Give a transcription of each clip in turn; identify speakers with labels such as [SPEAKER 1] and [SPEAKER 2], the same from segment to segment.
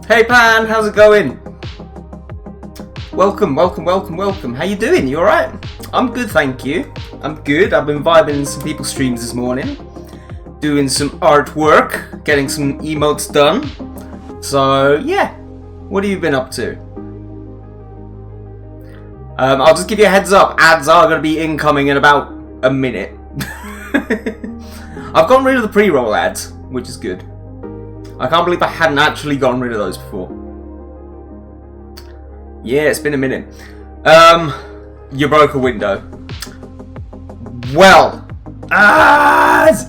[SPEAKER 1] Hey Pan, how's it going? Welcome, welcome, welcome, welcome. How you doing? You alright? I'm good, thank you. I'm good. I've been vibing in some people's streams this morning. Doing some artwork, getting some emotes done. So, yeah. What have you been up to? I'll just give you a heads up. Ads are going to be incoming in about a minute. I've gotten rid of the pre-roll ads, which is good. I can't believe I hadn't actually gotten rid of those before. Yeah, it's been a minute. You broke a window. Well,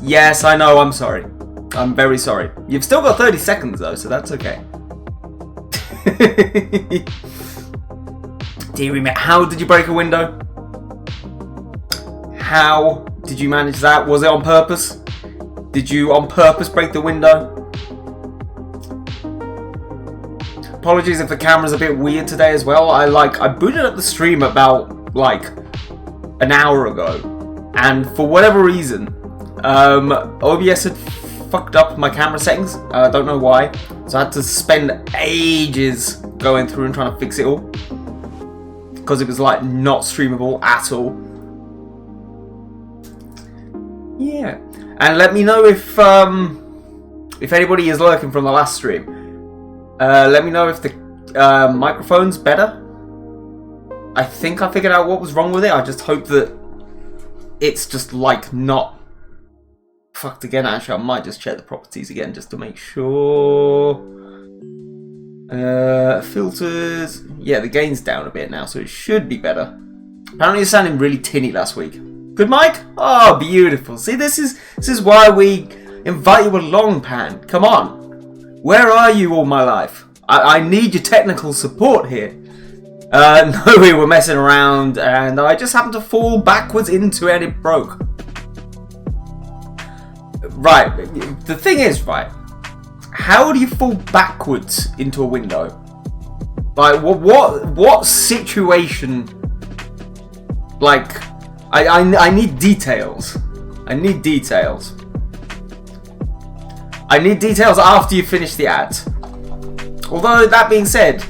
[SPEAKER 1] yes, I know, I'm sorry. I'm very sorry. You've still got 30 seconds though, so that's okay. Dearie me, how did you break a window? How did you manage that? Was it on purpose? Did you on purpose break the window? Apologies if the camera's a bit weird today as well. I booted up the stream about like an hour ago, and for whatever reason, OBS had fucked up my camera settings. I don't know why, so I had to spend ages going through and trying to fix it all because it was like not streamable at all. Yeah, and let me know if anybody is lurking from the last stream. Let me know if the microphone's better. I think I figured out what was wrong with it. I just hope that it's just like not fucked again. Actually, I might just check the properties again just to make sure. Filters. Yeah, the gain's down a bit now, so it should be better. Apparently, it's sounding really tinny last week. Good mic? Oh, beautiful. See, this is why we invite you along, Pan. Come on. Where are you all my life? I need your technical support here. No, we were messing around and I just happened to fall backwards into it and it broke. Right, the thing is, right, how do you fall backwards into a window? Like, what situation? Like, I need details. I need details. I need details after you finish the ad. Although that being said,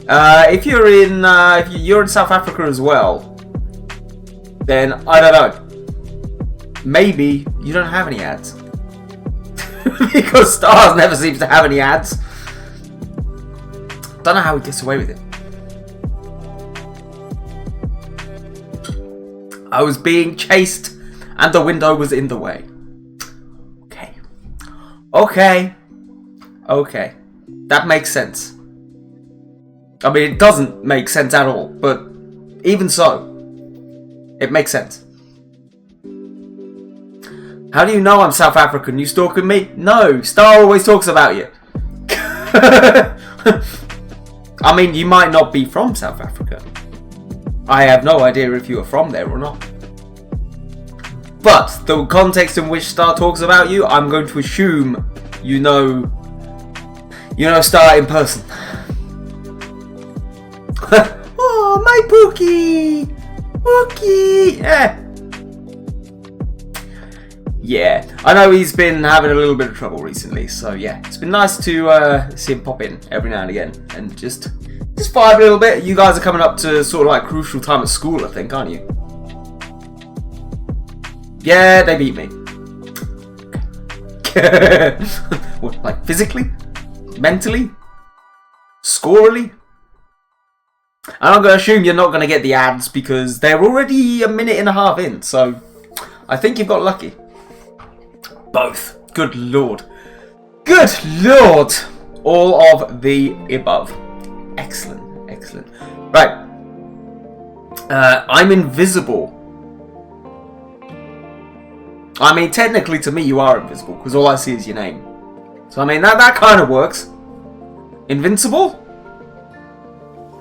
[SPEAKER 1] if you're in South Africa as well, then I don't know. Maybe you don't have any ads because Stars never seems to have any ads. Don't know how he gets away with it. I was being chased, and the window was in the way. Okay, that makes sense. I mean, it doesn't make sense at all, but even so, it makes sense. How do you know I'm South African? You stalking me? No, Star always talks about you. I mean, you might not be from South Africa. I have no idea if you are from there or not. But the context in which Star talks about you, I'm going to assume you know Star in person. Oh, my Pookie! Pookie! Yeah, I know he's been having a little bit of trouble recently, so yeah, it's been nice to see him pop in every now and again and just vibe a little bit. You guys are coming up to sort of like crucial time at school, I think, aren't you? Yeah, they beat me. What, like physically? Mentally? Scorily? And I'm going to assume you're not going to get the ads because they're already a minute and a half in, so I think you've got lucky. Both. Good lord. Good lord! All of the above. Excellent, excellent. Right. I'm invisible. I mean, technically to me you are invisible, because all I see is your name. So I mean, that kind of works. Invincible?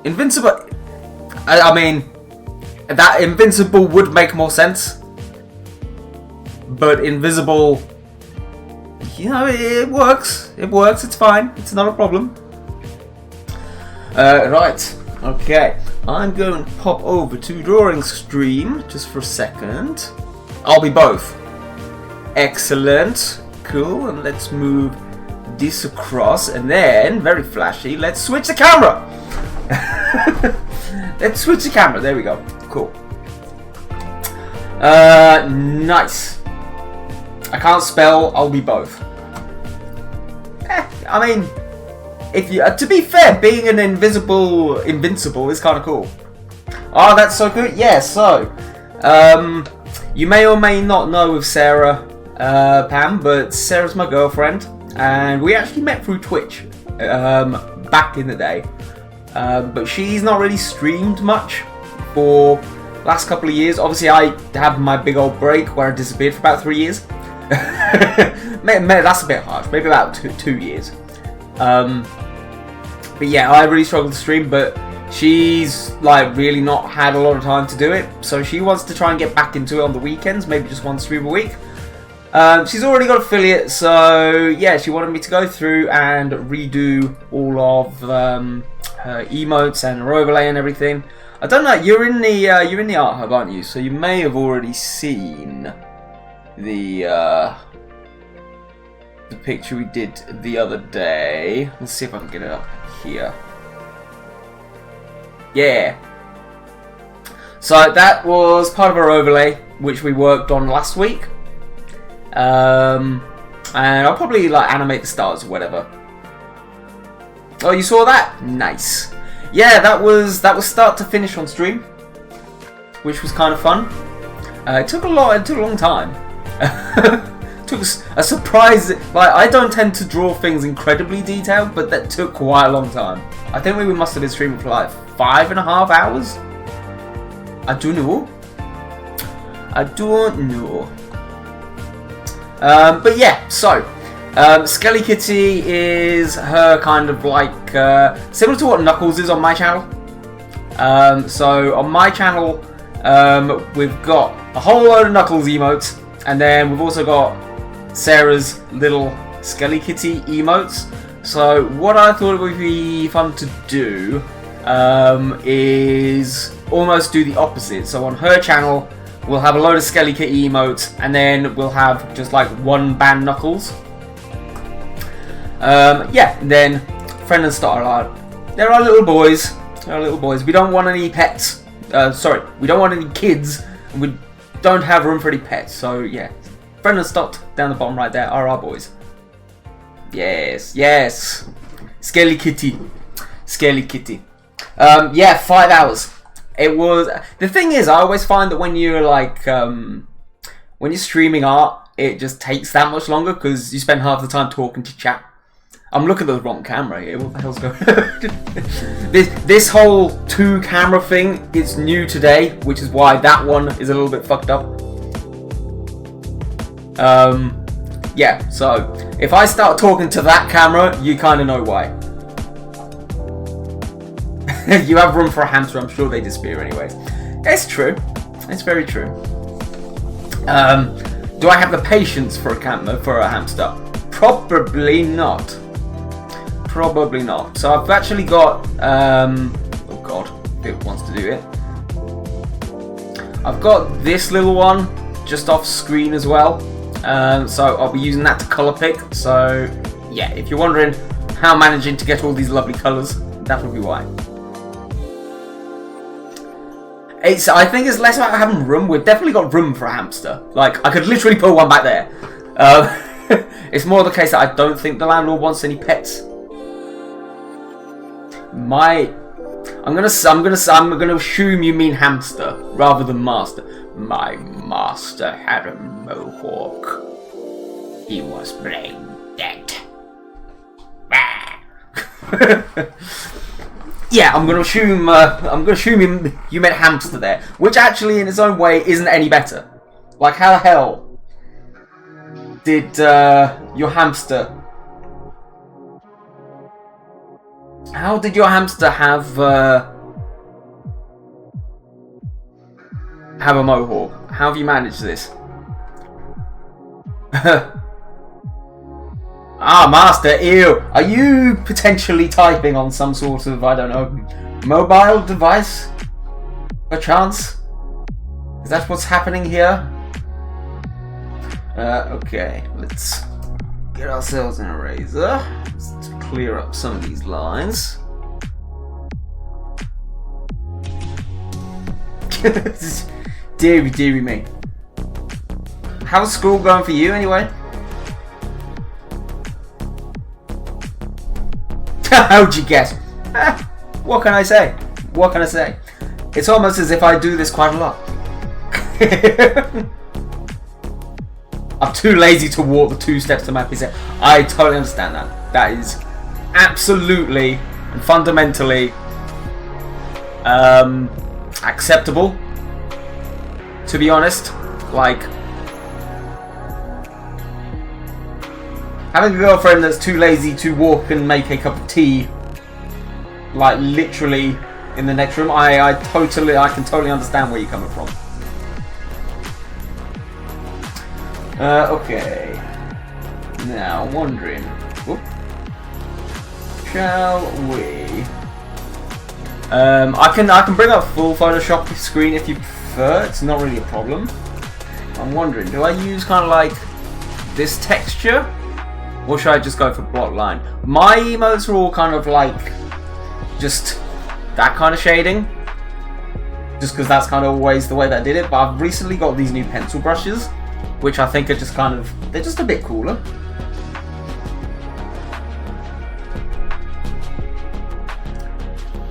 [SPEAKER 1] Invincible... I mean, that invincible would make more sense. But invisible... You know, it works. It works, it's fine. It's not a problem. Right. Okay. I'm going to pop over to drawing stream just for a second. I'll be both. Excellent. Cool. And let's move this across, and then, very flashy, let's switch the camera. Let's switch the camera. There we go. Cool. Nice. I can't spell. I'll be both. I mean, if you to be fair, being an invincible is kind of cool. Oh, that's so good. Yeah. So, you may or may not know of Sarah, Pam, but Sarah's my girlfriend, and we actually met through Twitch back in the day. But she's not really streamed much for last couple of years. Obviously, I had my big old break where I disappeared for about 3 years. That's a bit harsh. Maybe about two years. But yeah, I really struggled to stream. But she's like really not had a lot of time to do it. So she wants to try and get back into it on the weekends. Maybe just one stream a week. She's already got affiliate, so yeah, she wanted me to go through and redo all of her emotes and her overlay and everything. I don't know. You're in the art hub, aren't you? So you may have already seen the picture we did the other day. Let's see if I can get it up here. Yeah. So that was part of our overlay, which we worked on last week. And I'll probably like animate the stars or whatever. Oh, you saw that? Nice. Yeah, that was start to finish on stream, which was kind of fun. It took a long time. Took a surprise. Like, I don't tend to draw things incredibly detailed, but that took quite a long time. I think we must have been streaming for like 5.5 hours. I don't know. But yeah, so Skelekitty is her kind of like similar to what Knuckles is on my channel. So on my channel, we've got a whole load of Knuckles emotes, and then we've also got Sarah's little Skelekitty emotes. So what I thought it would be fun to do is almost do the opposite. So on her channel, we'll have a load of Skelekitty emotes, and then we'll have just like one band Knuckles. Yeah, and then friend and starlight. There are little boys. We don't want any pets. Sorry, we don't want any kids. We don't have room for any pets. So yeah, friend and Stott down the bottom right there are our boys. Yes. Skelekitty. Yeah, 5 hours. It was. The thing is, I always find that when you're like, when you're streaming art, it just takes that much longer because you spend half the time talking to chat. I'm looking at the wrong camera here. What the hell's going on? This whole 2-camera thing is new today, which is why that one is a little bit fucked up. Yeah, so if I start talking to that camera, you kind of know why. You have room for a hamster, I'm sure they disappear anyways. It's true. It's very true. Do I have the patience for a hamster? Probably not. Probably not. So I've actually got oh god, it wants to do it. I've got this little one just off screen as well. So I'll be using that to colour pick. So yeah, if you're wondering how I'm managing to get all these lovely colours, that will be why. I think it's less about having room. We've definitely got room for a hamster. Like, I could literally put one back there. It's more the case that I don't think the landlord wants any pets. I'm gonna assume you mean hamster rather than master. My master had a mohawk. He was brain dead. Yeah, I'm gonna assume you meant hamster there, which actually, in its own way, isn't any better. Like, how the hell did your hamster? How did your hamster have a mohawk? How have you managed this? Ah, master, ew. Are you potentially typing on some sort of, I don't know, mobile device? Perchance? Is that what's happening here? Okay, let's get ourselves an eraser to clear up some of these lines. Deary me. How's school going for you anyway? How'd you guess? What can I say? What can I say? It's almost as if I do this quite a lot. I'm too lazy to walk the 2 steps to my PC. I totally understand that. That is absolutely and fundamentally acceptable. To be honest, like having a girlfriend that's too lazy to walk and make a cup of tea, like literally in the next room, I can totally understand where you're coming from. Okay. Now, wondering. Whoop. Shall we? I can bring up full Photoshop screen if you prefer. It's not really a problem. I'm wondering, do I use kind of like this texture, or should I just go for block line? My emotes are all kind of like just that kind of shading, just because that's kind of always the way that I did it. But I've recently got these new pencil brushes, which I think are just kind of, they're just a bit cooler.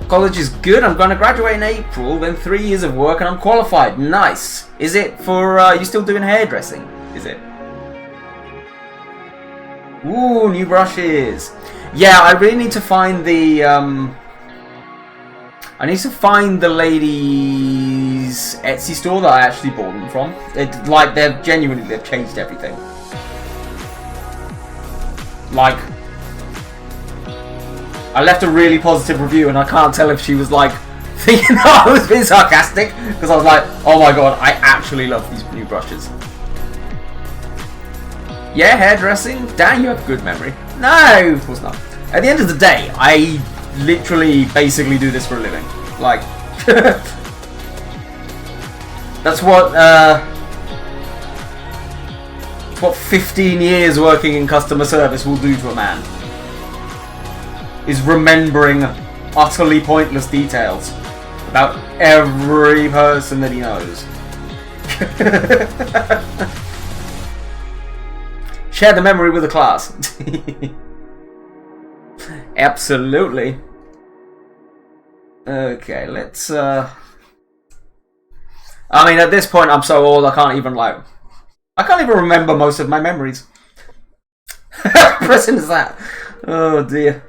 [SPEAKER 1] College is good. I'm going to graduate in April, then 3 years of work and I'm qualified. Nice. Is it for, you still doing hairdressing? Is it? Ooh, new brushes. Yeah, I really need to find the, I need to find the lady's Etsy store that I actually bought them from. Like, they've changed everything. Like, I left a really positive review and I can't tell if she was like thinking that I was being sarcastic, because I was like, oh my god, I actually love these new brushes. Yeah, hairdressing? Dan, you have good memory. No, of course not. At the end of the day, I literally basically do this for a living. Like, that's what 15 years working in customer service will do to a man. Is remembering utterly pointless details about every person that he knows. Share the memory with the class. Absolutely. Okay, let's I mean, at this point I'm so old I can't even remember most of my memories. How depressing is that? Oh dear.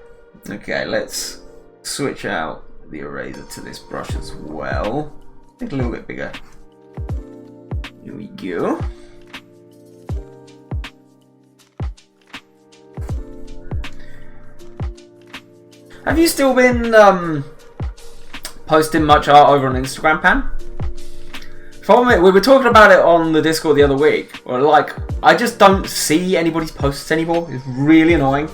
[SPEAKER 1] Okay, let's switch out the eraser to this brush as well. Make it a little bit bigger. Here we go. Have you still been posting much art over on Instagram, Pan? We were talking about it on the Discord the other week. Or like, I just don't see anybody's posts anymore. It's really annoying.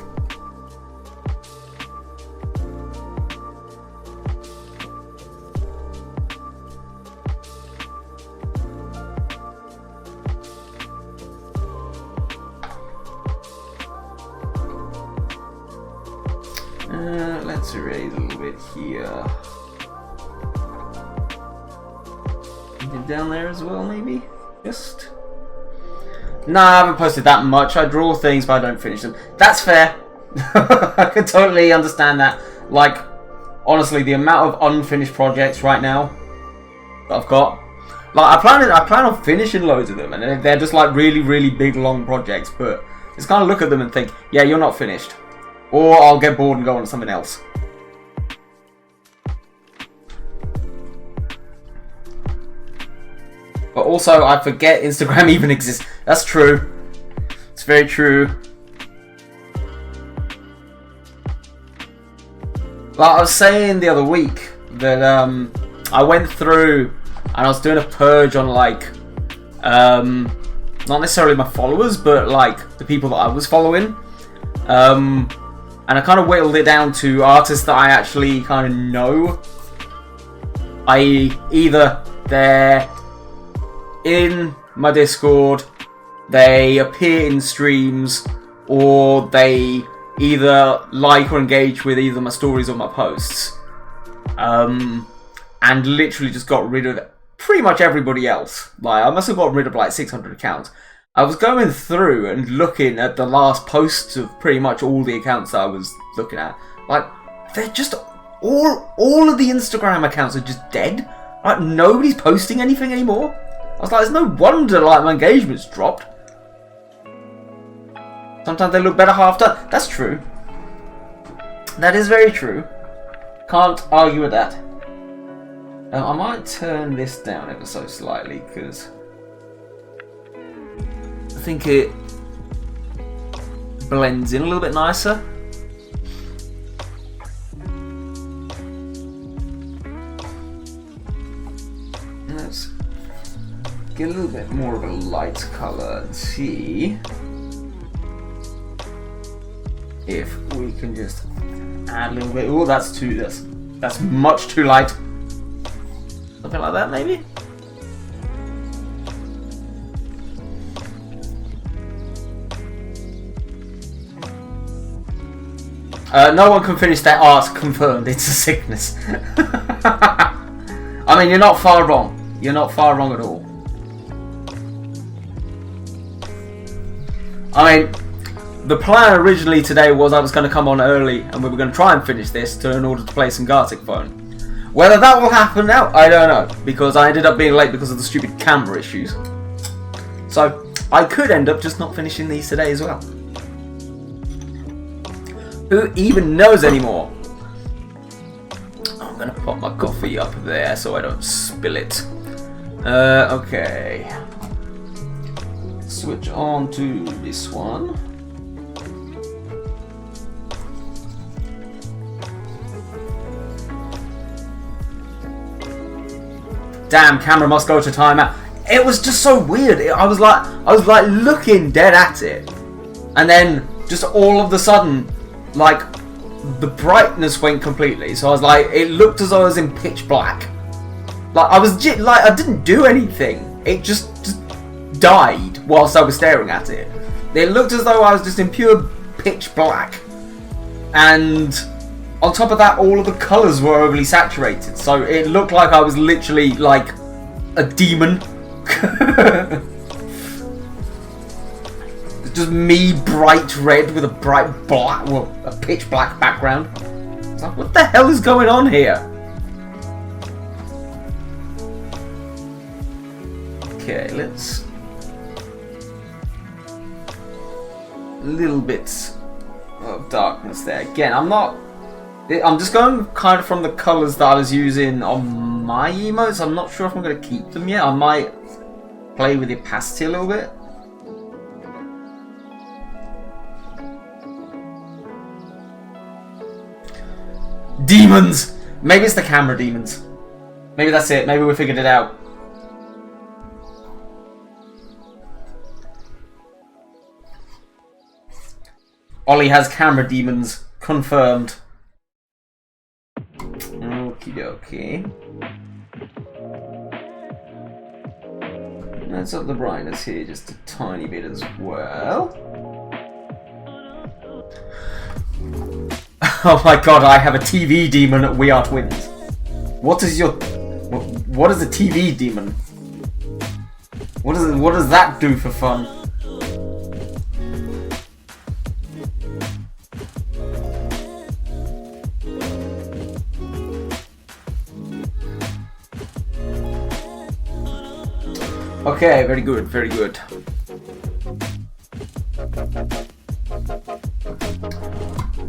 [SPEAKER 1] Let's erase a little bit here. Anything down there as well, maybe? Just... Nah, I haven't posted that much. I draw things, but I don't finish them. That's fair. I can totally understand that. Like, honestly, the amount of unfinished projects right now that I've got. Like, I plan on finishing loads of them, and they're just like really, really big, long projects. But just kind of look at them and think, yeah, you're not finished. Or I'll get bored and go on to something else. But also, I forget Instagram even exists. That's true. It's very true. Like I was saying the other week, that I went through and I was doing a purge on like, not necessarily my followers, but like the people that I was following. And I kind of whittled it down to artists that I actually kind of know. I.e. either they're in my Discord, they appear in streams, or they either like or engage with either my stories or my posts. And literally just got rid of pretty much everybody else. Like, I must have got rid of like 600 accounts. I was going through and looking at the last posts of pretty much all the accounts that I was looking at. Like, they're just all of the Instagram accounts are just dead. Like, nobody's posting anything anymore. I was like, there's no wonder like my engagement's dropped. Sometimes they look better half done. That's true. That is very true. Can't argue with that. I might turn this down ever so slightly because I think it blends in a little bit nicer. Let's get a little bit more of a light colour and see if we can just add a little bit. Oh, that's much too light. Something like that, maybe? No one can finish their art. Confirmed. It's a sickness. I mean, you're not far wrong. You're not far wrong at all. I mean, the plan originally today was I was going to come on early and we were going to try and finish this in order to play some Gartic Phone. Whether that will happen now, I don't know, because I ended up being late because of the stupid camera issues. So, I could end up just not finishing these today as well. Who even knows anymore? I'm going to pop my coffee up there so I don't spill it. Okay. Switch on to this one. Damn, camera must go to timeout. It was just so weird. I was like looking dead at it, and then just all of a sudden, like, the brightness went completely. So I was like, it looked as though I was in pitch black. Like I didn't do anything. It just died whilst I was staring at it. It looked as though I was just in pure pitch black, and on top of that, all of the colours were overly saturated, so it looked like I was literally like a demon. It's just me, bright red with a bright black, well, a pitch black background. It's like, what the hell is going on here? Okay, let's a little bit of darkness there. Again, I'm just going kind of from the colours that I was using on my emotes. I'm not sure if I'm going to keep them yet. I might play with the opacity a little bit. Demons! Maybe it's the camera demons. Maybe that's it. Maybe we figured it out. Ollie has camera demons. Confirmed. Okie dokie. Let's up the brightness here just a tiny bit as well. Oh my god, I have a TV demon. We are twins. What is your... What is a TV demon? What does that do for fun? Okay, very good, very good.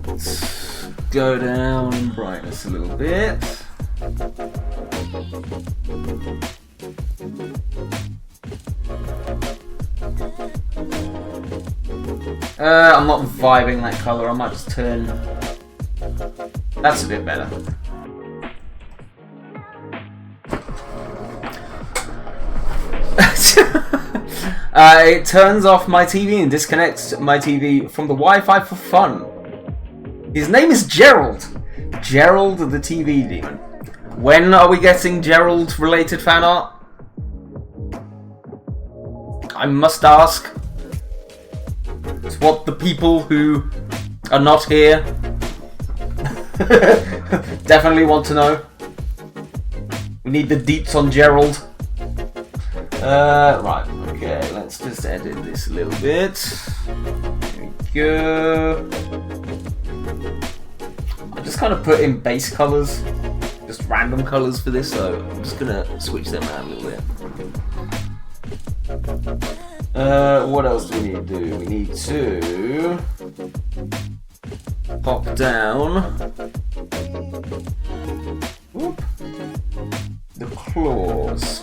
[SPEAKER 1] Let's go down brightness a little bit. I'm not vibing that colour, I might just turn... That's a bit better. It turns off my TV and disconnects my TV from the Wi-Fi for fun. His name is Gerald. Gerald the TV demon. When are we getting Gerald related fan art? I must ask. It's what the people who are not here definitely want to know. We need the deets on Gerald. Right, okay, let's just edit this a little bit. There we go. I just kind of put in base colours, just random colours for this, so I'm just gonna switch them out a little bit. What else do we need to do? We need to pop down. Whoop. The claws.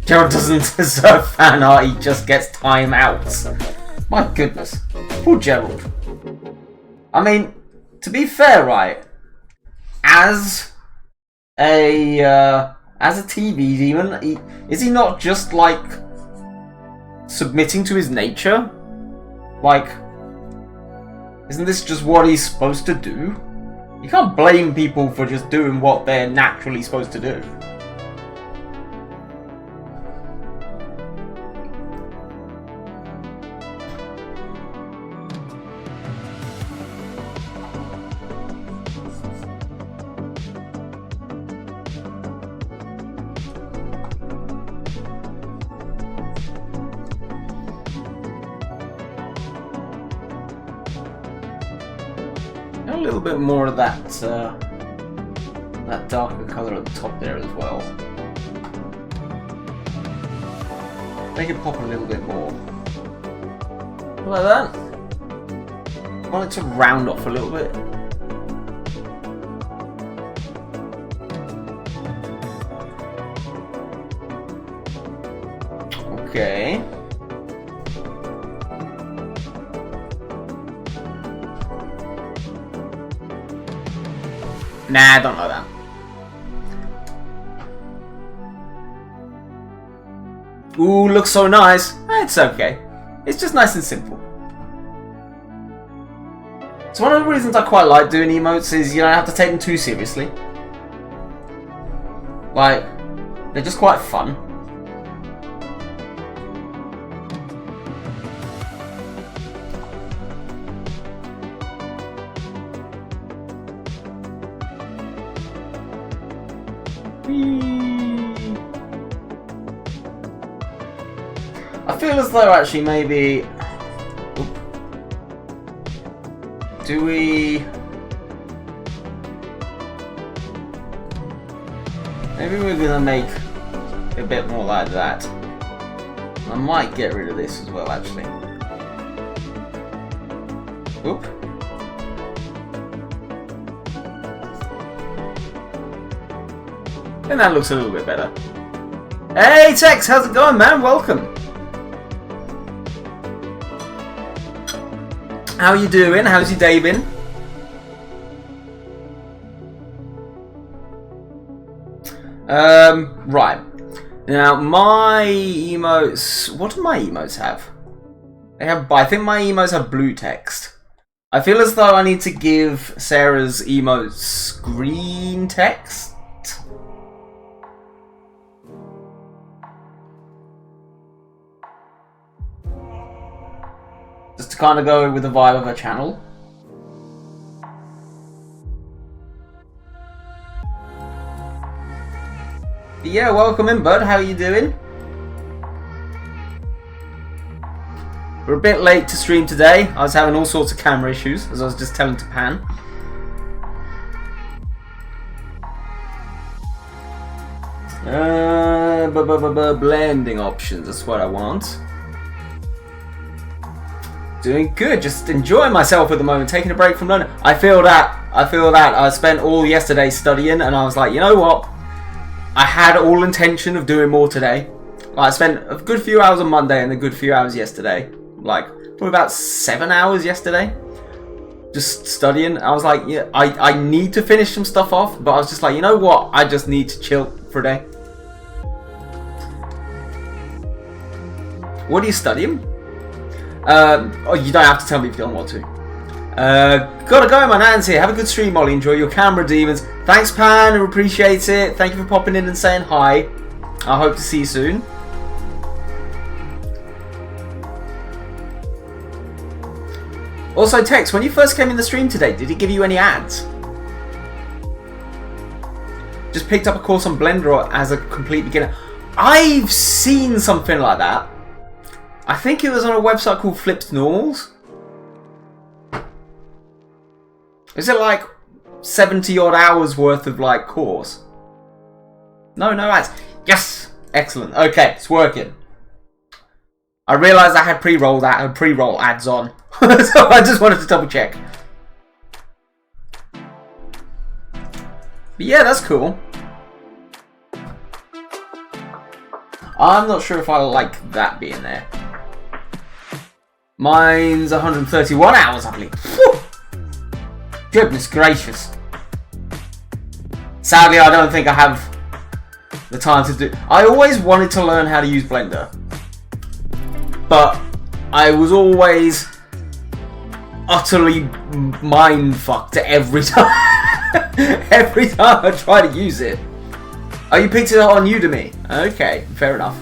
[SPEAKER 1] Gerald doesn't deserve fan art, he just gets timeouts. My goodness. Poor Gerald. I mean, to be fair, right, as a TV demon, is he not just, like, submitting to his nature? Like, isn't this just what he's supposed to do? You can't blame people for just doing what they're naturally supposed to do. A little bit more of that that darker colour at the top there as well. Make it pop a little bit more. Like that. I want it to round off a little bit. Okay. Nah, I don't know that. Ooh, looks so nice. It's okay. It's just nice and simple. So one of the reasons I quite like doing emotes is you don't have to take them too seriously. Like, they're just quite fun. I feel as though actually maybe... Do we... Maybe we're gonna make a bit more like that. I might get rid of this as well actually. Oop. And that looks a little bit better. Hey Tex, how's it going, man? Welcome. How you doing? How's your day been? Right. Now my emotes. What do my emotes have? They have. I think my emotes have blue text. I feel as though I need to give Sarah's emotes green text. Just to kind of go with the vibe of her channel. But yeah, welcome in, bud. How are you doing? We're a bit late to stream today. I was having all sorts of camera issues, as I was just telling to Pan. Blending options, that's what I want. Doing good, just enjoying myself at the moment, taking a break from learning. I feel that. I spent all yesterday studying and I was like, you know what? I had all intention of doing more today. Like, I spent a good few hours on Monday and a good few hours yesterday. Like, probably about 7 hours yesterday. Just studying. I was like, yeah, I need to finish some stuff off, but I was just like, you know what? I just need to chill for a day. What are you studying? Oh, you don't have to tell me if you don't want to. Gotta go, my nan's here. Have a good stream, Molly. Enjoy your camera, demons. Thanks, Pan. I appreciate it. Thank you for popping in and saying hi. I hope to see you soon. Also, Tex, when you first came in the stream today, did it give you any ads? Just picked up a course on Blender as a complete beginner. I've seen something like that. I think it was on a website called Flipped Normals. Is it like 70 odd hours worth of like course? No ads. Yes! Excellent. Okay, it's working. I realised I had pre-roll ads on. So I just wanted to double check. But yeah, that's cool. I'm not sure if I like that being there. Mine's 131 hours, I believe. Whew. Goodness gracious. Sadly, I don't think I have the time to do... I always wanted to learn how to use Blender. But I was always utterly mind-fucked every time. Every time I try to use it. Oh, you picked it up on Udemy? Okay, fair enough.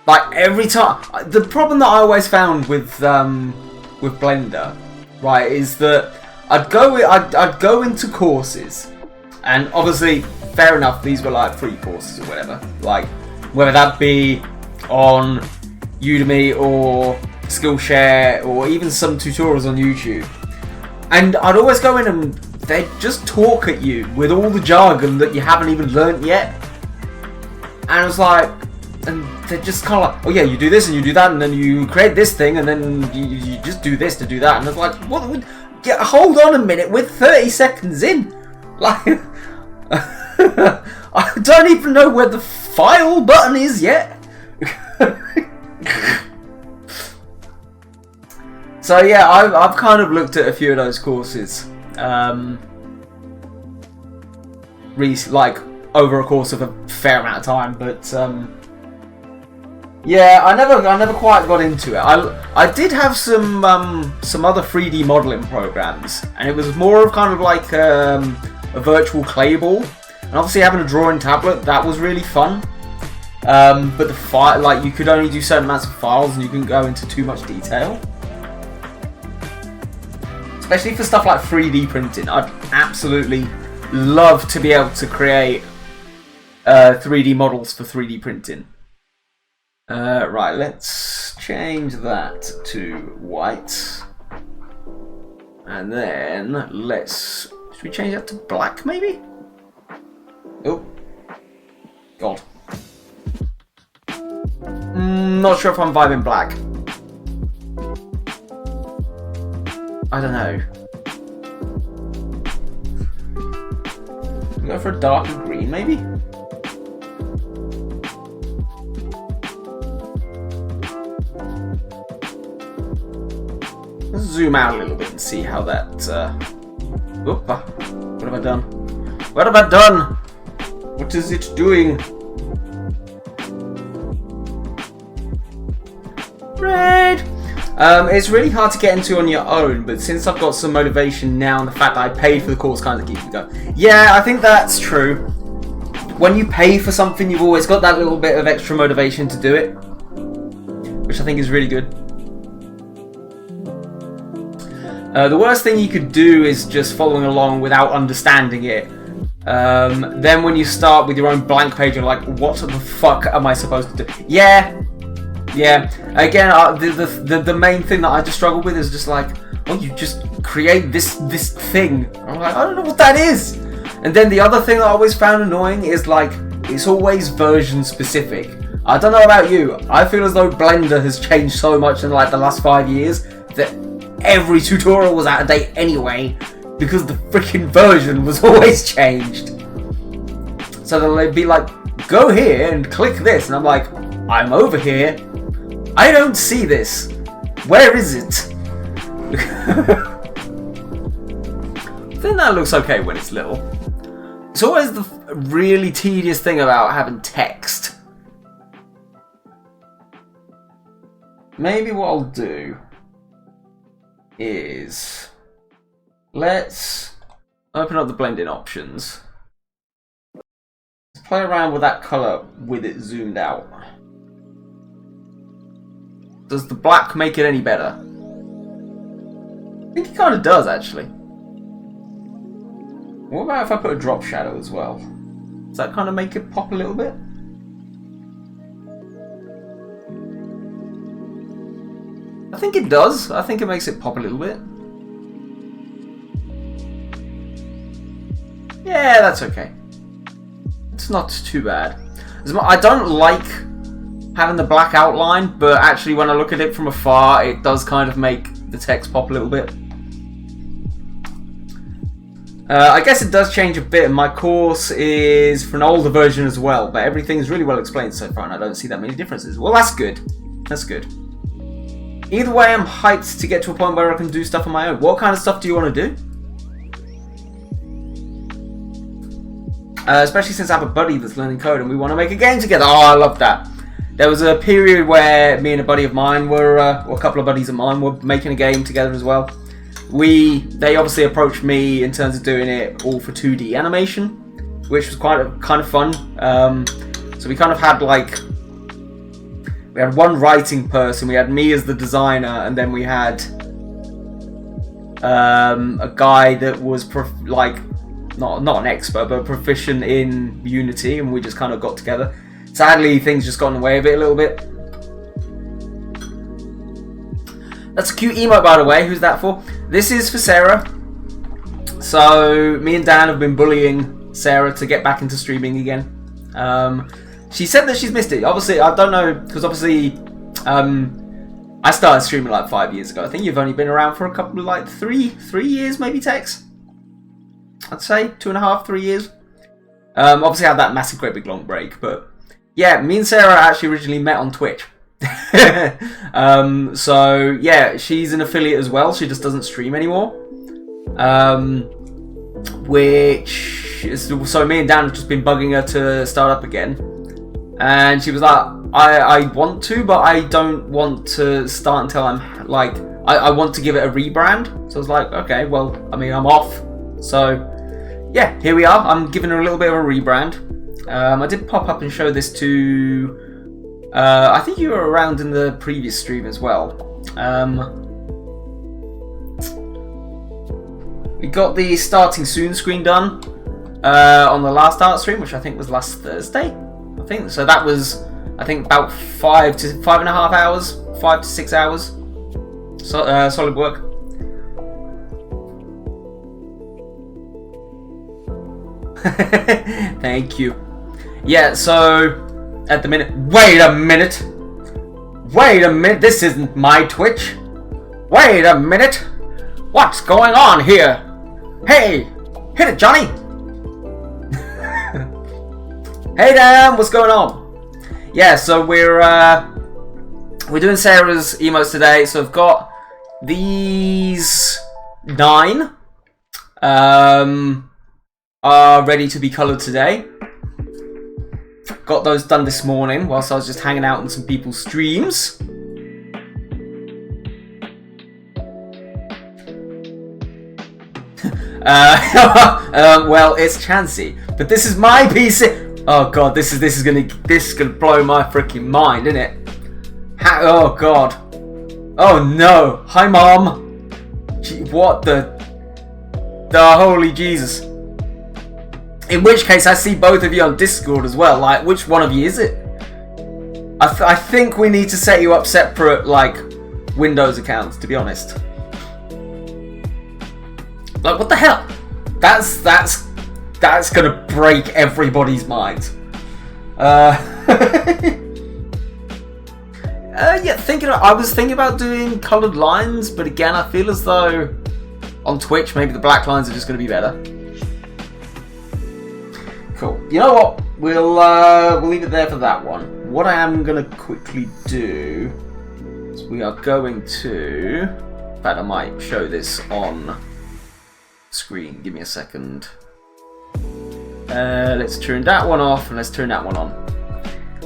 [SPEAKER 1] Like, every time... The problem that I always found with Blender, right, is that I'd go into courses, and obviously, fair enough, these were like free courses or whatever. Like, whether that be on Udemy or Skillshare or even some tutorials on YouTube. And I'd always go in and they'd just talk at you with all the jargon that you haven't even learnt yet. And I was like, and they're just kind of like, oh yeah, you do this and you do that and then you create this thing and then you just do this to do that. And I was like, what? Yeah, hold on a minute, we're 30 seconds in. Like, I don't even know where the file button is yet. So yeah, I've kind of looked at a few of those courses, like over a course of a fair amount of time, but yeah, I never quite got into it. I did have some other 3D modeling programs, and it was more of kind of like a virtual clay ball, and obviously having a drawing tablet, that was really fun. But the file, like, you could only do certain amounts of files, and you couldn't go into too much detail. Especially for stuff like 3D printing, I'd absolutely love to be able to create 3D models for 3D printing. Right, let's change that to white. And then should we change that to black maybe? Oh, God. Not sure if I'm vibing black. I don't know. Go for a darker green, maybe? Let's zoom out a little bit and see how that... Oopa. What have I done? What have I done? What is it doing? Red! It's really hard to get into on your own, but since I've got some motivation now and the fact that I paid for the course kind of keeps me going. Yeah, I think that's true. When you pay for something, you've always got that little bit of extra motivation to do it, which I think is really good. The worst thing you could do is just following along without understanding it. Then when you start with your own blank page, you're like, what the fuck am I supposed to do? Yeah. Again, the main thing that I just struggle with is just like, oh, you just create this thing. I'm like, I don't know what that is. And then the other thing that I always found annoying is like, it's always version specific. I don't know about you. I feel as though Blender has changed so much in like the last 5 years that every tutorial was out of date anyway because the freaking version was always changed. So they'd be like, go here and click this, and I'm like, I'm over here. I don't see this. Where is it? I think that looks okay when it's little. It's always the really tedious thing about having text. Maybe what I'll do is let's open up the blending options. Let's play around with that colour with it zoomed out. Does the black make it any better? I think it kind of does, actually. What about if I put a drop shadow as well? Does that kind of make it pop a little bit? I think it does. I think it makes it pop a little bit. Yeah, that's okay. It's not too bad. I don't like having the black outline, but actually when I look at it from afar, it does kind of make the text pop a little bit. I guess it does change a bit. My course is for an older version as well, but everything's really well explained so far, and I don't see that many differences. Well, that's good. That's good. Either way, I'm hyped to get to a point where I can do stuff on my own. What kind of stuff do you want to do? Especially since I have a buddy that's learning code and we want to make a game together. Oh, I love that. There was a period where me and a buddy of mine were, or a couple of buddies of mine were making a game together as well. They obviously approached me in terms of doing it all for 2D animation, which was kind of fun. So we kind of had we had one writing person, we had me as the designer, and then we had a guy that was not an expert, but proficient in Unity, and we just kind of got together. Sadly, things just got in the way of it a little bit. That's a cute emote, by the way. Who's that for? This is for Sarah. So, me and Dan have been bullying Sarah to get back into streaming again. She said that she's missed it. Obviously, I don't know, because obviously, I started streaming 5 years ago. I think you've only been around for a couple of, 3 years, maybe, Tex? I'd say 2.5, 3 years. Obviously, I had that massive, great big long break, but yeah, me and Sarah actually originally met on Twitch. So yeah, she's an affiliate as well. She just doesn't stream anymore. So me and Dan have just been bugging her to start up again, and she was like, I want to, but I don't want to start until I'm I want to give it a rebrand. So I was like, okay, well, I mean, I'm off. So yeah, here we are. I'm giving her a little bit of a rebrand. I did pop up and show this to... I think you were around in the previous stream as well. We got the starting soon screen done on the last art stream, which I think was last Thursday. I think so. That was, I think, about 5 to 5.5 hours, 5 to 6 hours. So, solid work. Thank you. Yeah, so at the minute. Wait a minute! This isn't my Twitch! Wait a minute! What's going on here? Hey! Hit it, Johnny! Hey Dan, what's going on? Yeah, so we're doing Sarah's emotes today. So I've got these 9 are ready to be coloured today. Got those done this morning whilst I was just hanging out on some people's streams. Well, it's chancy, but this is my PC. Oh god, this is gonna blow my freaking mind, isn't it? Oh god. Oh no. Hi mom. Gee, what the holy Jesus. In which case, I see both of you on Discord as well. Like, which one of you is it? I think we need to set you up separate, Windows accounts, to be honest. Like, what the hell? That's gonna break everybody's minds. Yeah, I was thinking about doing coloured lines, but again, I feel as though on Twitch, maybe the black lines are just gonna be better. Cool. You know what? We'll leave it there for that one. What I am going to quickly do is we are going to... In fact, I might show this on screen. Give me a second. Let's turn that one off and let's turn that one on.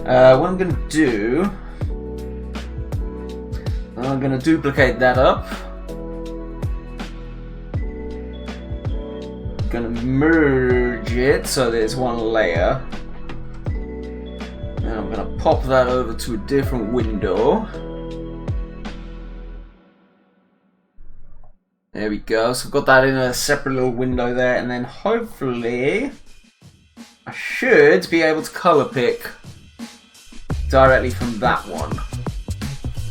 [SPEAKER 1] What I'm going to do... I'm going to duplicate that up. Gonna merge it so there's one layer, and I'm gonna pop that over to a different window. There we go. So I've got that in a separate little window there, and then hopefully I should be able to colour pick directly from that one.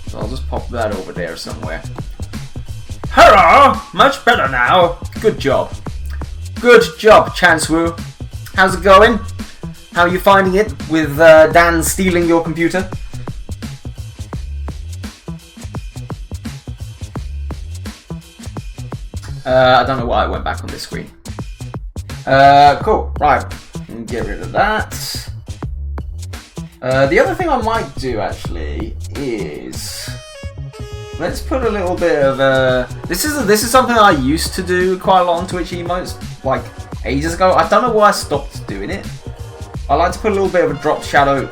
[SPEAKER 1] So I'll just pop that over there somewhere. Hurrah! Much better now. Good job. Good job, Chanswu. How's it going? How are you finding it with Dan stealing your computer? I don't know why I went back on this screen. Cool. Right. Get rid of that. The other thing I might do actually is let's put a little bit of this is something I used to do quite a lot on Twitch emotes like ages ago. I don't know why I stopped doing it. I like to put a little bit of a drop shadow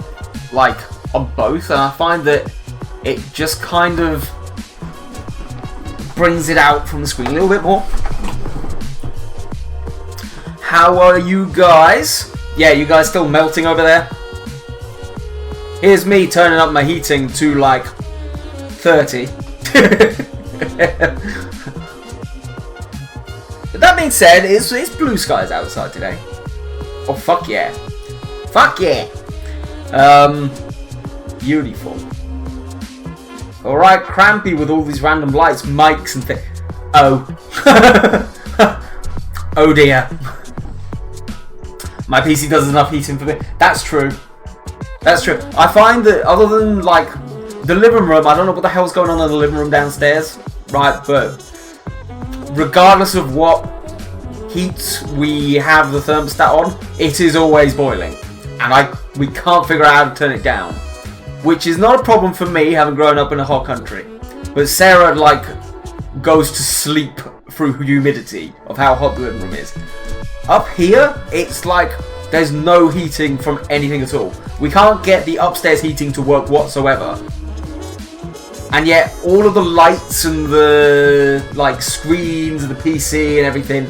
[SPEAKER 1] like on both, and I find that it just kind of brings it out from the screen a little bit more. How are you guys? Yeah, you guys still melting over there? Here's me turning up my heating to like 30. That being said, it's blue skies outside today. Oh fuck yeah. Fuck yeah. Beautiful. Alright, crampy with all these random lights, mics and things. Oh. Oh dear. My PC does enough heating for me. That's true. That's true. I find that other than like the living room, I don't know what the hell's going on in the living room downstairs. Right, but regardless of what heat we have the thermostat on, it is always boiling. And we can't figure out how to turn it down. Which is not a problem for me, having grown up in a hot country. But Sarah, like, goes to sleep through humidity of how hot the living room is. Up here, it's like there's no heating from anything at all. We can't get the upstairs heating to work whatsoever. And yet, all of the lights and the, like, screens and the PC and everything,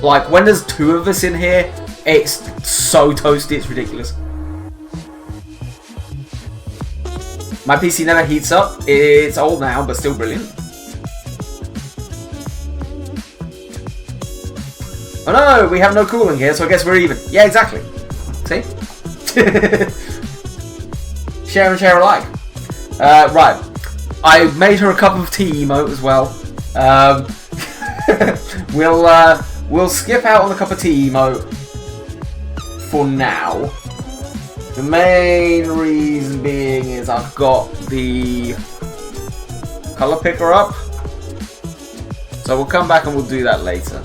[SPEAKER 1] like, when there's two of us in here, it's so toasty, it's ridiculous. My PC never heats up. It's old now, but still brilliant. Oh no, we have no cooling here, so I guess we're even. Yeah, exactly. See? Share and share alike. Right. I made her a cup of tea emote as well. We'll skip out on the cup of tea emote for now. The main reason being is I've got the colour picker up. So we'll come back and we'll do that later.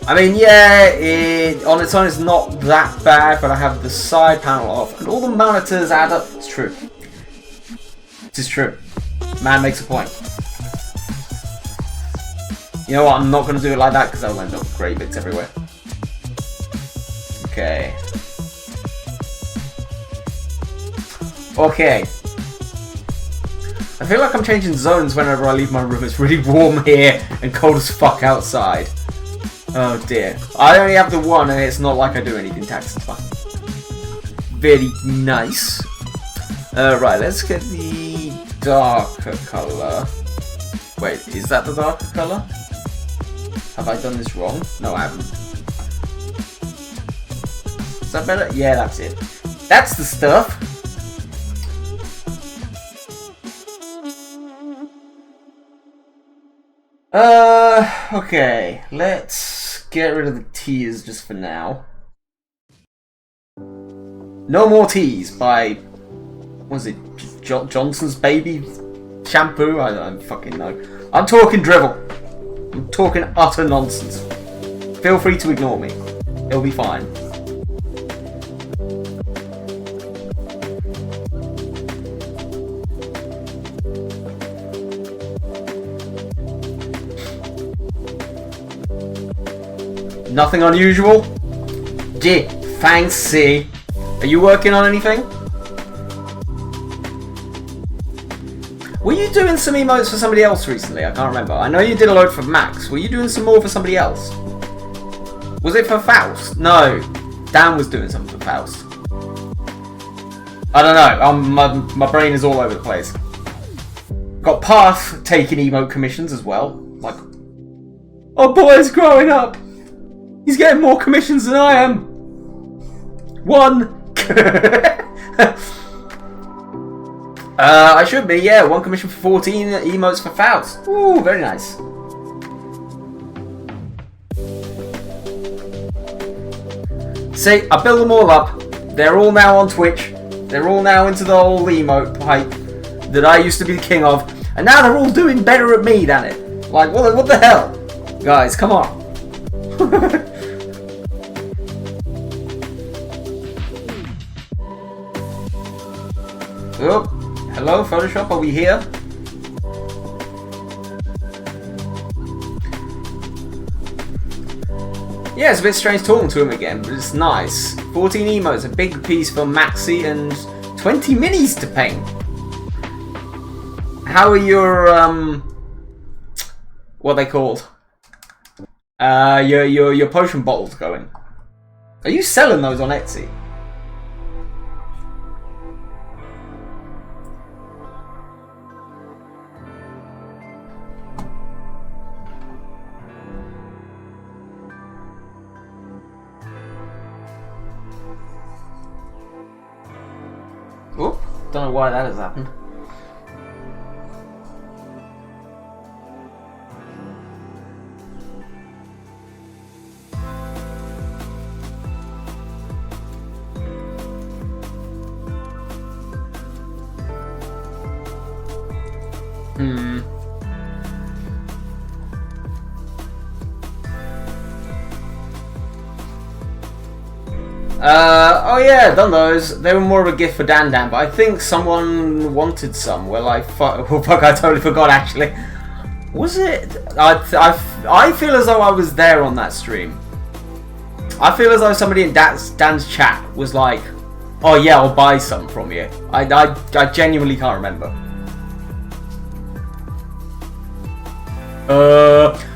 [SPEAKER 1] I mean, yeah, on its own it's not that bad, but I have the side panel off and all the monitors add up. It's true. It is true. Man makes a point. You know what, I'm not going to do it like that because I'll end up with grey bits everywhere. Okay. Okay. I feel like I'm changing zones whenever I leave my room. It's really warm here and cold as fuck outside. Oh dear. I only have the one and it's not like I do anything taxable. Very nice. Right, let's get the darker colour. Wait, is that the darker colour? Have I done this wrong? No, I haven't. Is that better? Yeah, that's it. That's the stuff. Okay, let's get rid of the tears just for now. No More Teas by, what was it, Johnson's Baby Shampoo? I don't fucking know. I'm talking drivel. I'm talking utter nonsense. Feel free to ignore me. It'll be fine. Nothing unusual? Gee, fancy. Are you working on anything? Were you doing some emotes for somebody else recently? I can't remember. I know you did a load for Max. Were you doing some more for somebody else? Was it for Faust? No. Dan was doing something for Faust. I don't know. My brain is all over the place. Got Path taking emote commissions as well. Like, oh, boy's growing up. He's getting more commissions than I am. 1. I should be, yeah. 1 commission for 14 emotes for Faust. Ooh, very nice. See, I built them all up. They're all now on Twitch. They're all now into the whole emote hype that I used to be the king of. And now they're all doing better at me than it. Like, what the hell? Guys, come on. Oh, hello, Photoshop, are we here? Yeah, it's a bit strange talking to him again, but it's nice. 14 emotes, a big piece for Maxi, and 20 minis to paint. How are your, what are they called? Your potion bottles going? Are you selling those on Etsy? Oh, don't know why that has happened. Oh yeah, done those. They were more of a gift for Dan Dan, but I think someone wanted some. Well, oh fuck, I totally forgot actually. Was it? I feel as though I was there on that stream. I feel as though somebody in Dan's chat was like, oh yeah, I'll buy some from you. I genuinely can't remember.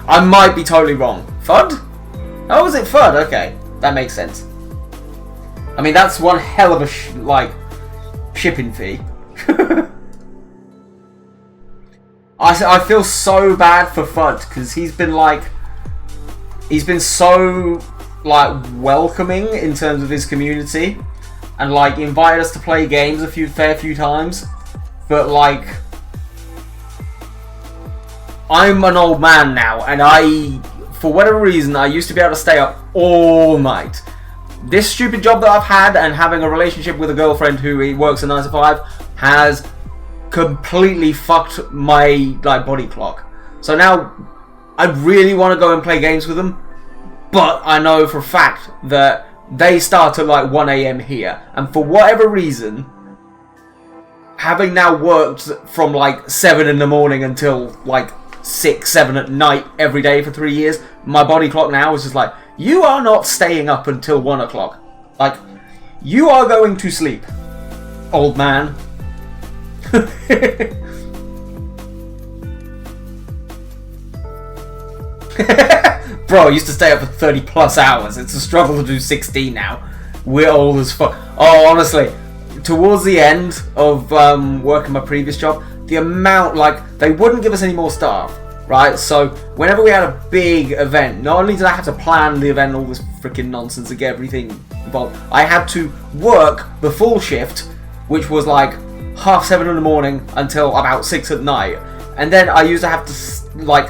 [SPEAKER 1] I might be totally wrong. FUD? Oh, was it FUD? Okay, that makes sense. I mean, that's one hell of a shipping fee. I feel so bad for FUD because he's been so welcoming in terms of his community, and invited us to play games a fair few times, but I'm an old man now, and for whatever reason, I used to be able to stay up all night. This stupid job that I've had and having a relationship with a girlfriend who works a 9 to 5 has completely fucked my body clock. So now I really want to go and play games with them, but I know for a fact that they start at 1 AM here, and for whatever reason, having now worked from 7 in the morning until 6, 7 at night every day for 3 years, my body clock now is just you are not staying up until 1 o'clock. You are going to sleep, old man. Bro, I used to stay up for 30 plus hours. It's a struggle to do 16 now. We're old as fuck. Oh, honestly, towards the end of working my previous job, the amount, they wouldn't give us any more staff. Right, so whenever we had a big event, not only did I have to plan the event, all this freaking nonsense to get everything involved, I had to work the full shift, which was 7:30 in the morning until about 6 at night. And then I used to have to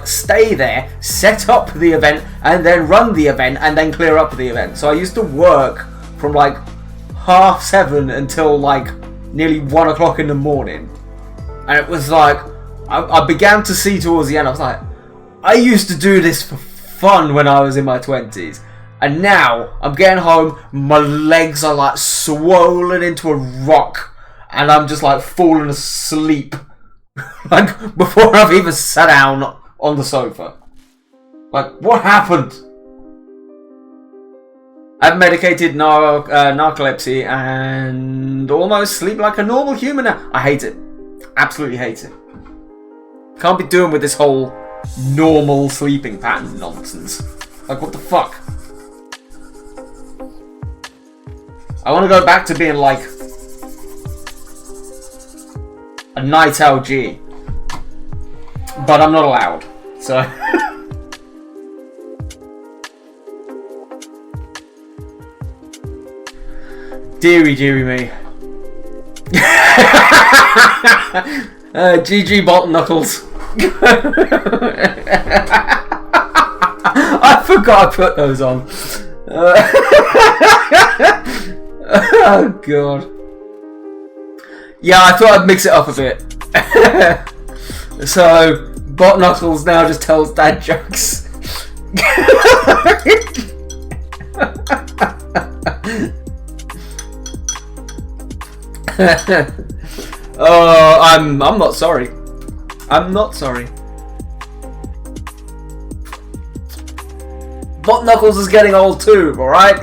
[SPEAKER 1] stay there, set up the event, and then run the event, and then clear up the event. So I used to work from 7:30 until nearly 1 o'clock in the morning. And it was I began to see towards the end, I was I used to do this for fun when I was in my 20s. And now, I'm getting home, my legs are swollen into a rock. And I'm just falling asleep. Before I've even sat down on the sofa. What happened? I've medicated narcolepsy and almost sleep like a normal human now. I hate it. Absolutely hate it. Can't be doing with this whole normal sleeping pattern nonsense. What the fuck? I want to go back to being a night owl G. But I'm not allowed, so... Deary, deary me. GG Bot Knuckles. I forgot I put those on. Oh god. Yeah, I thought I'd mix it up a bit. So, Bot Knuckles now just tells dad jokes. Oh, I'm not sorry. I'm not sorry. Bot Knuckles is getting old too, alright?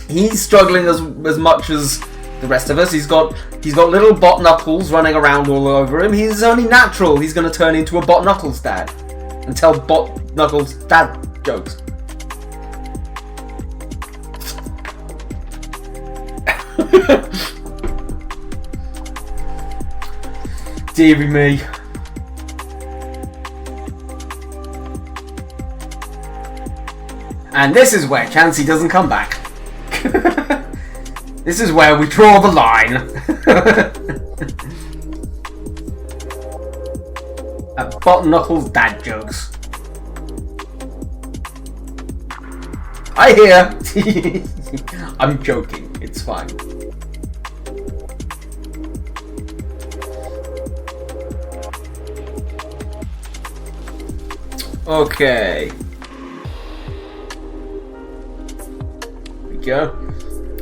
[SPEAKER 1] He's struggling as much as the rest of us. He's got little Bot Knuckles running around all over him. He's only natural. He's gonna turn into a Bot Knuckles dad and tell Bot Knuckles dad jokes. Deary me. And this is where Chansey doesn't come back. This is where we draw the line. At Bot Knuckles dad jokes. I hear. I'm joking. It's fine. Okay. There we go.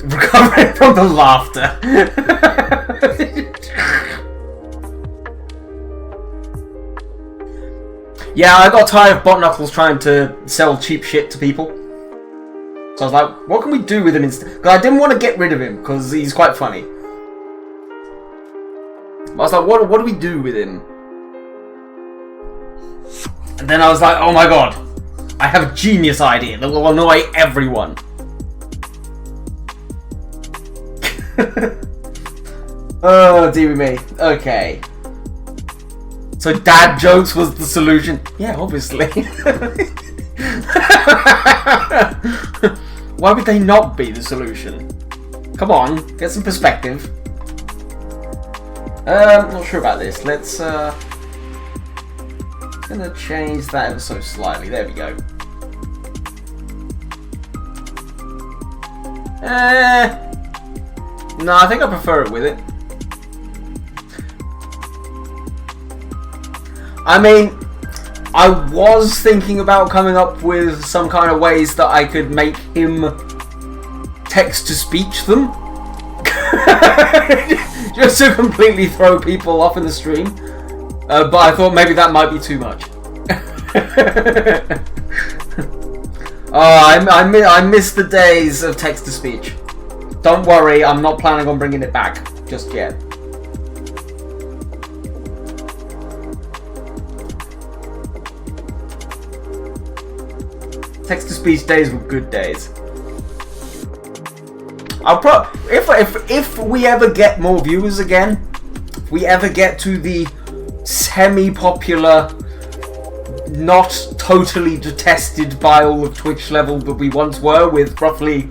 [SPEAKER 1] Recovering from the laughter. Yeah, I got tired of Bot Knuckles trying to sell cheap shit to people. So I was like, what can we do with him instead? Because I didn't want to get rid of him, because he's quite funny. I was like, what do we do with him? And then I was like, oh my god, I have a genius idea that will annoy everyone. Oh, dear me. Okay. So dad jokes was the solution? Yeah, obviously. Why would they not be the solution? Come on, get some perspective. Not sure about this. Let's gonna change that ever so slightly. There we go. No, I think I prefer it with it. I mean, I was thinking about coming up with some kind of ways that I could make him text-to-speech them. Just to completely throw people off in the stream. But I thought maybe that might be too much. I miss the days of text-to-speech. Don't worry, I'm not planning on bringing it back just yet. Text-to-speech days were good days. If we ever get more viewers again, if we ever get to the semi-popular, not totally detested by all of Twitch level that we once were, with roughly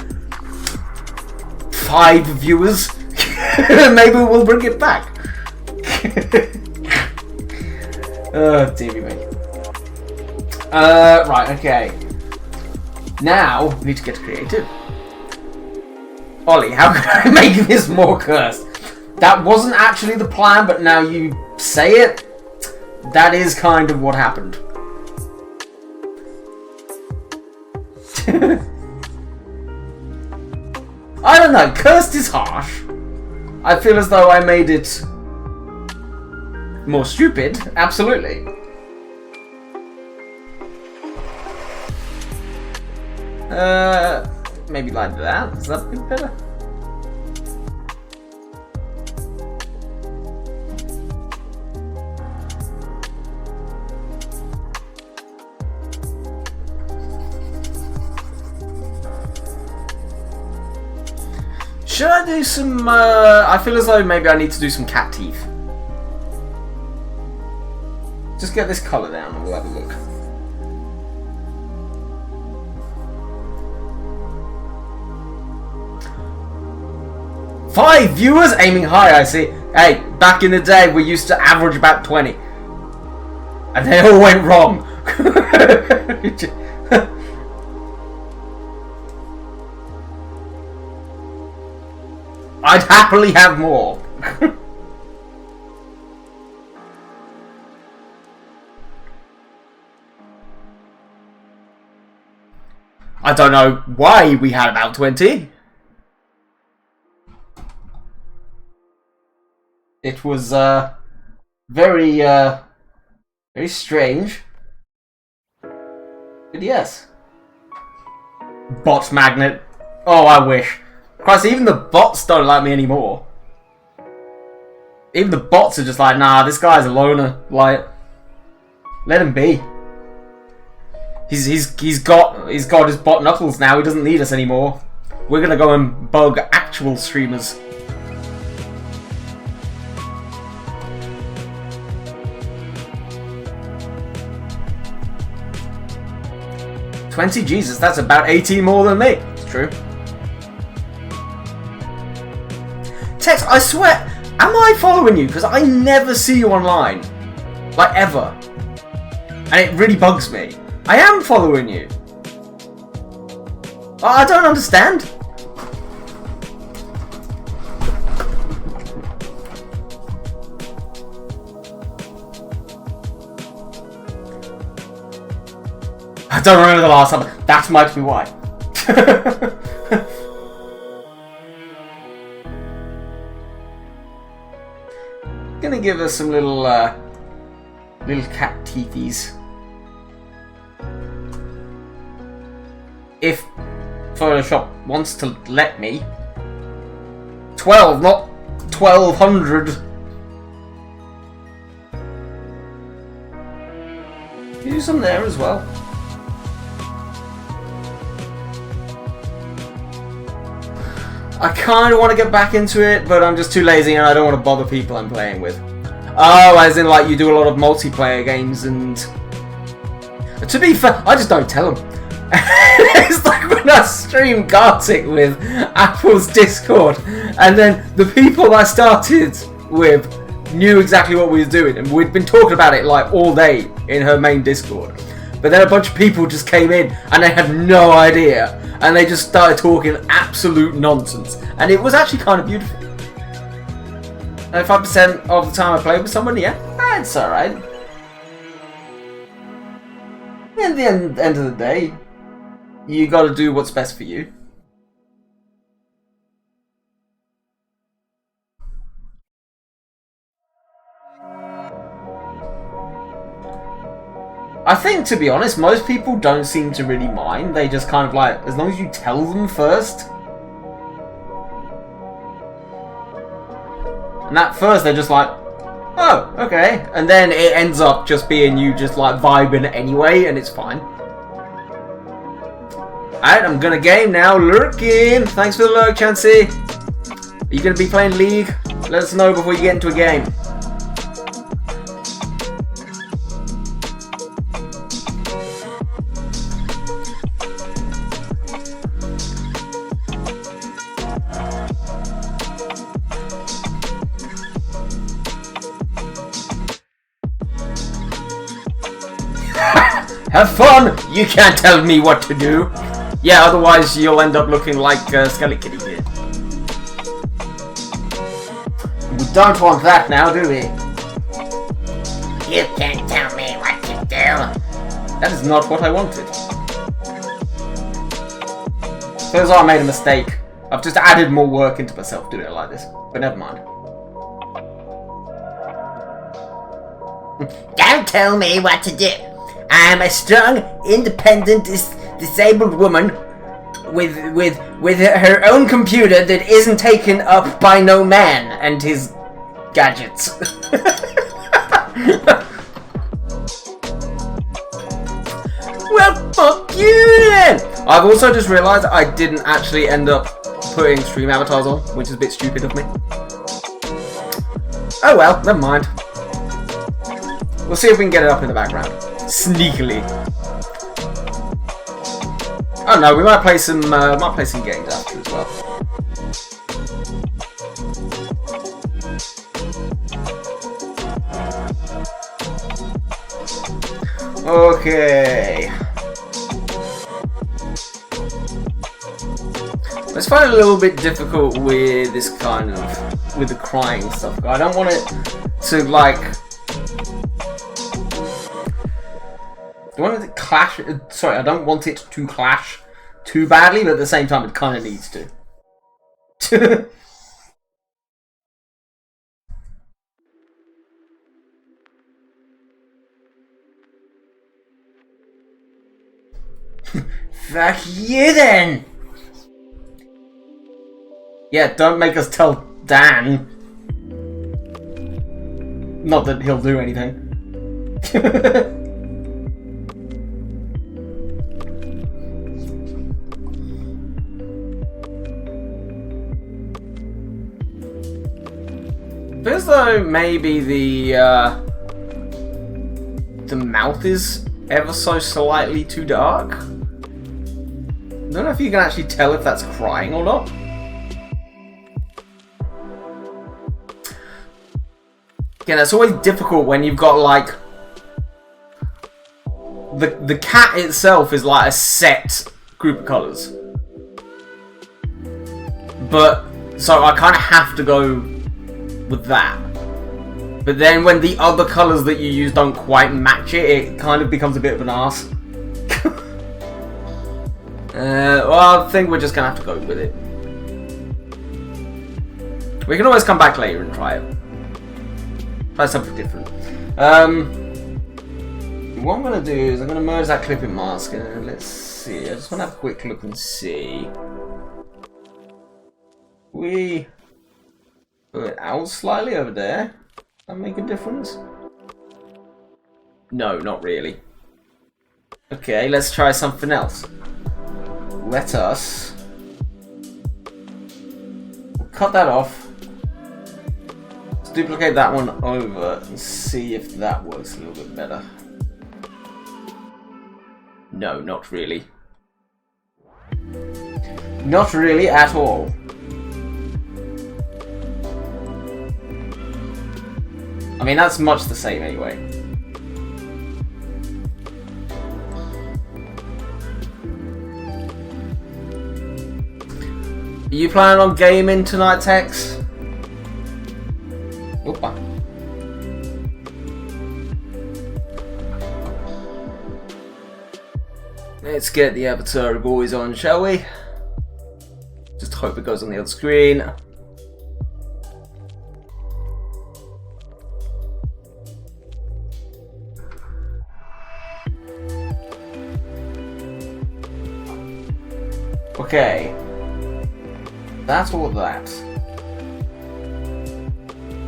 [SPEAKER 1] 5 viewers, maybe we'll bring it back. Oh, dearie me. Right, okay. Now, we need to get creative. Ollie, how could I make this more cursed? That wasn't actually the plan, but now you say it, that is kind of what happened. I don't know, cursed is harsh. I feel as though I made it more stupid, absolutely. Maybe like that. Does that be better? Should I do some, I feel as though maybe I need to do some cat teeth. Just get this colour down and we'll have a look. Five viewers aiming high, I see. Hey, back in the day we used to average about 20. And they all went wrong. I'd happily have more. I don't know why we had about 20. It was very very strange. But yes. Bot magnet. Oh, I wish. Christ, even the bots don't like me anymore. Even the bots are just like, nah, this guy's a loner. Like, let him be. He's got his bot knuckles now. He doesn't need us anymore. We're gonna go and bug actual streamers. $20, Jesus, that's about 18 more than me. It's true. Tex, I swear, am I following you? Because I never see you online. Like, ever. And it really bugs me. I am following you. I don't understand. I don't remember the last time. That might be why. Gonna give us some little cat teethies. If Photoshop wants to let me. 12, not 1200. Do some there as well. I kind of want to get back into it, but I'm just too lazy and I don't want to bother people I'm playing with. Oh, as in like you do a lot of multiplayer games and... To be fair, I just don't tell them. It's like when I stream Gartic with Apple's Discord and then the people I started with knew exactly what we were doing and we'd been talking about it like all day in her main Discord. But then a bunch of people just came in and they had no idea. And they just started talking absolute nonsense. And it was actually kind of beautiful. 95% of the time I played with someone, yeah, it's alright. At the end of the day, you gotta do what's best for you. I think, to be honest, most people don't seem to really mind. They just kind of like, as long as you tell them first. And at first they're just like, oh, okay. And then it ends up just being you just like vibing anyway, and it's fine. Alright, I'm gonna game now. Lurking! Thanks for the lurk, Chansey. Are you gonna be playing League? Let us know before you get into a game. Have fun! You can't tell me what to do. Yeah, otherwise you'll end up looking like Skelekitty did. We don't want that now, do we? You can't tell me what to do. That is not what I wanted. Feels like I made a mistake. I've just added more work into myself doing it like this. But never mind.
[SPEAKER 2] Don't tell me what to do. I'm a strong, independent, disabled woman with her own computer that isn't taken up by no man and his gadgets. Well, fuck you then!
[SPEAKER 1] I've also just realised I didn't actually end up putting stream avatars on, which is a bit stupid of me. Oh well, never mind. We'll see if we can get it up in the background. Sneakily. Oh no, we might play some games after as well. Okay. It's find it a little bit difficult with this kind of, with the crying stuff. I don't want it to like, I want it to clash. Sorry, I don't want it to clash too badly, but at the same time, it kind of needs to.
[SPEAKER 2] Fuck you then!
[SPEAKER 1] Yeah, don't make us tell Dan. Not that he'll do anything. Feels though maybe the mouth is ever so slightly too dark. I don't know if you can actually tell if that's crying or not. Again, it's always difficult when you've got like the cat itself is like a set group of colours. But so I kind of have to go with that. But then when the other colours that you use don't quite match it, it kind of becomes a bit of an arse. Well, I think we're just gonna have to go with it. We can always come back later and try it. Try something different. What I'm gonna do is I'm gonna merge that clipping mask and let's see. I just wanna have a quick look and see. We put it out slightly over there. That make a difference? No, not really. Okay, let's try something else. Let us cut that off. Let's duplicate that one over and see if that works a little bit better. No, not really. Not really at all. I mean, that's much the same anyway. Are you planning on gaming tonight, Tex? Oopa. Let's get the avatar of boys on, shall we? Just hope it goes on the other screen. Okay. That's all that.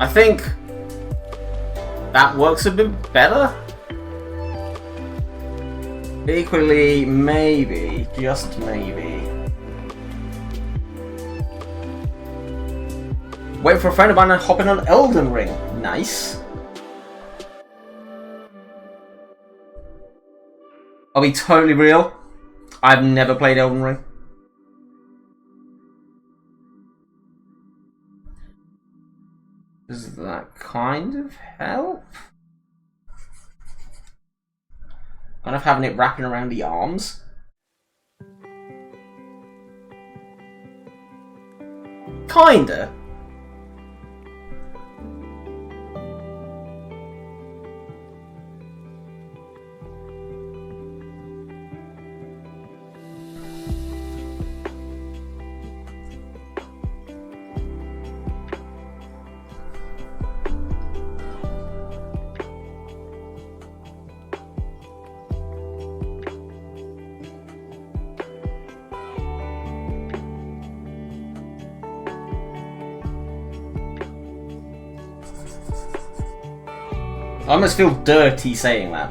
[SPEAKER 1] I think that works a bit better. Equally, maybe, just maybe. Wait for a friend of mine and hop in on Elden Ring. Nice. Are we totally real? I've never played Elden Ring. Does that kind of help? Kind of having it wrapping around the arms. Kinda. I almost feel dirty saying that.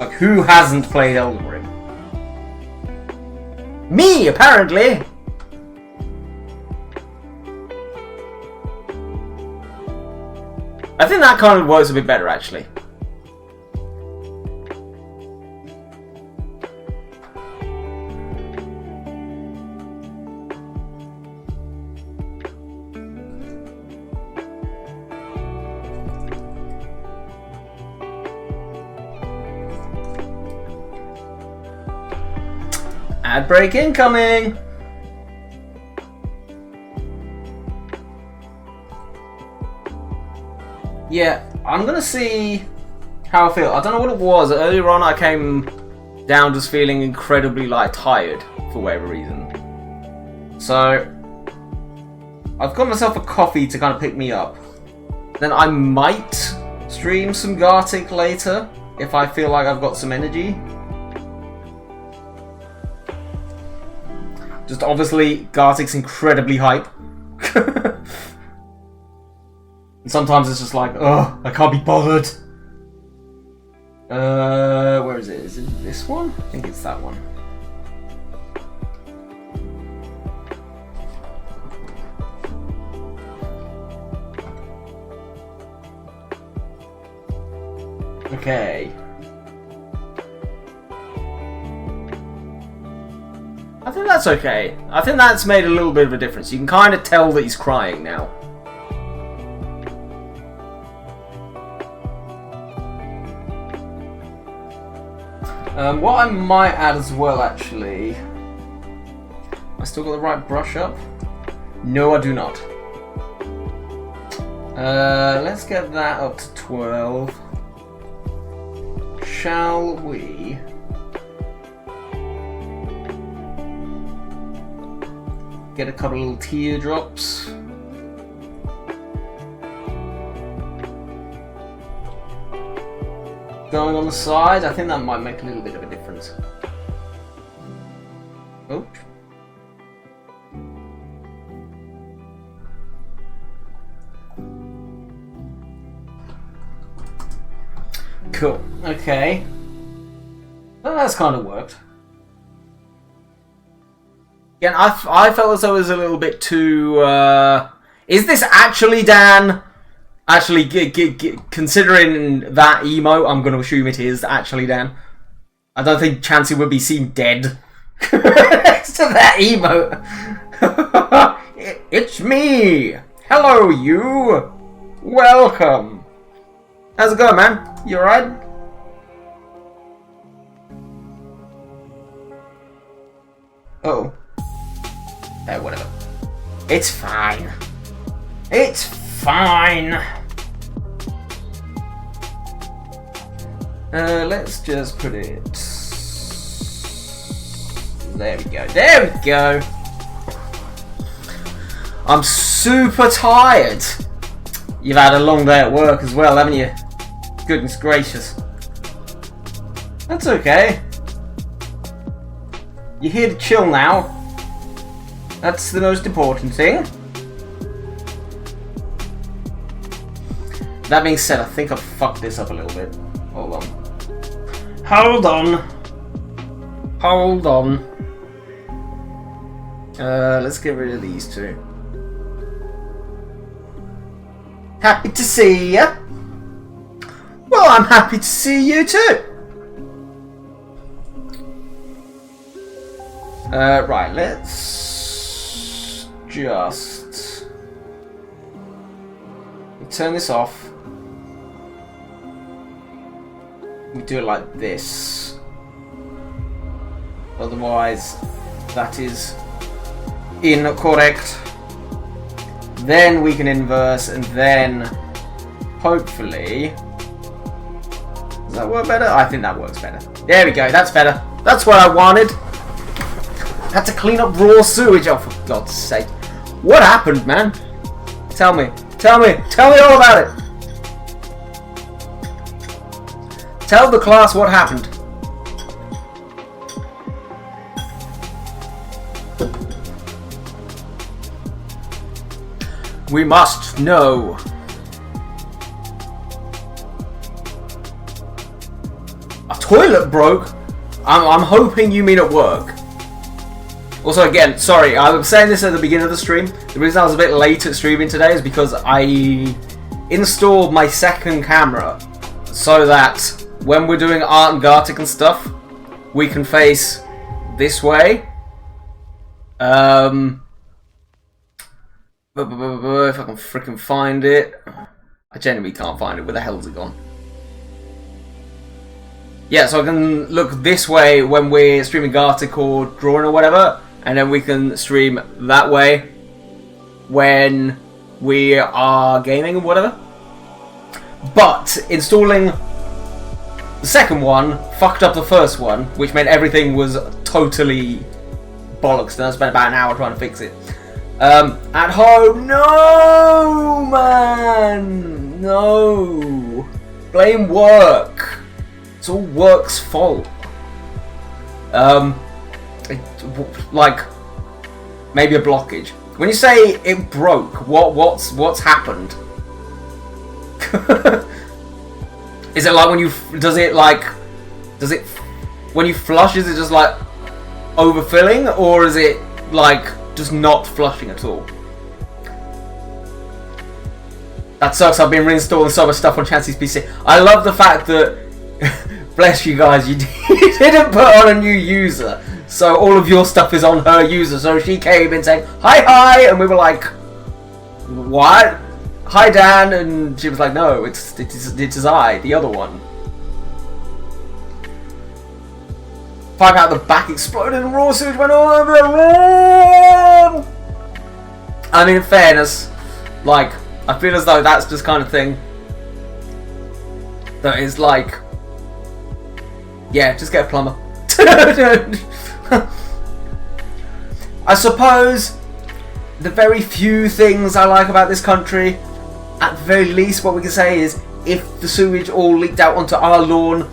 [SPEAKER 1] Like, who hasn't played Elden Ring? Me, apparently! I think that kind of works a bit better, actually. Ad break incoming! Yeah, I'm gonna see how I feel. I don't know what it was. Earlier on I came down just feeling incredibly tired for whatever reason. So I've got myself a coffee to kind of pick me up. Then I might stream some Gartic later if I feel like I've got some energy. Just obviously, Gartic's incredibly hype. And sometimes it's just like, oh, I can't be bothered. Where is it? Is it this one? I think it's that one. Okay. I think that's okay. I think that's made a little bit of a difference. You can kind of tell that he's crying now. What I might add as well, actually... I still got the right brush up? No, I do not. Let's get that up to 12. Shall we... get a couple little teardrops. Going on the side, I think that might make a little bit of a difference. Oh. Cool. Okay. Well, that's kind of worked. Again, I felt as though it was a little bit too... is this actually Dan? Actually, considering that emote, I'm going to assume it is actually Dan. I don't think Chansey would be seen dead next to that emote. It's me! Hello, you! Welcome! How's it going, man? You alright? Oh. Whatever. It's fine. It's fine. Let's just put it... There we go. There we go. I'm super tired. You've had a long day at work as well, haven't you? Goodness gracious. That's okay. You're here to chill now. That's the most important thing. That being said, I think I've fucked this up a little bit. Hold on. Hold on. Hold on. Let's get rid of these two. Happy to see ya. Well, I'm happy to see you too. Right, let's just turn this off. We do it like this. Otherwise, that is incorrect. Then we can inverse, and then hopefully, does that work better? I think that works better. There we go. That's better. That's what I wanted. Had to clean up raw sewage. Oh, for God's sake! What happened, man? Tell me. Tell me. Tell me all about it. Tell the class what happened. We must know. A toilet broke? I'm hoping you mean at work. Also, again, sorry, I was saying this at the beginning of the stream. The reason I was a bit late at streaming today is because I installed my second camera so that when we're doing art and Gartic and stuff, we can face this way. If I can freaking find it. I genuinely can't find it. Where the hell's it gone? Yeah, so I can look this way when we're streaming Gartic or drawing or whatever, and then we can stream that way when we are gaming or whatever. But installing the second one fucked up the first one, which meant everything was totally bollocks, and I spent about an hour trying to fix it. At home, no, man, no. Blame work. It's all work's fault. Like maybe a blockage. When you say it broke, what's happened? Is it like when you when you flush? Is it just like overfilling, or is it like just not flushing at all? That sucks. I've been reinstalling so much stuff on Chancey's PC. I love the fact that, bless you guys, you didn't put on a new user, so all of your stuff is on her user. So she came in saying hi, and we were like, what? Hi Dan, and she was like, no, it is I, the other one. Find out the back exploded and raw sewage went all over the room. I mean, in fairness, like, I feel as though that's just kind of thing that is like, yeah, just get a plumber. I suppose the very few things I like about this country, at the very least, what we can say is if the sewage all leaked out onto our lawn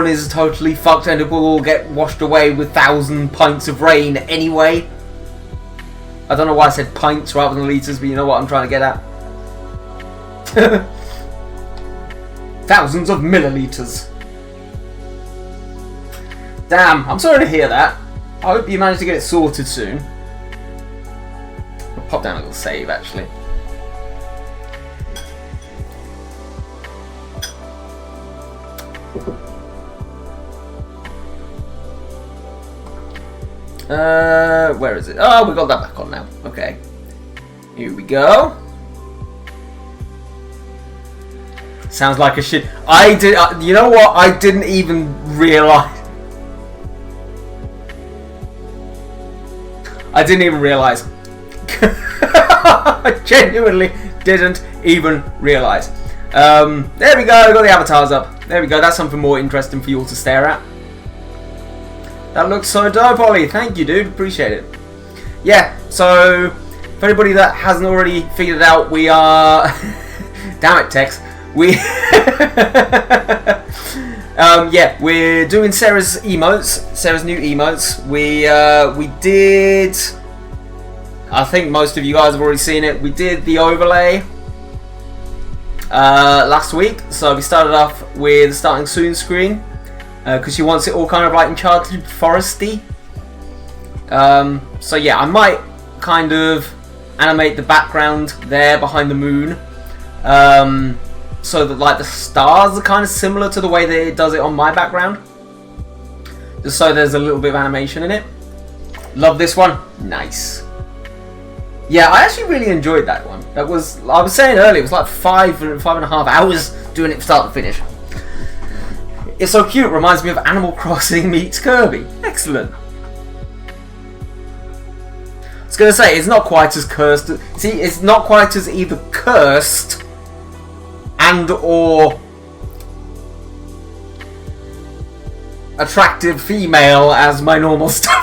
[SPEAKER 1] is totally fucked and it will all get washed away with 1,000 pints of rain anyway. I don't know why I said pints rather than litres, but you know what I'm trying to get at. Thousands of millilitres. Damn, I'm sorry to hear that. I hope you manage to get it sorted soon. I'll pop down a little save actually. Where is it? Oh, we got that back on now. Okay. Here we go. Sounds like a shit. I did. You know what? I didn't even realize. I didn't even realize. I genuinely didn't even realize. There we go. Got the avatars up. There we go. That's something more interesting for you all to stare at. That looks so dope, Ollie. Thank you, dude. Appreciate it. Yeah. So, for anybody that hasn't already figured it out, we are. Damn it, Tex. We. Yeah, we're doing Sarah's emotes. Sarah's new emotes. We did. I think most of you guys have already seen it. We did the overlay last week, so we started off with the starting soon screen because she wants it all kind of like Enchanted Foresty. So yeah, I might kind of animate the background there behind the moon, so that like the stars are kind of similar to the way that it does it on my background, just so there's a little bit of animation in it. Love this one. Nice. Yeah, I actually really enjoyed that one. That was, I was saying earlier, it was like 5.5 hours doing it from start to finish. It's so cute, reminds me of Animal Crossing meets Kirby. Excellent. I was going to say, it's not quite as cursed. See, it's not quite as either cursed and or attractive female as my normal stuff.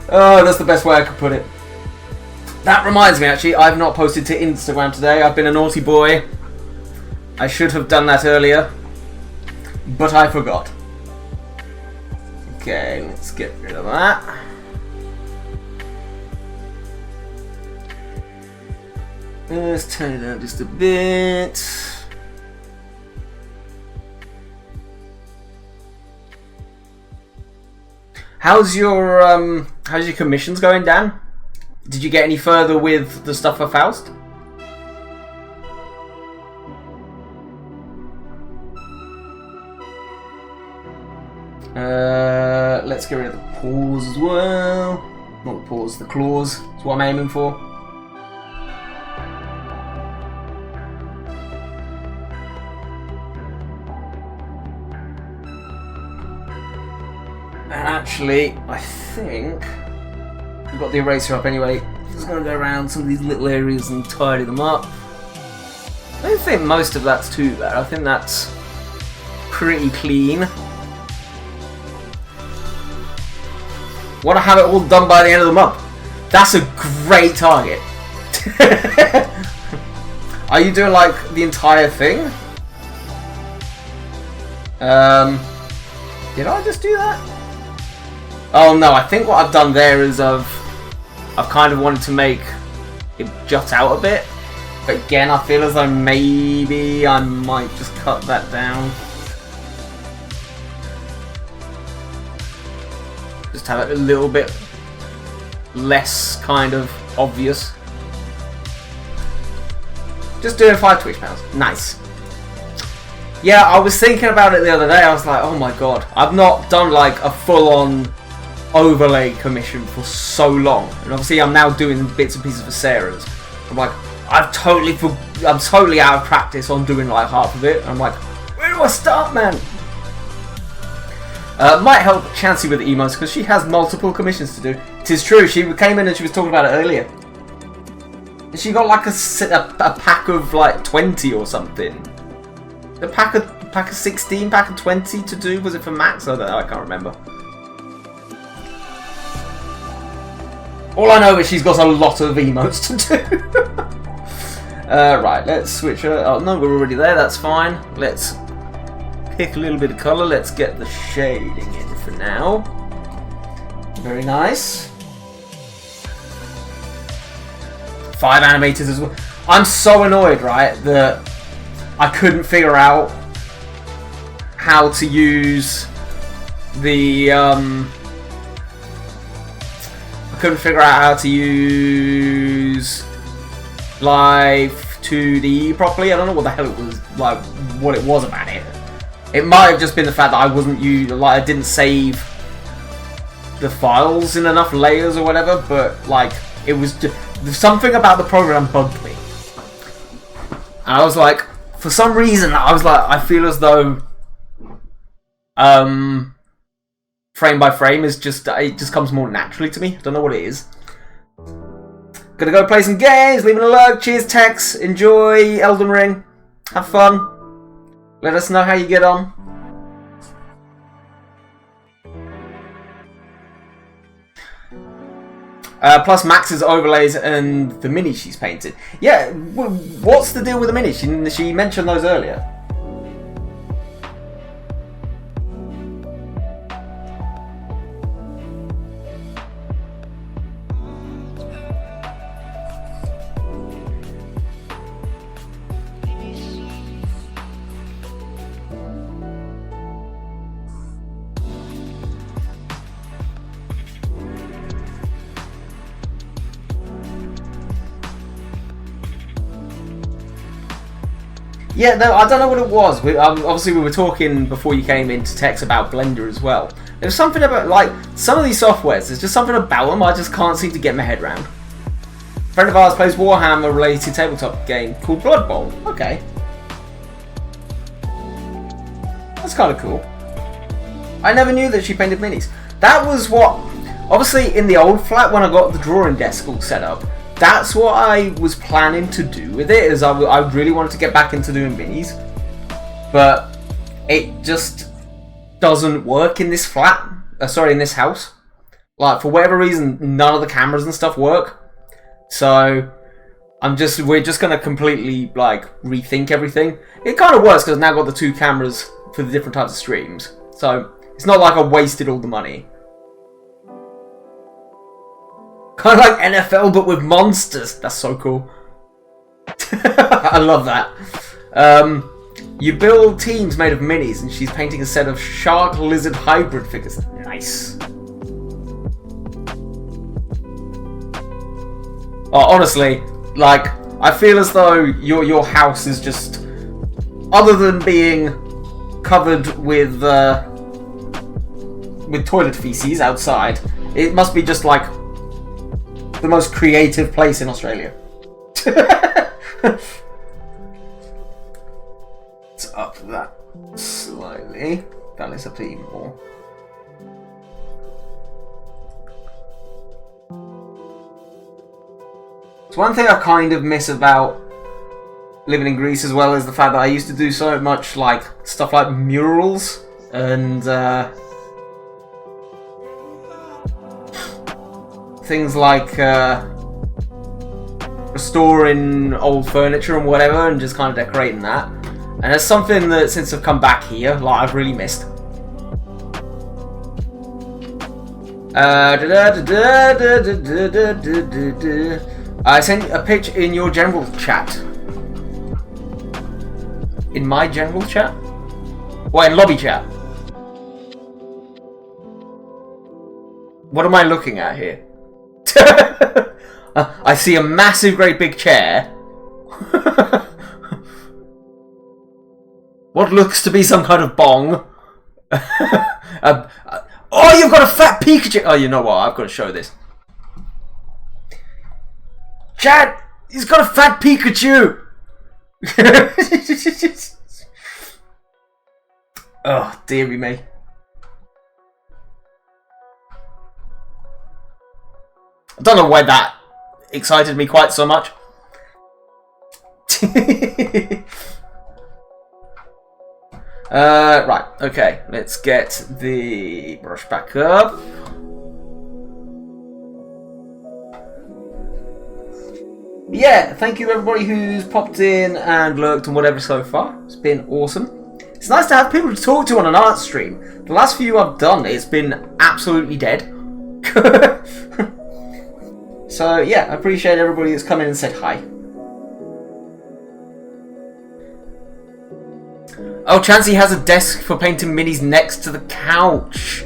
[SPEAKER 1] Oh, that's the best way I could put it. That reminds me, actually, I've not posted to Instagram today. I've been a naughty boy. I should have done that earlier, but I forgot. Okay, let's get rid of that. Let's turn it down just a bit. How's your commissions going, Dan? Did you get any further with the stuff for Faust? Let's get rid of the paws as well. Not the paws, the claws. That's what I'm aiming for. And actually, I think we've got the eraser up anyway. Just gonna go around some of these little areas and tidy them up. I don't think most of that's too bad. I think that's pretty clean. Want to have it all done by the end of the month. That's a great target. Are you doing like the entire thing? Did I just do that? Oh no, I think what I've done there is I've kind of wanted to make it jut out a bit. But again, I feel as though maybe I might just cut that down. Just have it a little bit less kind of obvious. Just doing 5 Twitch pounds. Nice. Yeah, I was thinking about it the other day. I was like, oh my god, I've not done like a full-on overlay commission for so long, and obviously I'm now doing bits and pieces for Sarah's. I'm like, I'm totally out of practice on doing like half of it. I'm like, where do I start, man? Might help Chansey with the emotes because she has multiple commissions to do. It is true. She came in and she was talking about it earlier. And she got like a pack of like 20 or something. A pack of 16, pack of 20 to do. Was it for Max? I don't know. I can't remember. All I know is she's got a lot of emotes to do. Right, let's switch her. Oh no, we're already there. That's fine. Let's pick a little bit of colour. Let's get the shading in for now. Very nice. 5 animators as well. I'm so annoyed, right, that I couldn't figure out how to use the I couldn't figure out how to use Live 2D properly. I don't know what the hell it was, like what it was about it. It might have just been the fact that I wasn't I didn't save the files in enough layers or whatever, but like it was just something about the program bugged me. And I was like, for some reason, I was like, I feel as though frame by frame is just, it just comes more naturally to me. I don't know what it is. Gonna go play some games, leaving a like. Cheers, Tex. Enjoy Elden Ring. Have fun. Let us know how you get on. Plus Max's overlays and the minis she's painted. Yeah, what's the deal with the minis? She mentioned those earlier. Yeah, no, I don't know what it was. Obviously, we were talking before you came into text about Blender as well. There's something about, like, some of these softwares, there's just something about them I just can't seem to get my head around. A friend of ours plays Warhammer-related tabletop game called Blood Bowl. Okay. That's kind of cool. I never knew that she painted minis. That was what... Obviously, in the old flat, when I got the drawing desk all set up, that's what I was planning to do with it, is I really wanted to get back into doing minis. But it just doesn't work in this flat. In this house. Like, for whatever reason, none of the cameras and stuff work. So, we're just going to completely, like, rethink everything. It kind of works, because I've now got the 2 cameras for the different types of streams. So, it's not like I wasted all the money. Kind of like NFL, but with monsters. That's so cool. I love that. You build teams made of minis, and she's painting a set of shark-lizard hybrid figures. Nice. honestly, like, I feel as though your house is just, other than being covered with toilet feces outside, it must be just like the most creative place in Australia. Let's up that slightly. That is up to even more. It's one thing I kind of miss about living in Greece, as well as the fact that I used to do so much like stuff like murals and things like restoring old furniture and whatever, and just kind of decorating that. And it's something that since I've come back here, like, I've really missed. I sent a picture in your general chat. In my general chat? What, in lobby chat? What am I looking at here? I see a massive, great big chair. What looks to be some kind of bong. Oh, you've got a fat Pikachu! Oh, you know what? I've got to show this. Chat! He's got a fat Pikachu! Oh, dearie me. I don't know why that excited me quite so much. Right, okay, let's get the brush back up. Yeah, thank you everybody who's popped in and lurked and whatever so far. It's been awesome. It's nice to have people to talk to on an art stream. The last few I've done, it's been absolutely dead. So yeah, I appreciate everybody that's come in and said hi. Oh, Chansey has a desk for painting minis next to the couch.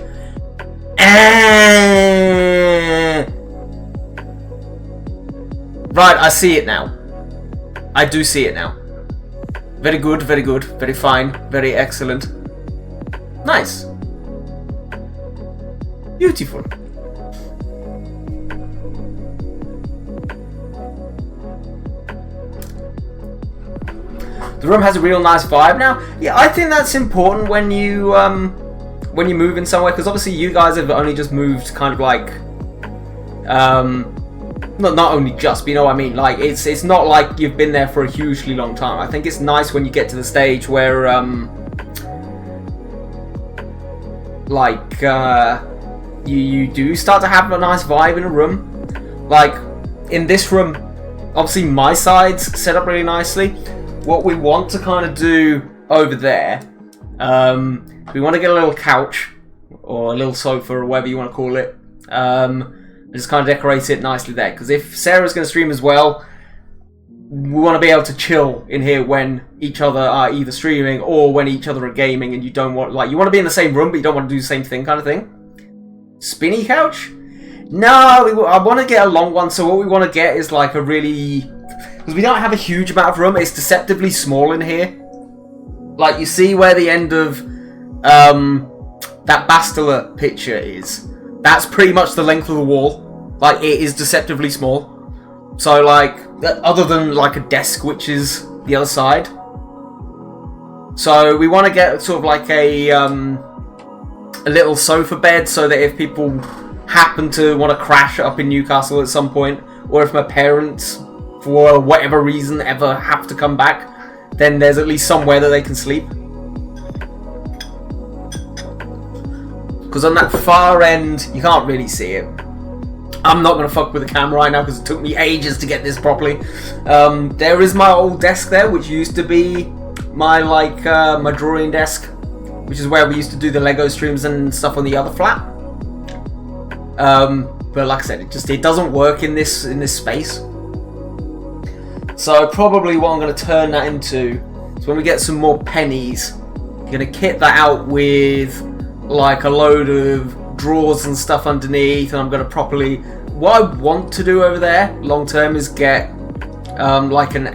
[SPEAKER 1] Right, I see it now. I do see it now. Very good, very fine, very excellent. Nice. Beautiful. The room has a real nice vibe now. Yeah, I think that's important when you move in somewhere, because obviously you guys have only just moved, kind of like, not only just, but you know what I mean. Like it's not like you've been there for a hugely long time. I think it's nice when you get to the stage where you do start to have a nice vibe in a room. Like in this room, obviously my side's set up really nicely. What we want to kind of do over there, we want to get a little couch or a little sofa or whatever you want to call it, and just kind of decorate it nicely there, because if Sarah's going to stream as well, we want to be able to chill in here when each other are either streaming or when each other are gaming, and you don't want, like, you want to be in the same room but you don't want to do the same thing, kind of thing. Spinny couch? No, I want to get a long one, so what we want to get is like a really, because we don't have a huge amount of room, it's deceptively small in here. Like, you see where the end of that Bastila picture is? That's pretty much the length of the wall. Like, it is deceptively small. So, like, other than, like, a desk, which is the other side. So, we want to get sort of like a little sofa bed, so that if people happen to want to crash up in Newcastle at some point, or if my parents, for whatever reason, ever have to come back, then there's at least somewhere that they can sleep. Because on that far end, you can't really see it. I'm not going to fuck with the camera right now because it took me ages to get this properly. There is my old desk there, which used to be my, like, my drawing desk, which is where we used to do the Lego streams and stuff on the other flat. But like I said, it doesn't work in this space. So probably what I'm going to turn that into is when we get some more pennies, I'm going to kit that out with like a load of drawers and stuff underneath, and I'm going to properly what I want to do over there long term is get like an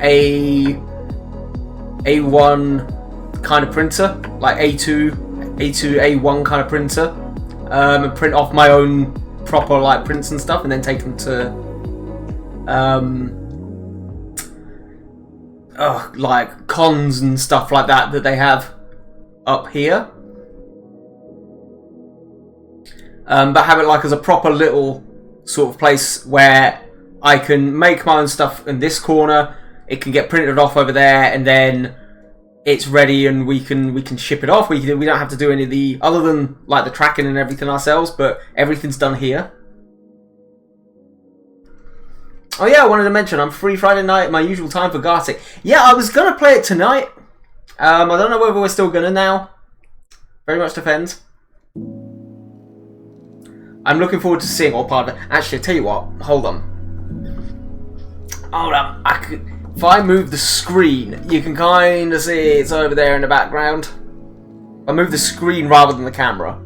[SPEAKER 1] A1 kind of printer, like A2, A1 kind of printer, and print off my own proper like prints and stuff, and then take them to like cons and stuff like that they have up here. But have it like as a proper little sort of place where I can make my own stuff in this corner. It can get printed off over there, and then it's ready, and we can ship it off. We don't have to do any of the other than like the tracking and everything ourselves, but everything's done here. Oh yeah, I wanted to mention I'm free Friday night at my usual time for Gartic. Yeah, I was gonna play it tonight. I don't know whether we're still gonna now. Very much depends. I'm looking forward to seeing all part of it. Actually, I tell you what. Hold on. Hold on. If I move the screen, you can kind of see it's over there in the background. I move the screen rather than the camera.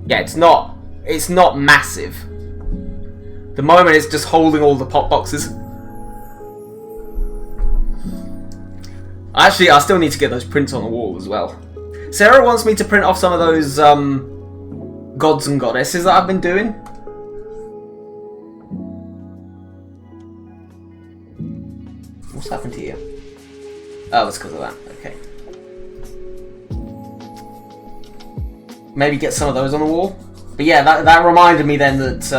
[SPEAKER 1] Yeah, it's not massive. The moment it's just holding all the pop boxes. Actually, I still need to get those prints on the wall as well. Sarah wants me to print off some of those gods and goddesses that I've been doing. What's happened here? Oh, it's because of that. Okay. Maybe get some of those on the wall. But yeah, that reminded me then that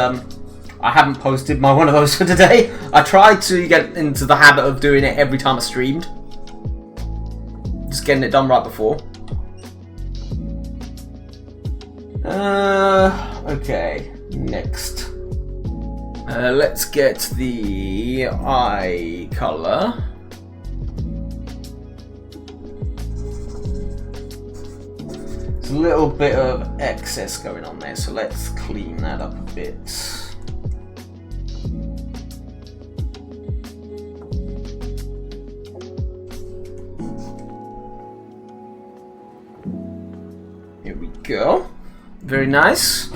[SPEAKER 1] I haven't posted my one of those for today. I tried to get into the habit of doing it every time I streamed. Just getting it done right before. Okay, next. Let's get the eye color. There's a little bit of excess going on there, so let's clean that up a bit. Here we go. Very nice.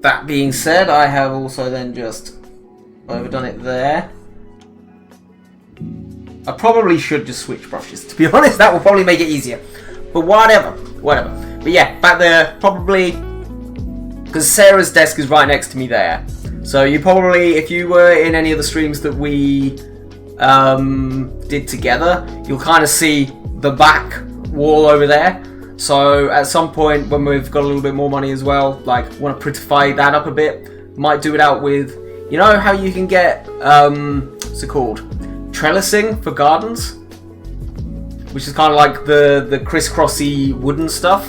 [SPEAKER 1] That being said, I have also then just overdone it there. I probably should just switch brushes, to be honest. That will probably make it easier. But whatever. But yeah, back there, probably, because Sarah's desk is right next to me there. So you probably, if you were in any of the streams that we did together, you'll kind of see the back wall over there. So at some point when we've got a little bit more money as well, like want to prettify that up a bit, might do it out with, you know how you can get what's it called, trellising for gardens, which is kind of like the crisscrossy wooden stuff.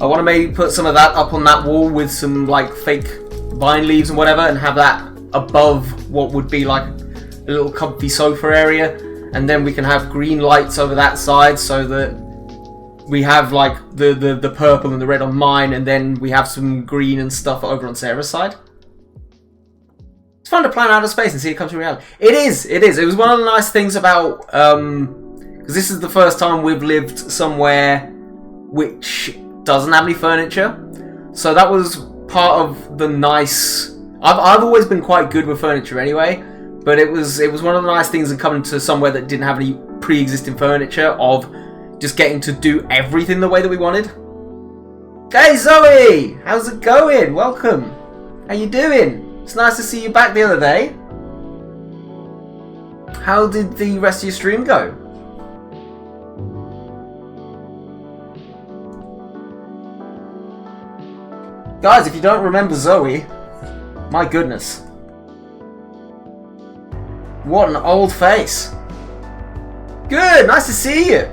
[SPEAKER 1] I want to maybe put some of that up on that wall with some like fake vine leaves and whatever, and have that above what would be like a little comfy sofa area, and then we can have green lights over that side so that we have like the purple and the red on mine, and then we have some green and stuff over on Sarah's side. It's fun to plan out a space and see it come to reality. It is. It was one of the nice things about, because this is the first time we've lived somewhere which doesn't have any furniture. So that was part of the nice. I've always been quite good with furniture anyway, but it was one of the nice things in coming to somewhere that didn't have any pre-existing furniture, of just getting to do everything the way that we wanted. Hey Zoe! How's it going? Welcome! How you doing? It's nice to see you back the other day. How did the rest of your stream go? Guys, if you don't remember Zoe, my goodness. What an old face. Good, nice to see you.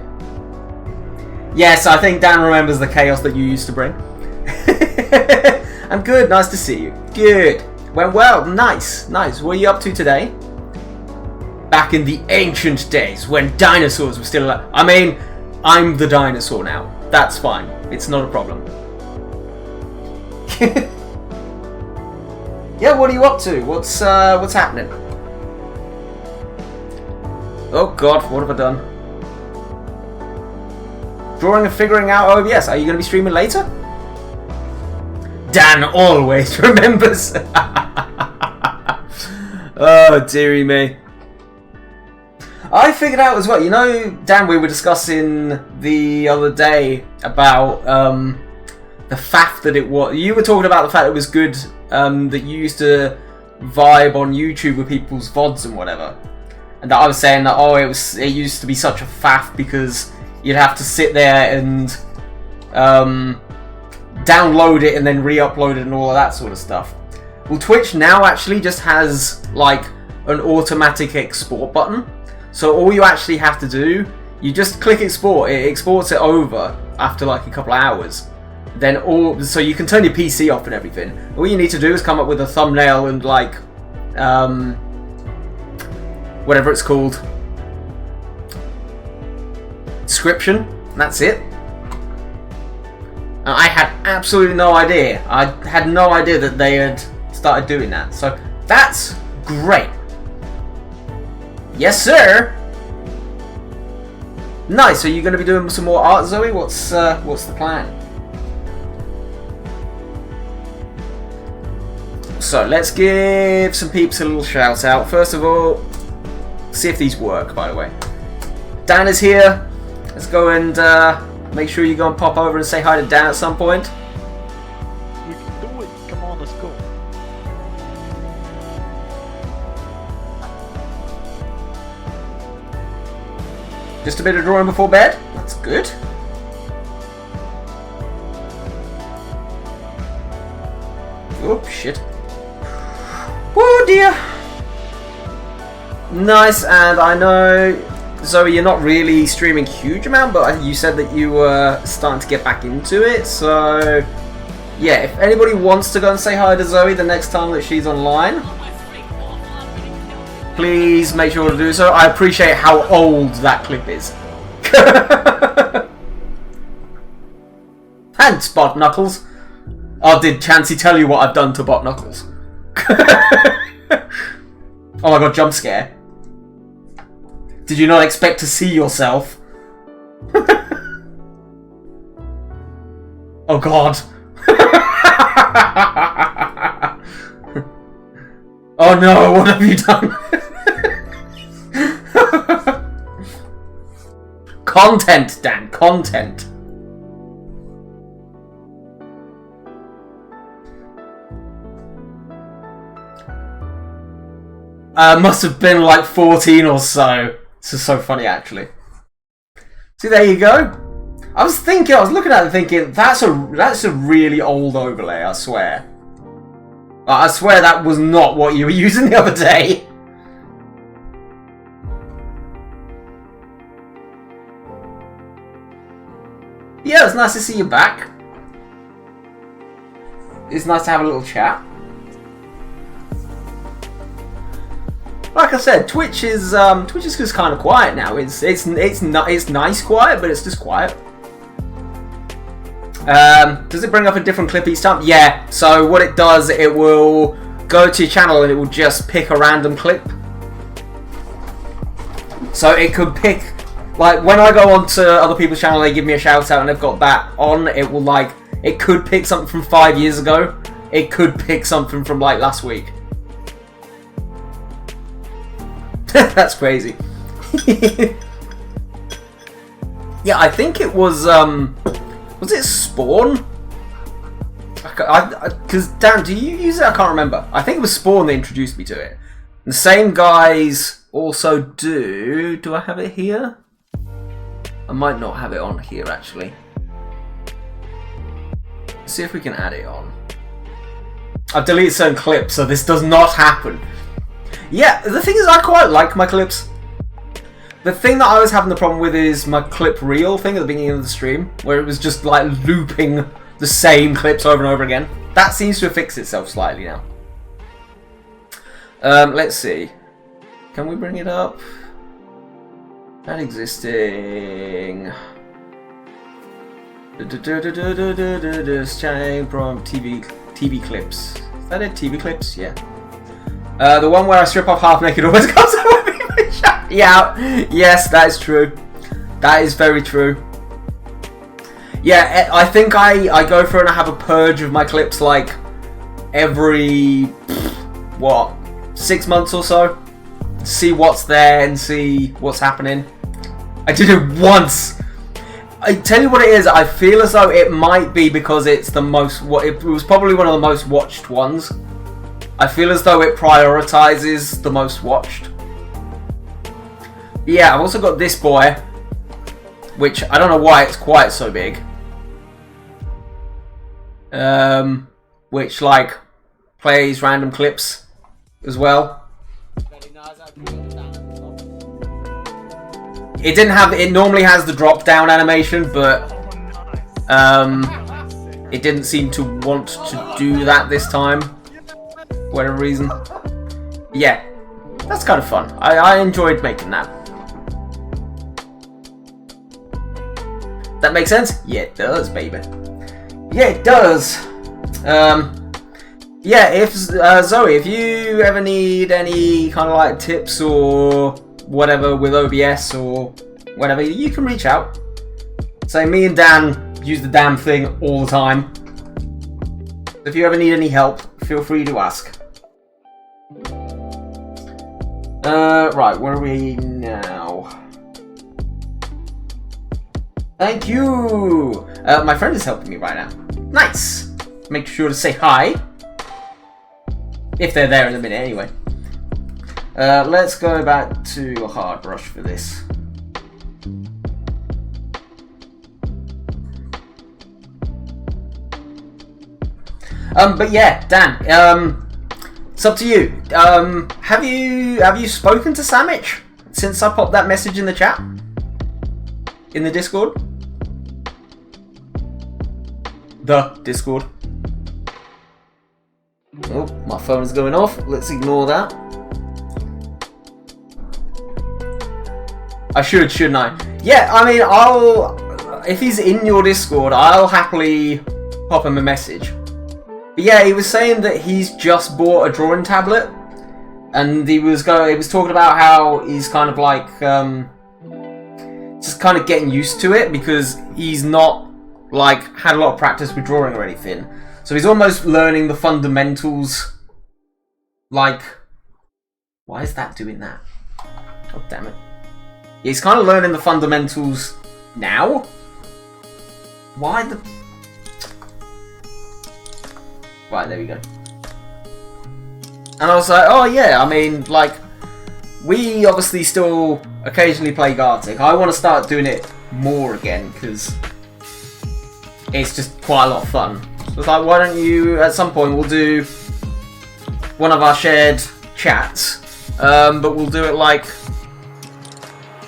[SPEAKER 1] Yes, I think Dan remembers the chaos that you used to bring. I'm good, nice to see you. Good. Went well, nice. What are you up to today? Back in the ancient days when dinosaurs were still alive. I mean, I'm the dinosaur now. That's fine. It's not a problem. Yeah, what are you up to? What's happening? Oh god, what have I done? Drawing and figuring out OBS. Are you going to be streaming later? Dan always remembers. Oh, dearie me. I figured out as well, you know, Dan, we were discussing the other day about the fact that it was... You were talking about the fact it was good that you used to vibe on YouTube with people's VODs and whatever. And that I was saying that, oh, it used to be such a faff because you'd have to sit there and download it and then re-upload it and all of that sort of stuff. Well, Twitch now actually just has like an automatic export button. So all you actually have to do, you just click export, it exports it over after like a couple of hours. Then so you can turn your PC off and everything. All you need to do is come up with a thumbnail and like whatever it's called, description, and that's it. And I had absolutely no idea. I had no idea that they had started doing that. So that's great. Yes, sir. Nice. Are you going to be doing some more art, Zoe? What's the plan? So let's give some peeps a little shout out. First of all, see if these work. By the way, Dan is here. Let's go and make sure you go and pop over and say hi to Dan at some point.
[SPEAKER 3] You can do it. Come on, let's go.
[SPEAKER 1] Just a bit of drawing before bed. That's good. Oh, shit. Oh, dear. Nice, and I know, Zoe, you're not really streaming a huge amount, but you said that you were starting to get back into it, so... Yeah, if anybody wants to go and say hi to Zoe the next time that she's online, please make sure to do so. I appreciate how old that clip is. Thanks, Bot Knuckles. Oh, did Chansey tell you what I've done to Bot Knuckles? Oh my god, jump scare. Did you not expect to see yourself? Oh god. Oh no, what have you done? Content, Dan, content. Must have been like 14 or so. This is so funny, actually. See, there you go. I was looking at it thinking, that's a really old overlay, I swear. I swear that was not what you were using the other day. Yeah, it's nice to see you back. It's nice to have a little chat. Like I said, Twitch is just kind of quiet now. It's nice quiet, but it's just quiet. Does it bring up a different clip each time? Yeah. So what it does, it will go to your channel and it will just pick a random clip. So it could pick, like when I go onto other people's channel, they give me a shout out and they've got that on. It will it could pick something from 5 years ago. It could pick something from like last week. That's crazy. Yeah, I think it was it Spawn? Because Dan, do you use it? I can't remember. I think it was Spawn that introduced me to it. The same guys also do. Do I have it here? I might not have it on here actually. Let's see if we can add it on. I've deleted certain clips, so this does not happen. Yeah, the thing is, I quite like my clips. The thing that I was having the problem with is my clip reel thing at the beginning of the stream, where it was just like looping the same clips over and over again. That seems to have fixed itself slightly now. Let's see. Can we bring it up? That existing. Change from TV clips. Is that it? TV clips? Yeah. The one where I strip off half naked always comes up with me. Yeah, yes, that is true. That is very true. Yeah, I think I go through and I have a purge of my clips like every, what, 6 months or so? See what's there and see what's happening. I did it once! I tell you what it is, I feel as though it might be because it's the most, it was probably one of the most watched ones. I feel as though it prioritizes the most watched. But yeah, I've also got this boy, which I don't know why it's quite so big. Which like plays random clips as well. It didn't have. It normally has the drop down animation, but it didn't seem to want to do that this time, for whatever reason. Yeah, that's kind of fun. I enjoyed making that. That makes sense? Yeah, it does, baby. Yeah, it does. Yeah, if Zoe, if you ever need any kind of like tips or whatever with OBS or whatever, you can reach out. So me and Dan use the damn thing all the time. If you ever need any help, feel free to ask. Right, where are we now? Thank you! My friend is helping me right now. Nice! Make sure to say hi. If they're there in a minute, anyway. Let's go back to a hard brush for this. But yeah, Dan, it's up to you. Have you spoken to Samich since I popped that message in the chat? In the Discord? The Discord. Oh, my phone is going off. Let's ignore that. I should, shouldn't I? Yeah, I mean, if he's in your Discord, I'll happily pop him a message. But yeah, he was saying that he's just bought a drawing tablet, and he was talking about how he's kind of like just kind of getting used to it because he's not like had a lot of practice with drawing or anything. So he's almost learning the fundamentals. Like, why is that doing that? God damn it. Yeah, he's kind of learning the fundamentals now. Why the... Right, there we go. And I was like, oh yeah, I mean, like, we obviously still occasionally play Gartic. I want to start doing it more again, because it's just quite a lot of fun. So it's like, why don't you, at some point, we'll do one of our shared chats, but we'll do it, like,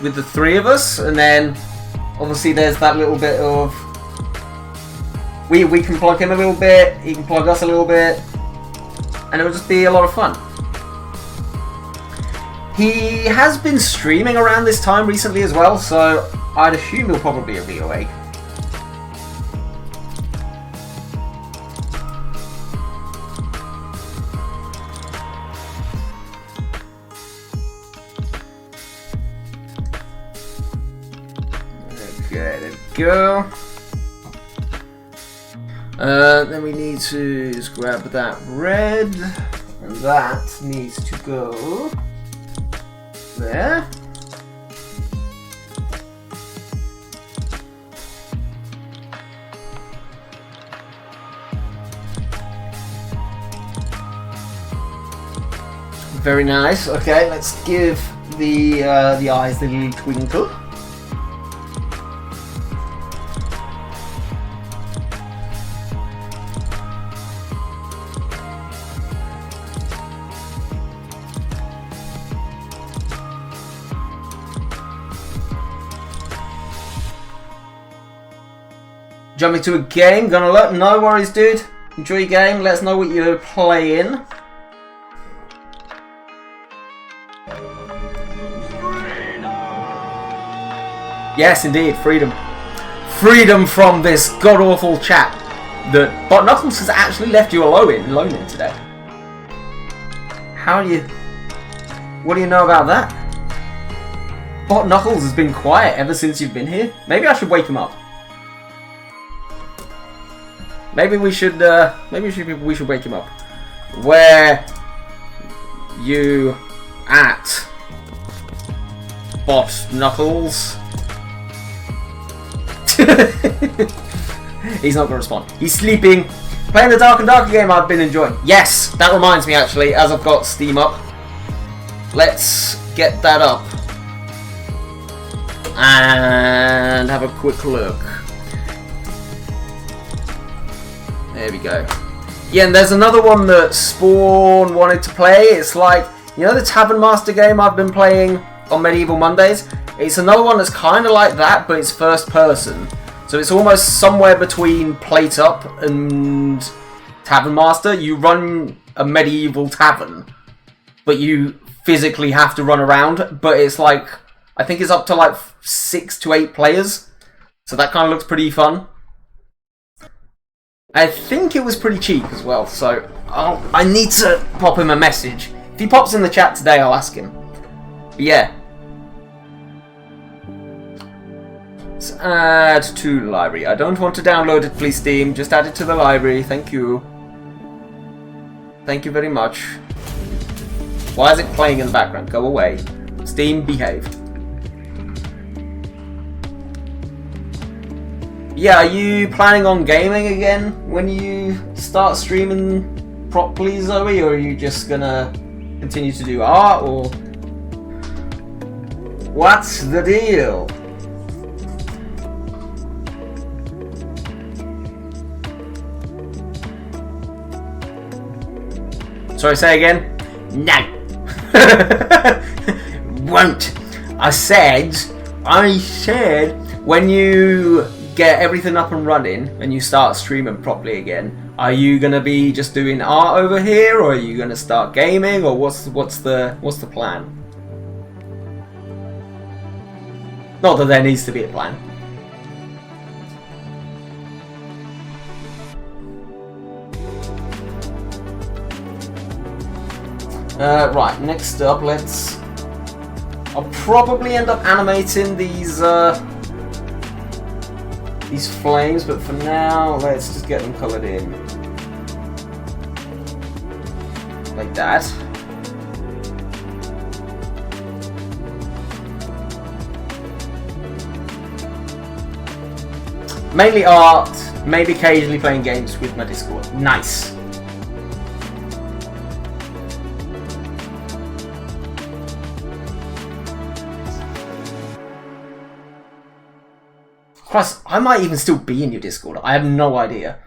[SPEAKER 1] with the three of us, and then, obviously, there's that little bit of... We can plug him a little bit, he can plug us a little bit, and it'll just be a lot of fun. He has been streaming around this time recently as well, so I'd assume he'll probably be awake. Okay, there we go. Then we need to just grab that red, and that needs to go there. Very nice. Okay, let's give the eyes the little twinkle. Jumping to a game, gonna look. No worries, dude. Enjoy your game. Let us know what you're playing. Yes, indeed, freedom. Freedom from this god-awful chat that Bot Knuckles has actually left you alone in today. How do you... What do you know about that? Bot Knuckles has been quiet ever since you've been here. Maybe I should wake him up. Maybe we should wake him up. Where you at, Boss Knuckles? He's not gonna respond. He's sleeping. Playing the Dark and Darker game I've been enjoying. Yes, that reminds me actually, as I've got Steam up. Let's get that up. And have a quick look. There we go. Yeah, and there's another one that Spawn wanted to play. It's like, you know the Tavern Master game I've been playing on Medieval Mondays? It's another one that's kind of like that, but it's first person. So it's almost somewhere between Plate Up and Tavern Master. You run a medieval tavern, but you physically have to run around. But it's like, I think it's up to like 6 to 8 players. So that kind of looks pretty fun. I think it was pretty cheap as well, so I need to pop him a message. If he pops in the chat today, I'll ask him. But yeah. Let's add to library. I don't want to download it, please, Steam. Just add it to the library. Thank you. Thank you very much. Why is it playing in the background? Go away. Steam, behave. Yeah, are you planning on gaming again when you start streaming properly, Zoe? Or are you just gonna continue to do art, or what's the deal? Sorry, say again?
[SPEAKER 2] No. Won't. I said
[SPEAKER 1] when you get everything up and running and you start streaming properly again, are you gonna be just doing art over here, or are you gonna start gaming, or what's the plan? Not that there needs to be a plan. Right, next up, I'll probably end up animating these flames, but for now, let's just get them coloured in. Like that. Mainly art, maybe occasionally playing games with my Discord. Nice. Plus, I might even still be in your Discord. I have no idea.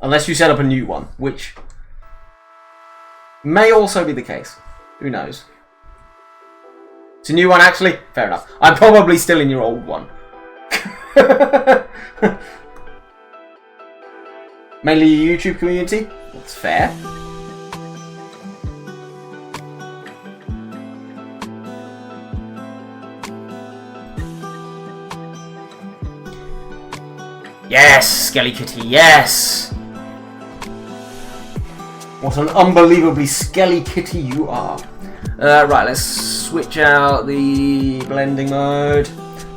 [SPEAKER 1] Unless you set up a new one, which may also be the case. Who knows? It's a new one, actually? Fair enough. I'm probably still in your old one. Mainly your YouTube community? That's fair. Yes, Skelekitty, yes! What an unbelievably Skelekitty you are. Right, let's switch out the blending mode.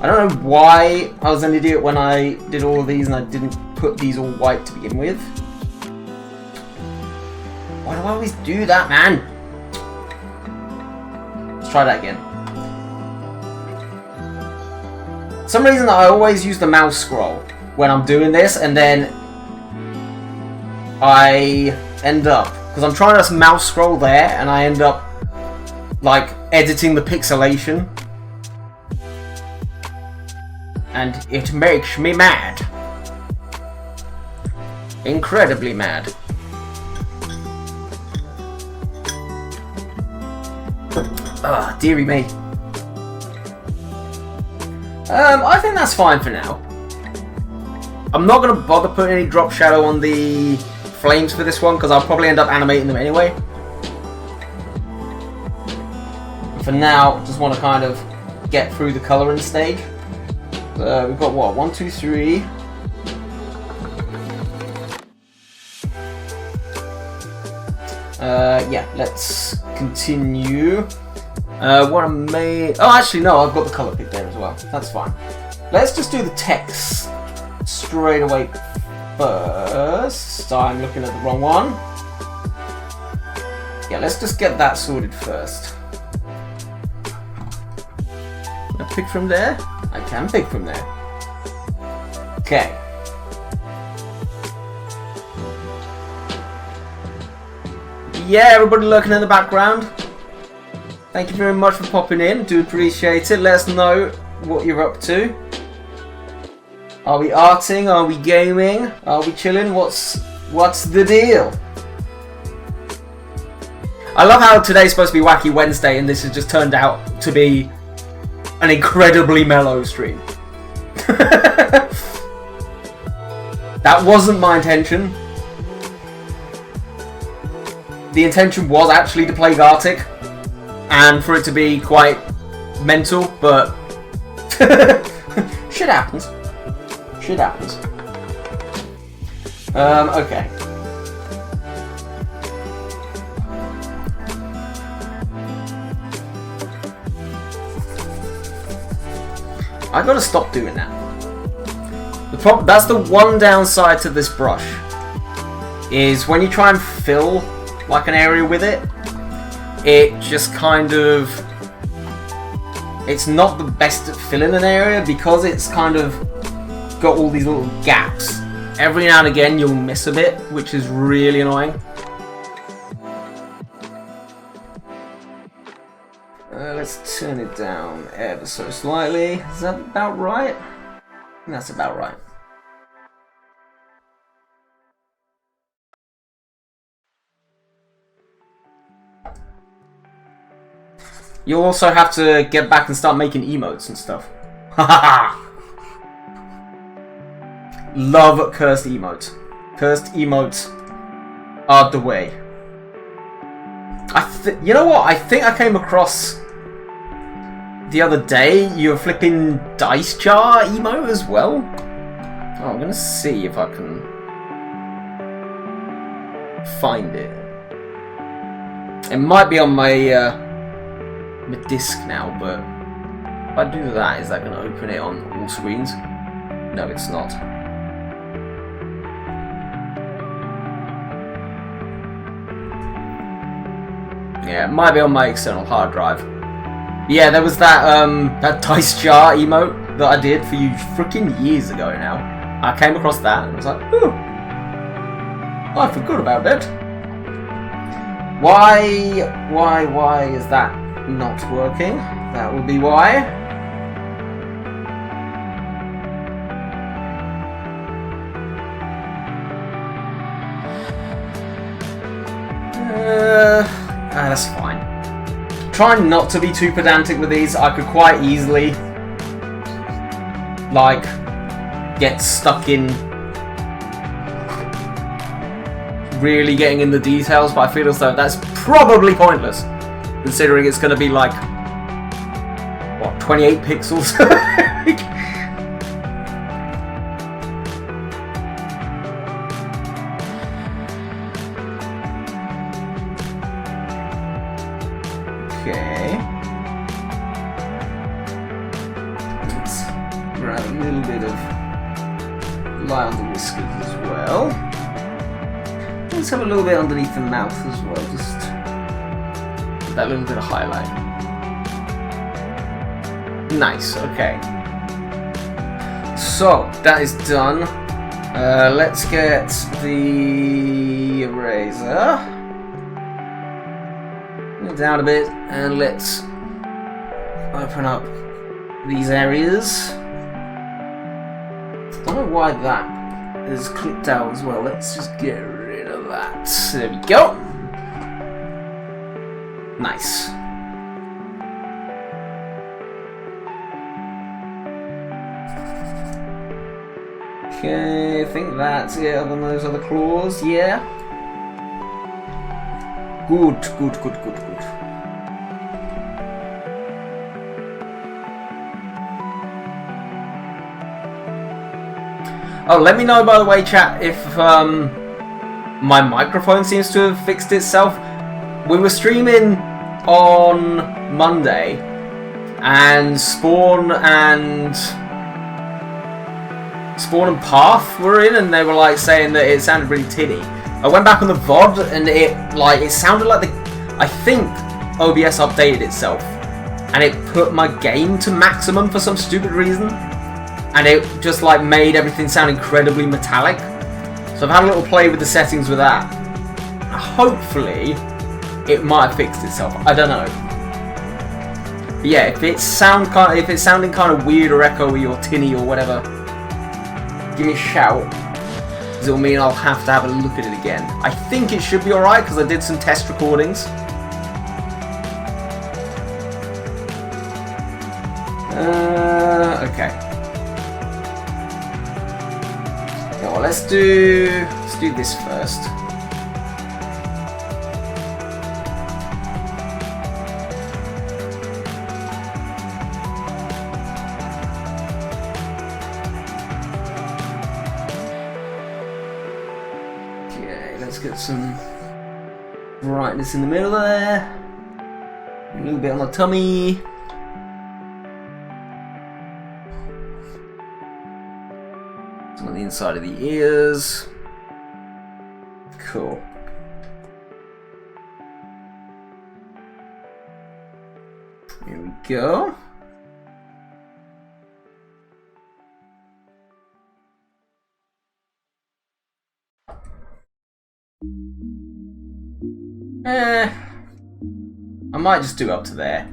[SPEAKER 1] I don't know why I was an idiot when I did all of these and I didn't put these all white to begin with. Why do I always do that, man? Let's try that again. For some reason I always use the mouse scroll when I'm doing this, and then I end up, because I'm trying to mouse scroll there, and I end up like editing the pixelation, and it makes me mad. Incredibly mad. Ah, dearie me. I think that's fine for now. I'm not going to bother putting any drop shadow on the flames for this one, because I'll probably end up animating them anyway. For now, just want to kind of get through the colouring stage. We've got what? 1, 2, 3. Yeah, let's continue. What I made... Oh, actually, no, I've got the colour pick there as well. That's fine. Let's just do the text straight away first. I'm looking at the wrong one. Yeah, let's just get that sorted first. Can I pick from there? I can pick from there. Okay. Yeah, everybody lurking in the background. Thank you very much for popping in. Do appreciate it. Let us know what you're up to. Are we arting? Are we gaming? Are we chilling? What's the deal? I love how today's supposed to be Wacky Wednesday and this has just turned out to be an incredibly mellow stream. That wasn't my intention. The intention was actually to play Gartic and for it to be quite mental, but shit happens. Shit happens. Okay. I gotta stop doing that. That's the one downside to this brush, is when you try and fill like an area with it, it just kind of... It's not the best at filling an area because it's kind of got all these little gaps. Every now and again you'll miss a bit, which is really annoying. Let's turn it down ever so slightly. Is that about right? I think that's about right. You'll also have to get back and start making emotes and stuff. Haha! Love cursed emotes. Cursed emotes are the way. You know what? I think I came across the other day your flipping dice jar emote as well. Oh, I'm gonna see if I can find it. It might be on my my disc now, but if I do that, is that gonna open it on all screens? No, it's not. Yeah, it might be on my external hard drive. Yeah, there was that that dice jar emote that I did for you freaking years ago now. I came across that and I was like, ooh, I forgot about that. Why is that not working? That would be why. That's fine. Trying not to be too pedantic with these. I could quite easily, like, get stuck in really getting in the details, but I feel as though that's probably pointless, considering it's going to be like, what, 28 pixels? Okay. Let's grab a little bit of lie on the whiskers as well. Let's have a little bit underneath the mouth as well, just that little bit of highlight. Nice, okay. So, that is done. Let's get the eraser down a bit, and let's open up these areas. I don't know why that is clipped out as well. Let's just get rid of that. There we go. Nice. Okay, I think that's it. Other than those other claws, yeah. Good, good, good, good, good. Oh, let me know, by the way, chat, if my microphone seems to have fixed itself. We were streaming on Monday, and Spawn and Spawn and Path were in, and they were like saying that it sounded really tinny. I went back on the VOD, and it sounded like I think OBS updated itself, and it put my gain to maximum for some stupid reason, and it just like made everything sound incredibly metallic. So I've had a little play with the settings with that. Hopefully, it might have fixed itself. I don't know. But yeah, if it's sounding kind of weird or echoey or tinny or whatever, give me a shout. Because it'll mean I'll have to have a look at it again. I think it should be alright because I did some test recordings. Okay. Yeah, well, let's do this first. Okay, let's get some brightness in the middle there. A little bit on the tummy. On the inside of the ears. Cool. Here we go. I might just do up to there.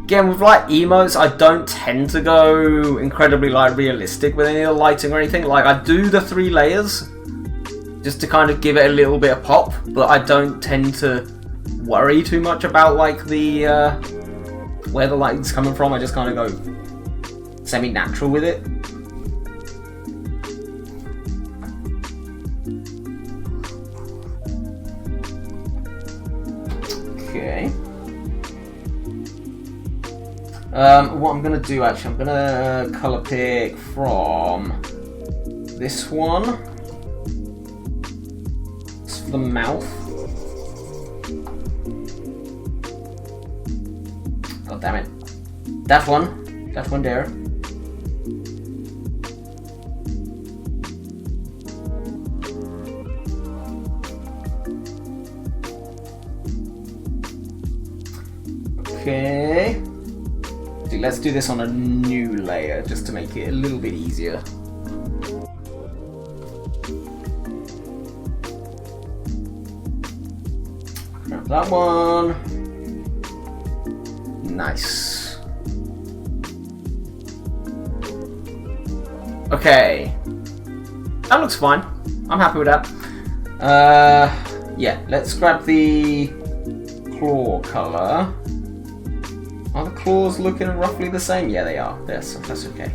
[SPEAKER 1] Again, with like emotes, I don't tend to go incredibly like realistic with any of the lighting or anything. Like I do the 3 layers just to kind of give it a little bit of pop, but I don't tend to worry too much about like the where the lighting's coming from. I just kind of go semi-natural with it. Okay. What I'm going to do actually, I'm going to colour pick from this one. It's for the mouth. God damn it. That one there. Okay. Let's do this on a new layer just to make it a little bit easier. Grab that one. Nice. Okay. That looks fine. I'm happy with that. Yeah, let's grab the claw color. Are the claws looking roughly the same? Yeah, they are. That's okay.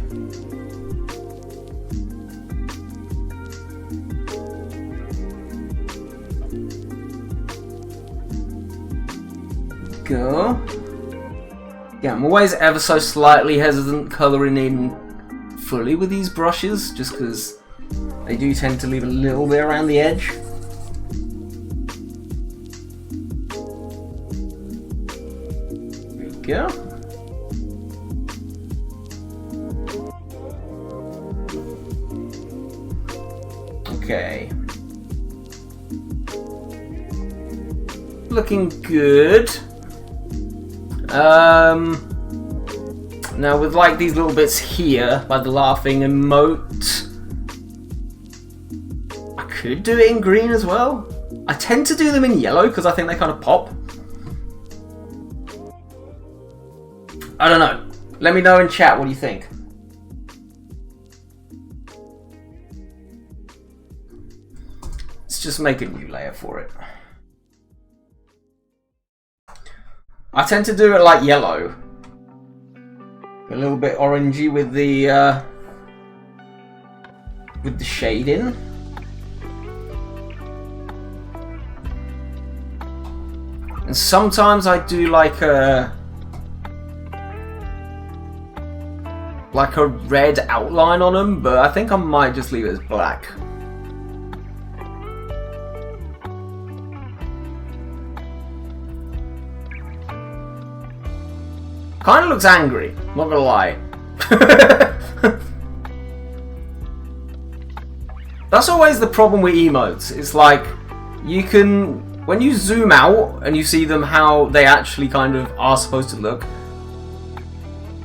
[SPEAKER 1] Go. Yeah, I'm always ever so slightly hesitant colouring in fully with these brushes, just because they do tend to leave a little bit around the edge. Go. Okay. Looking good. Now with like these little bits here, like the laughing emote, I could do it in green as well. I tend to do them in yellow because I think they kind of pop. I don't know. Let me know in chat what do you think. Let's just make a new layer for it. I tend to do it like yellow. A little bit orangey with the shading. And sometimes I do like a red outline on them, but I think I might just leave it as black. Kind of looks angry, not gonna lie. That's always the problem with emotes. It's like, you can, when you zoom out and you see them how they actually kind of are supposed to look,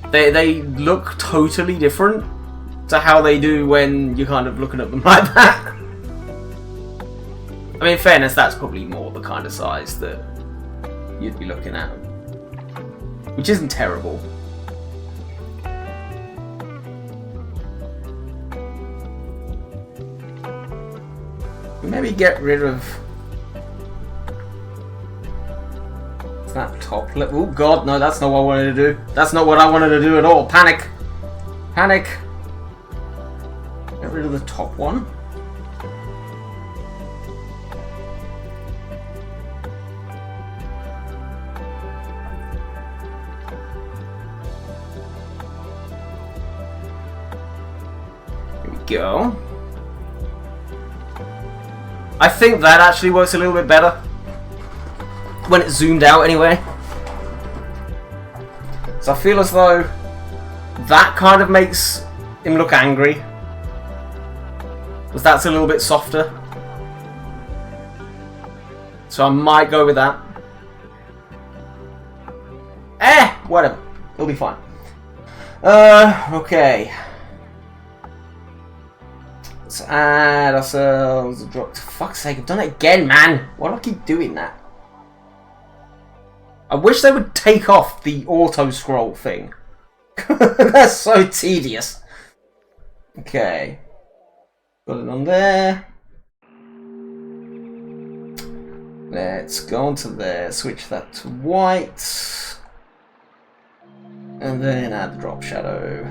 [SPEAKER 1] they look totally different to how they do when you're kind of looking at them like that. I mean, in fairness, that's probably more the kind of size that you'd be looking at, which isn't terrible. Maybe get rid of that top lip. Oh god, no, that's not what I wanted to do. That's not what I wanted to do at all. Panic! Panic! Get rid of the top one. Here we go. I think that actually works a little bit better when it's zoomed out anyway. So I feel as though that kind of makes him look angry, because that's a little bit softer. So I might go with that. Whatever. It'll be fine. Okay. Let's add ourselves a drop. For fuck's sake, I've done it again, man! Why do I keep doing that? I wish they would take off the auto-scroll thing. That's so tedious. Okay. Got it on there. Let's go on to there, switch that to white. And then add the drop shadow.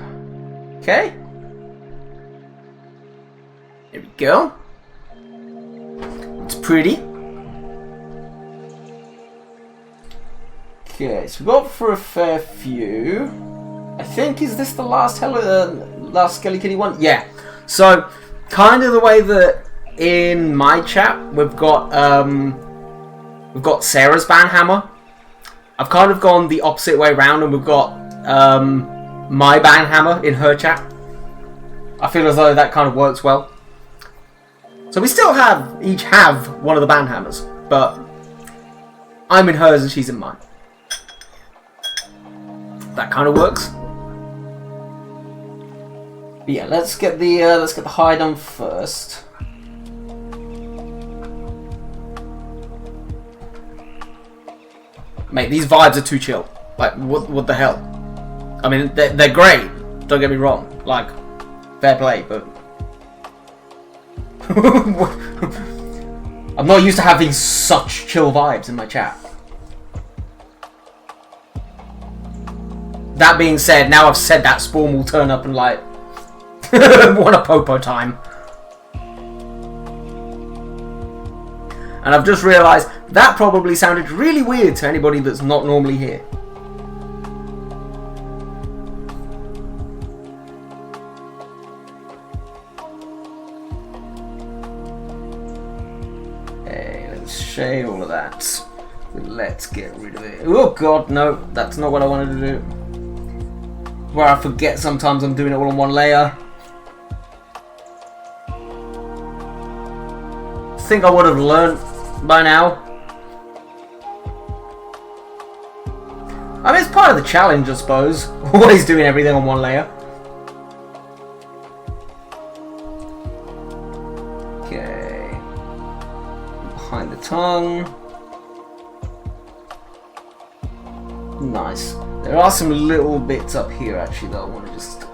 [SPEAKER 1] Okay. There we go. It's pretty. Okay, so we got for a fair few. I think, is this the last last Skelekitty one? Yeah. So, kind of the way that in my chat we've got Sarah's banhammer. I've kind of gone the opposite way around, and we've got my banhammer in her chat. I feel as though that kind of works well. So we still each have one of the banhammers, but I'm in hers and she's in mine. That kind of works. But yeah, let's get the hide on first. Mate, these vibes are too chill. Like, what the hell? I mean, they're great. Don't get me wrong. Like, fair play, but I'm not used to having such chill vibes in my chat. That being said, now I've said that, Spawn will turn up and like want a popo time. And I've just realised that probably sounded really weird to anybody that's not normally here. Shade all of that. Let's get rid of it. Oh god, no, that's not what I wanted to do. Where I forget sometimes I'm doing it all on one layer. I think I would have learned by now. I mean, it's part of the challenge, I suppose. Always doing everything on one layer. Okay. Behind the tongue. Nice. There are some little bits up here actually that I want to just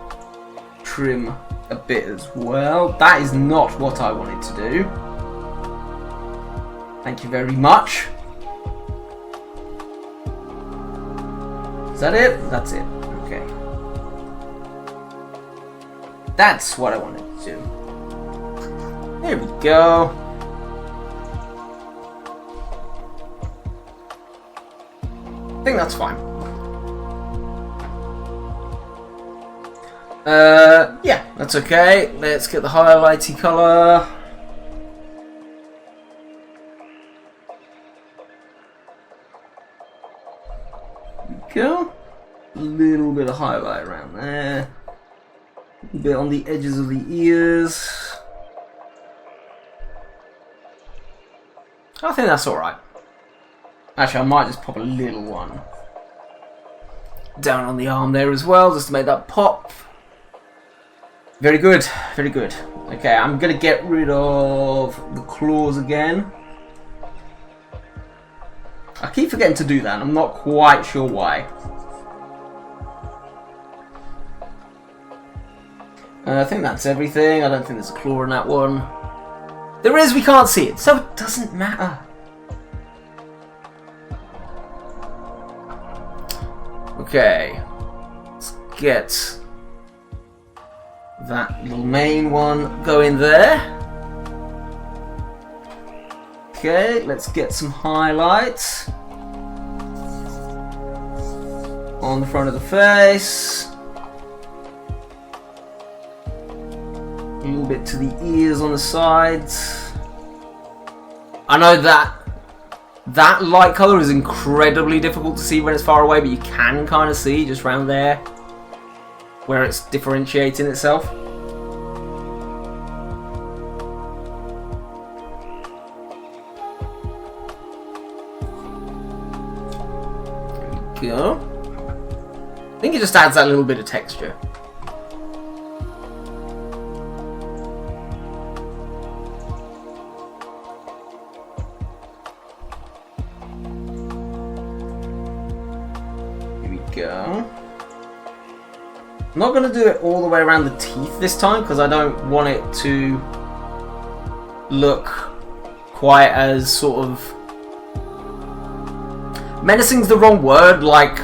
[SPEAKER 1] trim a bit as well. That is not what I wanted to do. Thank you very much. Is that it? That's it. Okay. That's what I wanted to do. There we go. I think that's fine. Yeah, that's okay. Let's get the highlighty colour. There we go. a little bit of highlight around there. A bit on the edges of the ears. I think that's alright. Actually, I might just pop a little one down on the arm there as well, just to make that pop. Very good, very good. Okay, I'm going to get rid of the claws again. I keep forgetting to do that, and I'm not quite sure why. I think that's everything. I don't think there's a claw in that one. There is, we can't see it, so it doesn't matter. Okay, let's get that little main one going there. Okay, let's get some highlights on the front of the face. A little bit to the ears on the sides. I know that light colour is incredibly difficult to see when it's far away, but you can kind of see just around there where it's differentiating itself. There we go. I think it just adds that little bit of texture. Go. I'm not going to do it all the way around the teeth this time because I don't want it to look quite as sort of menacing's the wrong word. Like,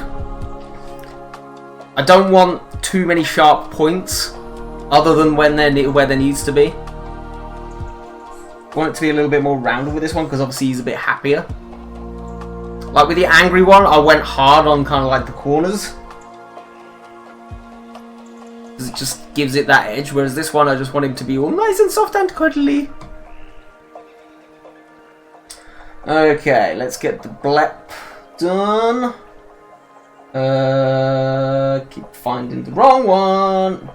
[SPEAKER 1] I don't want too many sharp points other than when they're where there needs to be. I want it to be a little bit more rounded with this one because obviously he's a bit happier. Like with the angry one, I went hard on kind of like the corners. Because it just gives it that edge, whereas this one I just want him to be all nice and soft and cuddly. Okay, let's get the blep done. Keep finding the wrong one.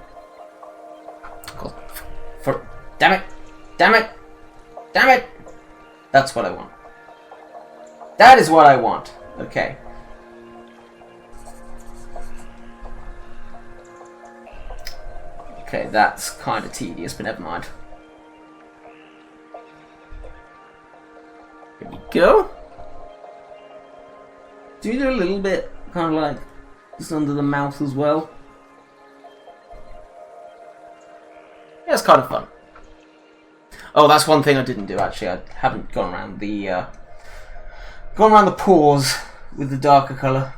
[SPEAKER 1] God, damn it! Damn it! Damn it! That's what I want. That is what I want. Okay. Okay, that's kind of tedious, but never mind. Here we go. Do you do a little bit, kind of like, just under the mouth as well? Yeah, it's kind of fun. Oh, that's one thing I didn't do, actually. I haven't gone around the paws with the darker colour.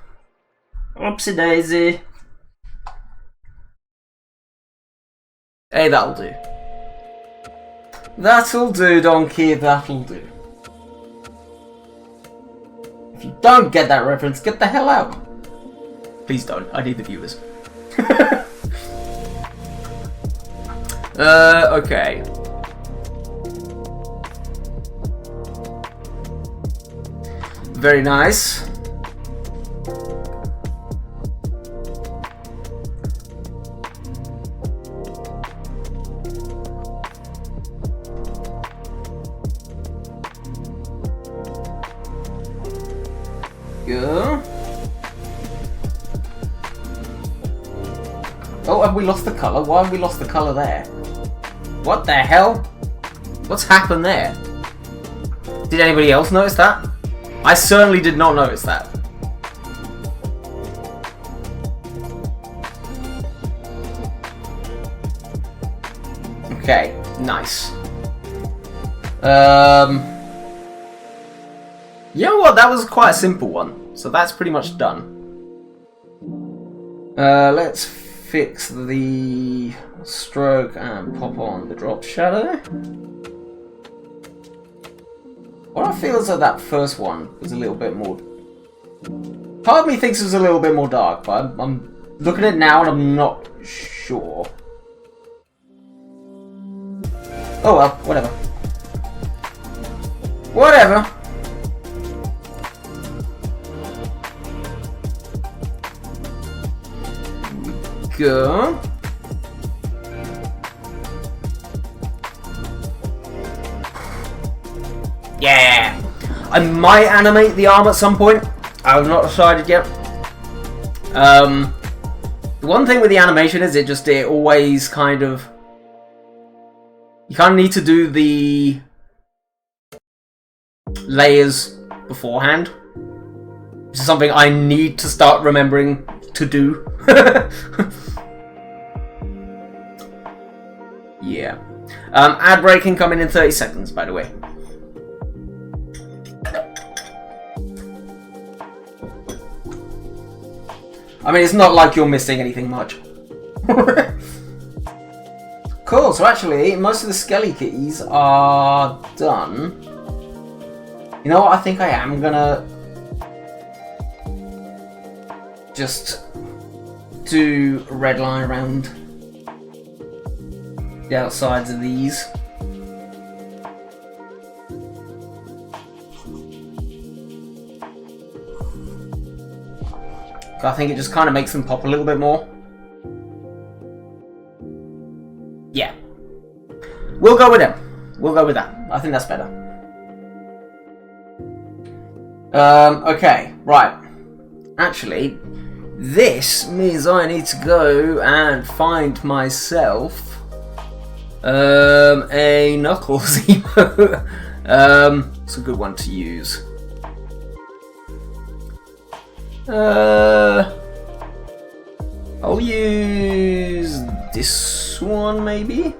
[SPEAKER 1] Oopsie daisy. Hey, that'll do. That'll do, donkey, that'll do. If you don't get that reference, get the hell out. Please don't, I need the viewers. Okay. Very nice. Go. Oh, have we lost the colour? Why have we lost the colour there? What the hell? What's happened there? Did anybody else notice that? I certainly did not notice that. Okay, nice. You know what? That was quite a simple one. So that's pretty much done. Let's fix the stroke and pop on the drop shadow. What I feel is that first one was a little bit more... Part of me thinks it was a little bit more dark, but I'm looking at it now and I'm not sure. Oh well, whatever. Whatever.
[SPEAKER 2] go. Yeah! I might animate the arm at some point. I've not decided yet. The one thing with the animation is it always kind of... You kind of need to do the layers beforehand. Which is something I need to start remembering to do. Yeah. Ad break can come in 30 seconds, by the way. I mean, it's not like you're missing anything much. Cool, so actually, most of the Skelekitties are done. You know what, I think I am gonna just do a red line around the outsides of these. I think it just kind of makes them pop a little bit more. Yeah. We'll go with them. We'll go with that. I think that's better. Okay, right. Actually, this means I need to go and find myself a Knuckles emote. It's a good one to use. I'll use this one maybe.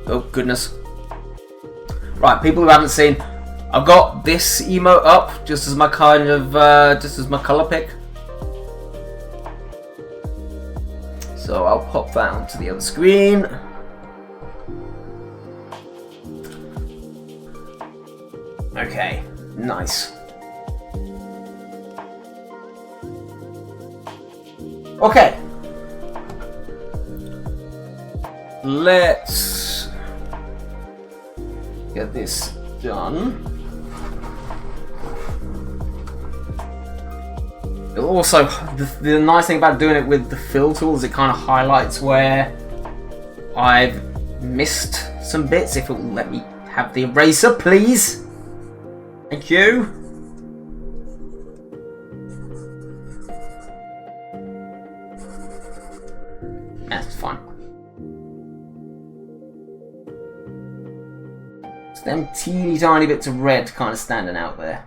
[SPEAKER 2] Oh goodness. Right, people who haven't seen, I've got this emote up just as my kind of just as my color pick. So I'll pop that onto the other screen. Okay, nice. Okay. Let's get this done. Also, the nice thing about doing it with the fill tool is it kind of highlights where I've missed some bits. If it will let me have the eraser, please. Thank you. That's fine. It's them teeny tiny bits of red kind of standing out there.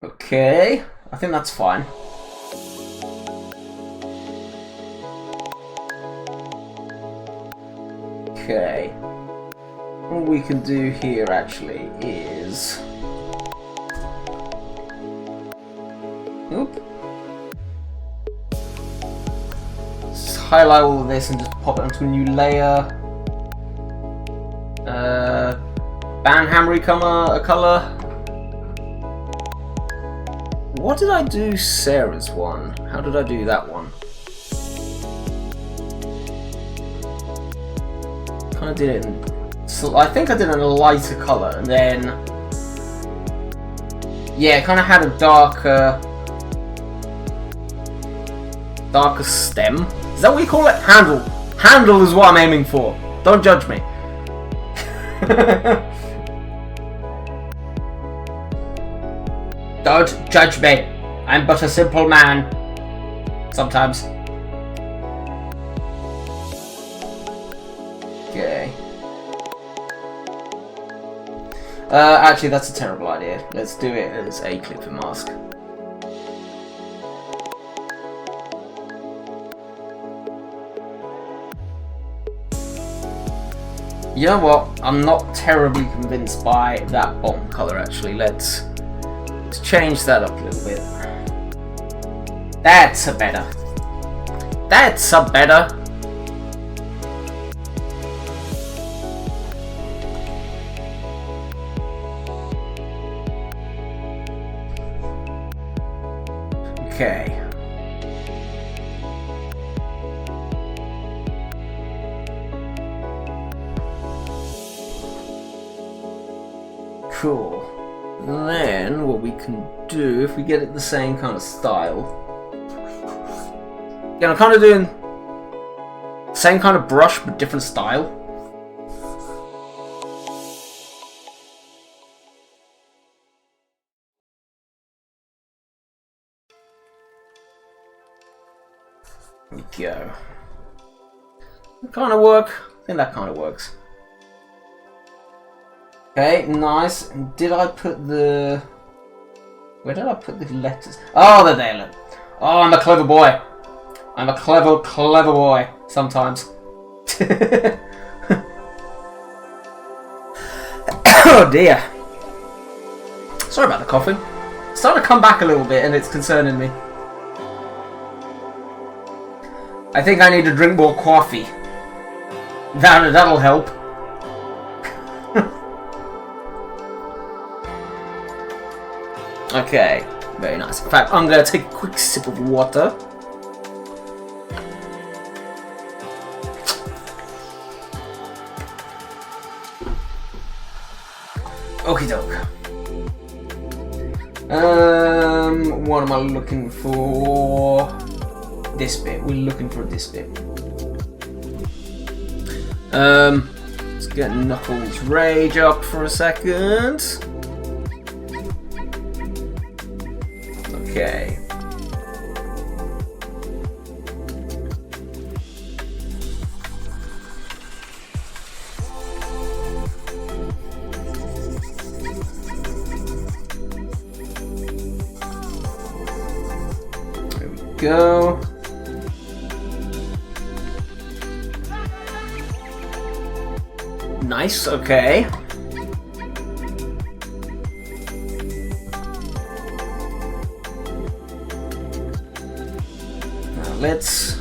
[SPEAKER 2] Okay, I think that's fine. Okay, what we can do here actually is... Oop. Just highlight all of this and just pop it onto a new layer. Banhammery color. What did I do Sarah's one? How did I do that one? Kind of did it in... So I think I did it in a lighter colour and then... Yeah, it kind of had a darker stem. Is that what you call it? Handle. Handle is what I'm aiming for. Don't judge me. Don't judge me. I'm but a simple man. Sometimes. Okay. Actually, that's a terrible idea. Let's do it as a clipper mask. You know what? I'm not terribly convinced by that bottom colour actually. Let's change that up a little bit. That's a better. That's a better. Okay. Cool.
[SPEAKER 1] Then what we can do, if we get it the same kind of style. Yeah, I'm kind of doing the same kind of brush but different style. There we go. That kind of work. I think that kind of works. Okay, nice. And did I put the... Where did I put the letters? Oh, they're there, look. Oh, I'm a clever boy. I'm a clever boy. Sometimes. Oh dear. Sorry about the coughing. It's starting to come back a little bit and it's concerning me. I think I need to drink more coffee. That'll help. Okay, very nice. In fact, I'm going to take a quick sip of water. Okie doke. What am I looking for? This bit. We're looking for this bit. Let's get Knuckles' rage up for a second. Okay. There we go. Nice, okay. Now let's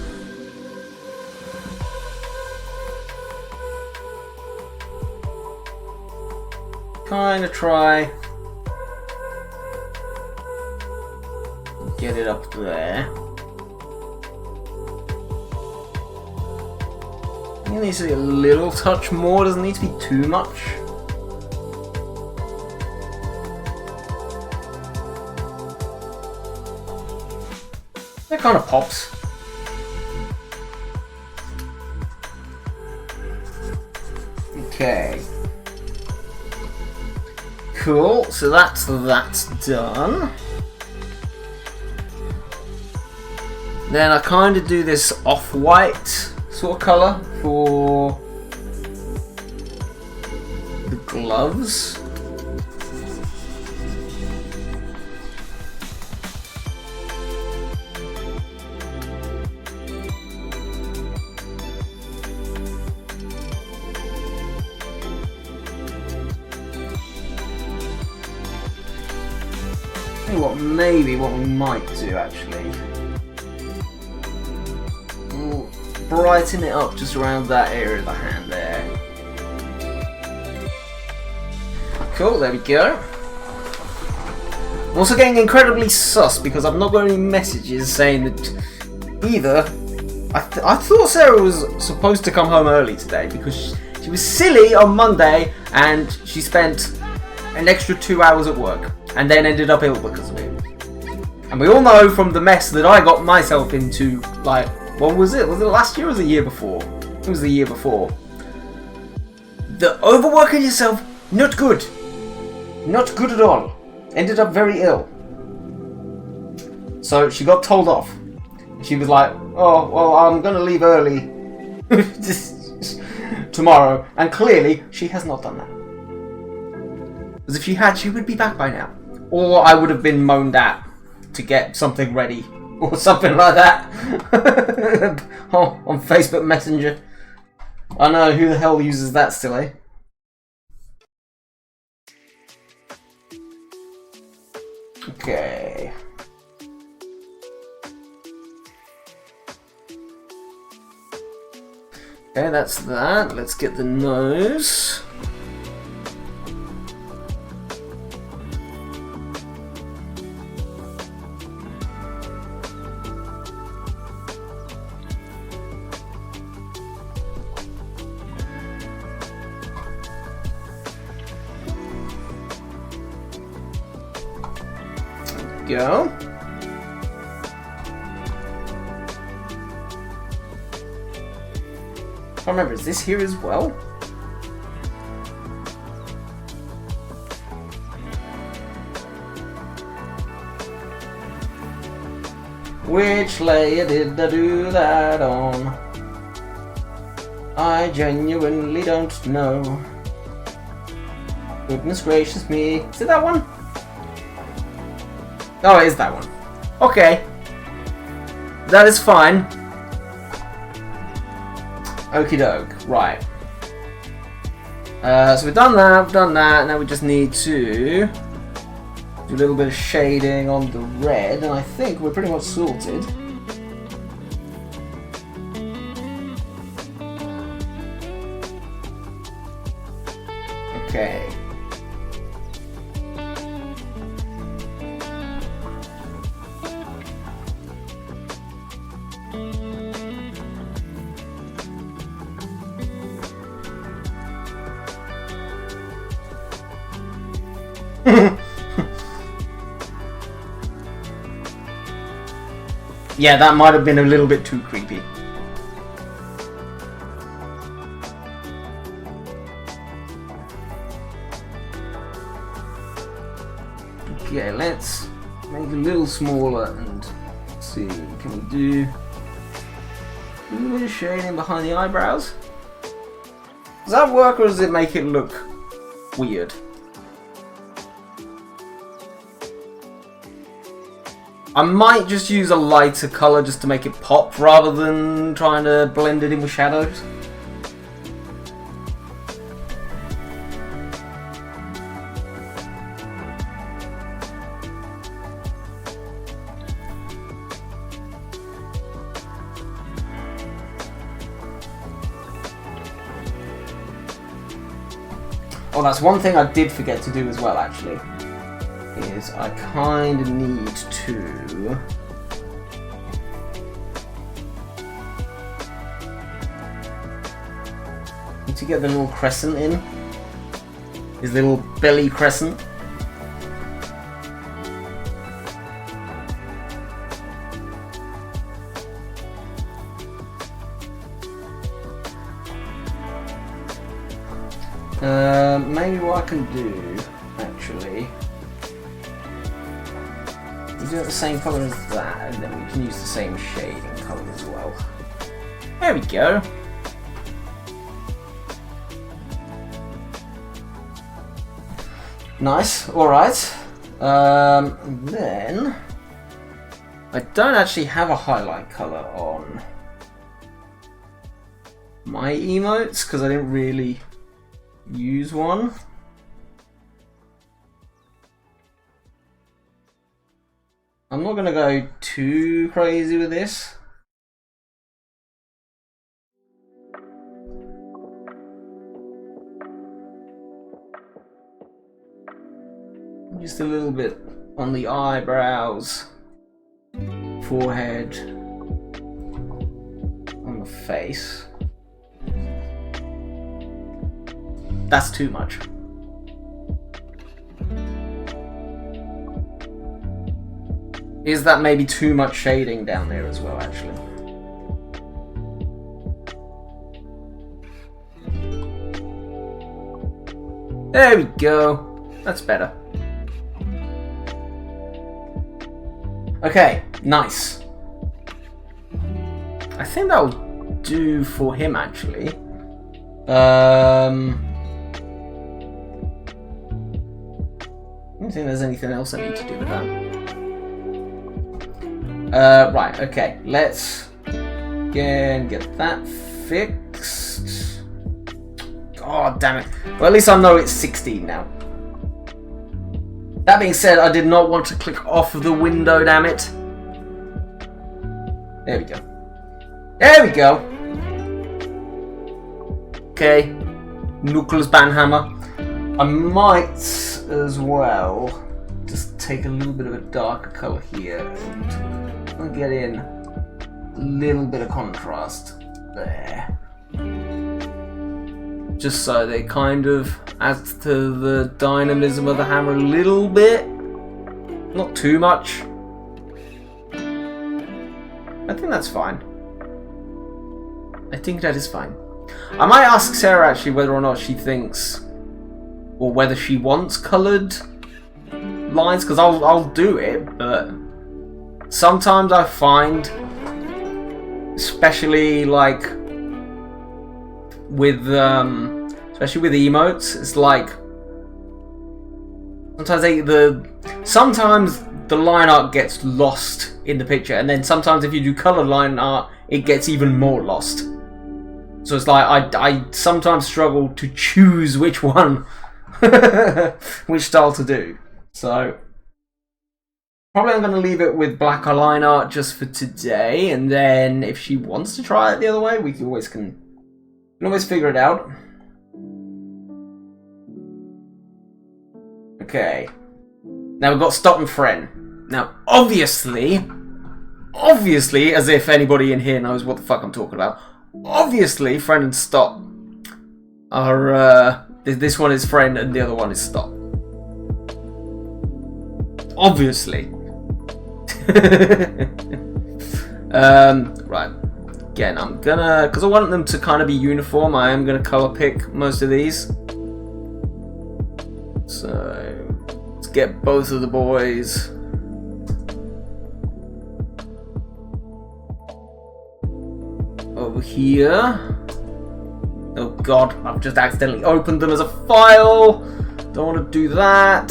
[SPEAKER 1] kind of try get it up there. It needs to be a little touch more, doesn't need to be too much. That kind of pops. Okay. Cool, so that's done. Then I kind of do this off-white sort of colour for the gloves. Tell you what, maybe what we might do actually. Brighten it up just around that area of the hand there. Cool, there we go. I'm also getting incredibly sus because I've not got any messages saying that either. I thought Sarah was supposed to come home early today because she was silly on Monday and she spent an extra 2 hours at work and then ended up ill because of it. And we all know from the mess that I got myself into, like, what was it? Was it last year or was it the year before? It was the year before. The overworking yourself, not good. Not good at all. Ended up very ill. So she got told off. She was like, oh, well, I'm going to leave early tomorrow. And clearly, she has not done that. Because if she had, she would be back by now. Or I would have been moaned at to get something ready. Or something like that. Oh, on Facebook Messenger. I know, who the hell uses that still, eh? Okay. Okay, that's that. Let's get the nose.
[SPEAKER 2] go. I remember, is this here as well? Which layer did I do that on? I genuinely don't know. Goodness gracious me. Is it that one? Oh, it is that one. Okay. That is fine. Okie doke. Right. So we've done that, now we just need to do a little bit of shading on the red, and I think we're pretty much sorted. Okay. Yeah, that might have been a little bit too creepy. Okay, let's make it a little smaller and see, can we do a little bit of shading behind the eyebrows? Does that work, or does it make it look weird? I might just use a lighter colour just to make it pop rather than trying to blend it in with shadows. Oh, that's one thing I did forget to do as well, actually. Is I kind of need to get the little crescent in. His little belly crescent. Maybe what I can do, actually, do it the same colour as that, and then we can use the same shading colour as well. There we go. Nice, alright. Then I don't actually have a highlight colour on my emotes because I didn't really use one. I'm not going to go too crazy with this. Just a little bit on the eyebrows, forehead, on the face. That's too much. Is that maybe too much shading down there as well, actually? There we go. That's better. Okay, nice. I think that'll do for him, actually. I don't think there's anything else I need to do with that. Right, okay. Let's again get that fixed. God damn it. Well, at least I know it's 16 now. That being said, I did not want to click off of the window, damn it. There we go. There we go. Okay. Knuckles Banhammer. I might as well just take a little bit of a darker colour here and get in a little bit of contrast there. Just so they kind of adds to the dynamism of the hammer a little bit.
[SPEAKER 1] Not too much. I think that's fine. I think that is fine. I might ask Sarah actually whether or not she thinks, or whether she wants coloured lines, because I'll do it, but sometimes I find, especially like with especially with emotes, it's like sometimes the line art gets lost in the picture, and then sometimes if you do coloured line art, it gets even more lost. So it's like I sometimes struggle to choose which one, which style to do. So probably I'm going to leave it with black line art just for today, and then if she wants to try it the other way, we can always figure it out. Okay. Now we've got Stop and Friend. Now, obviously, as if anybody in here knows what the fuck I'm talking about, obviously, Friend and Stop are, this one is Friend and the other one is Stop. Obviously. Right. Again, I'm gonna, because I want them to kind of be uniform, I am gonna colour pick most of these. So, let's get both of the boys. Over here. Oh god, I've just accidentally opened them as a file. Don't want to do that.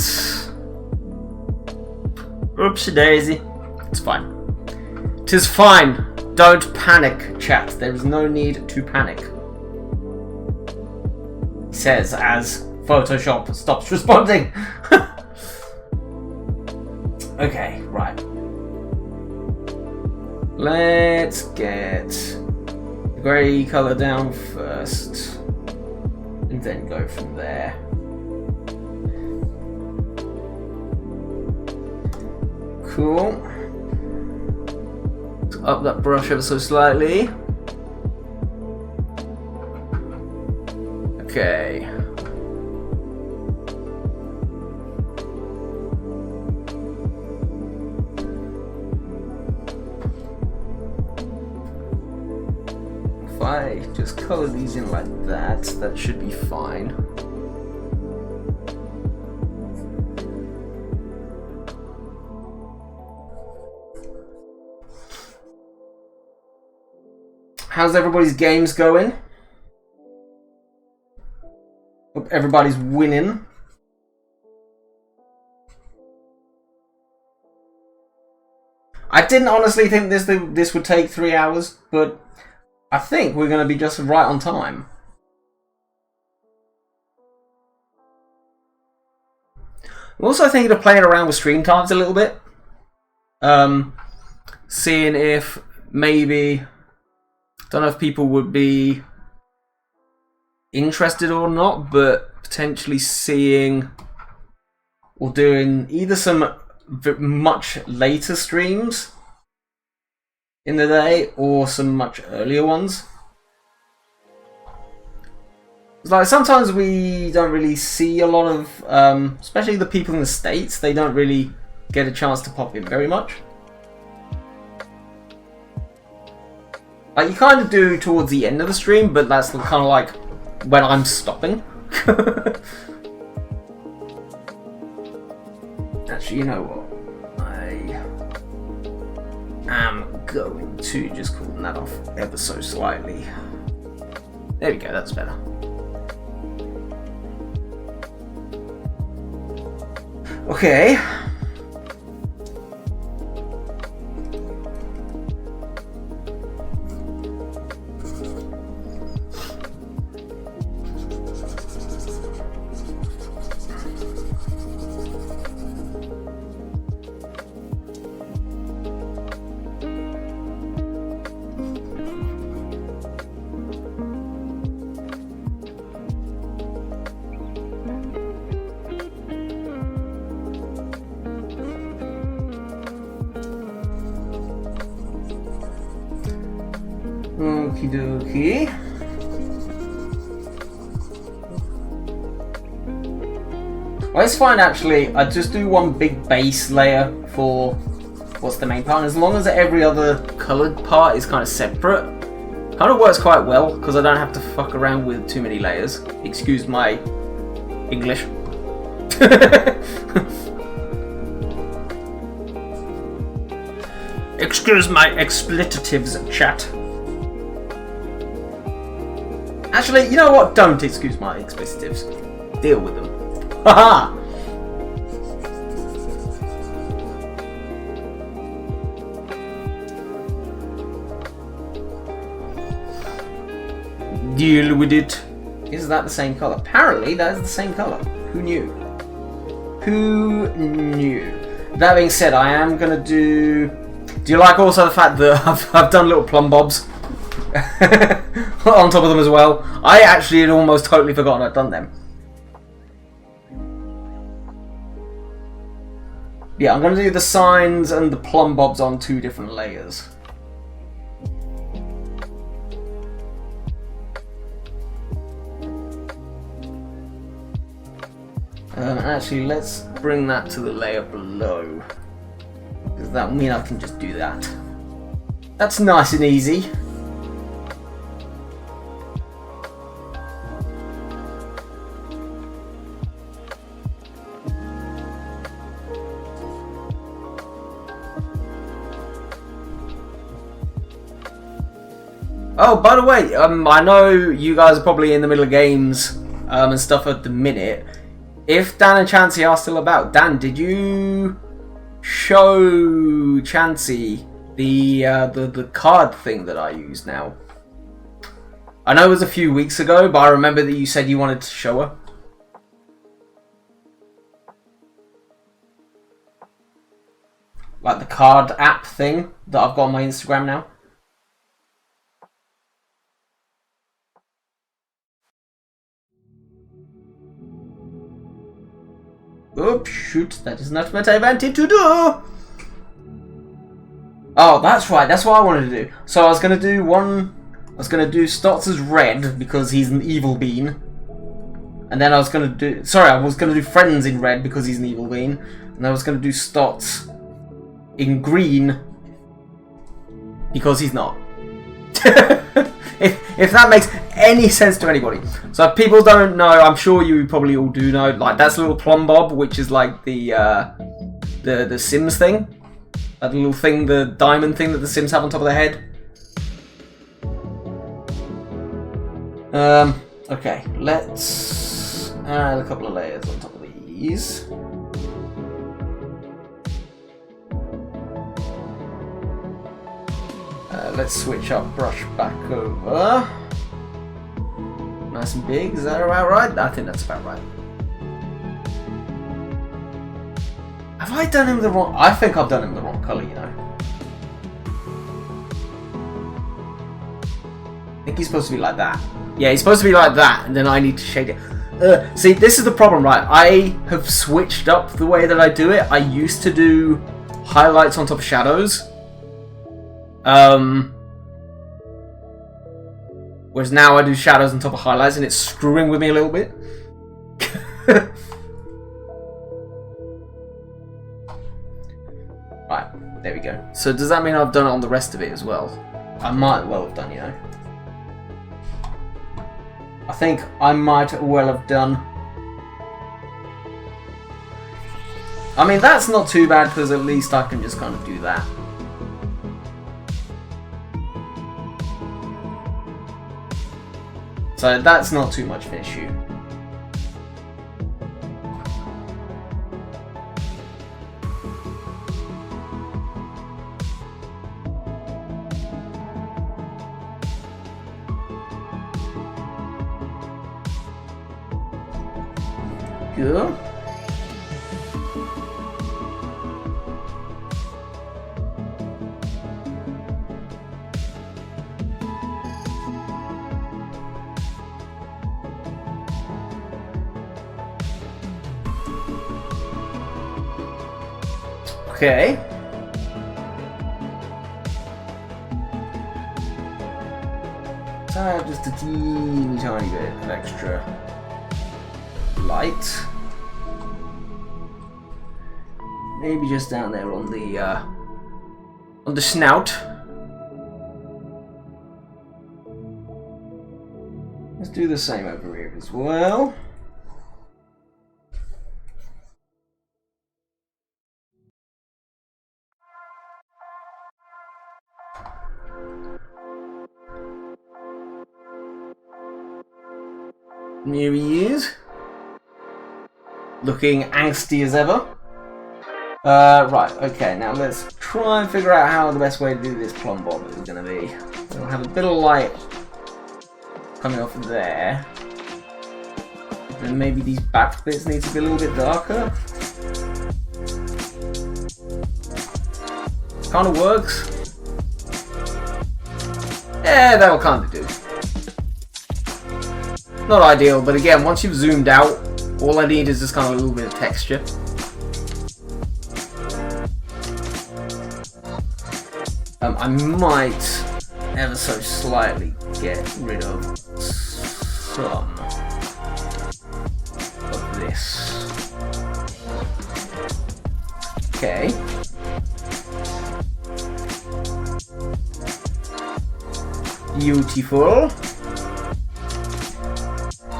[SPEAKER 1] Oopsie daisy. It's fine. 'Tis fine. Don't panic, chat. There is no need to panic. He says as Photoshop stops responding. Okay, right. Let's get the grey colour down first, and then go from there. Cool. Up that brush ever so slightly. Okay. If I just color these in like that, that should be fine. How's everybody's games going? Hope everybody's winning. I didn't honestly think this would take 3 hours, but I think we're going to be just right on time. I'm also thinking of playing around with stream times a little bit. Seeing if maybe... Don't know if people would be interested or not, but potentially seeing or doing either some much later streams in the day or some much earlier ones. It's like sometimes we don't really see a lot of, especially the people in the States, they don't really get a chance to pop in very much. Like you kind of do towards the end of the stream, but that's kind of like when I'm stopping. Actually, you know what? I am going to just cool that off ever so slightly. There we go, that's better. Okay. Okie dokie. Why
[SPEAKER 2] it's fine actually. I just do one big base layer for what's the main part. And as long as every other coloured part is kind of separate, kind of works quite well because I don't have to fuck around with too many layers. Excuse my English. Excuse my explicitives, chat. Actually, you know what? Don't excuse my explicitives. Deal with them. Haha! Deal with it. Is that the same colour? Apparently, that is the same colour. Who knew? Who knew? That being said, I am gonna do. Do you like also the fact that I've done little plumb bobs on top of them as well? I actually had almost totally forgotten I'd done them. Yeah, I'm gonna do the signs and the plumb bobs on 2 different layers. Actually, let's bring that to the layer below. Because that will mean I can just do that. That's nice and easy. Oh, by the way, I know you guys are probably in the middle of games and stuff at the minute. If Dan and Chansey are still about, Dan, did you show Chansey the card thing that I use now? I know it was a few weeks ago, but I remember that you said you wanted to show her. Like the card app thing that I've got on my Instagram now. Oops, shoot, that is not what I wanted to do! Oh, that's right, that's what I wanted to do. So I was going to do Stotts as red, because he's an evil bean. And then I was going to do... Sorry, I was going to do Friends in red, because he's an evil bean. And I was going to do Stotts in green, because he's not. If that makes any sense to anybody. So if people don't know, I'm sure you probably all do know, like that's a little plumb bob, which is like the Sims thing. That little thing, the diamond thing that the Sims have on top of their head. Okay, let's add a couple of layers on top of these. Let's switch up brush back over. Nice and big, is that about right? I think that's about right. Have I done him the wrong... I think I've done him the wrong colour, you know. I think he's supposed to be like that. Yeah, he's supposed to be like that, and then I need to shade it. See, this is the problem, right? I have switched up the way that I do it. I used to do highlights on top of shadows. Whereas now I do shadows on top of highlights, and it's screwing with me a little bit. Right, there we go. So does that mean I've done it on the rest of it as well? I might well have done, you know. I think I might well have done. I mean, that's not too bad, because at least I can just kind of do that. So that's not too much of an issue. Good. Okay. So I have just a teeny tiny bit of extra light. maybe just down there on the snout. Let's do the same over here as well. And here he is. Looking angsty as ever. Right, okay, now let's try and figure out how the best way to do this plumb bob is going to be. We'll have a bit of light coming off there. Then maybe these back bits need to be a little bit darker. Kind of works. Yeah, that'll kind of do. Not ideal, but again, once you've zoomed out, all I need is just kind of a little bit of texture. I might ever so slightly get rid of some of this. Okay. Beautiful.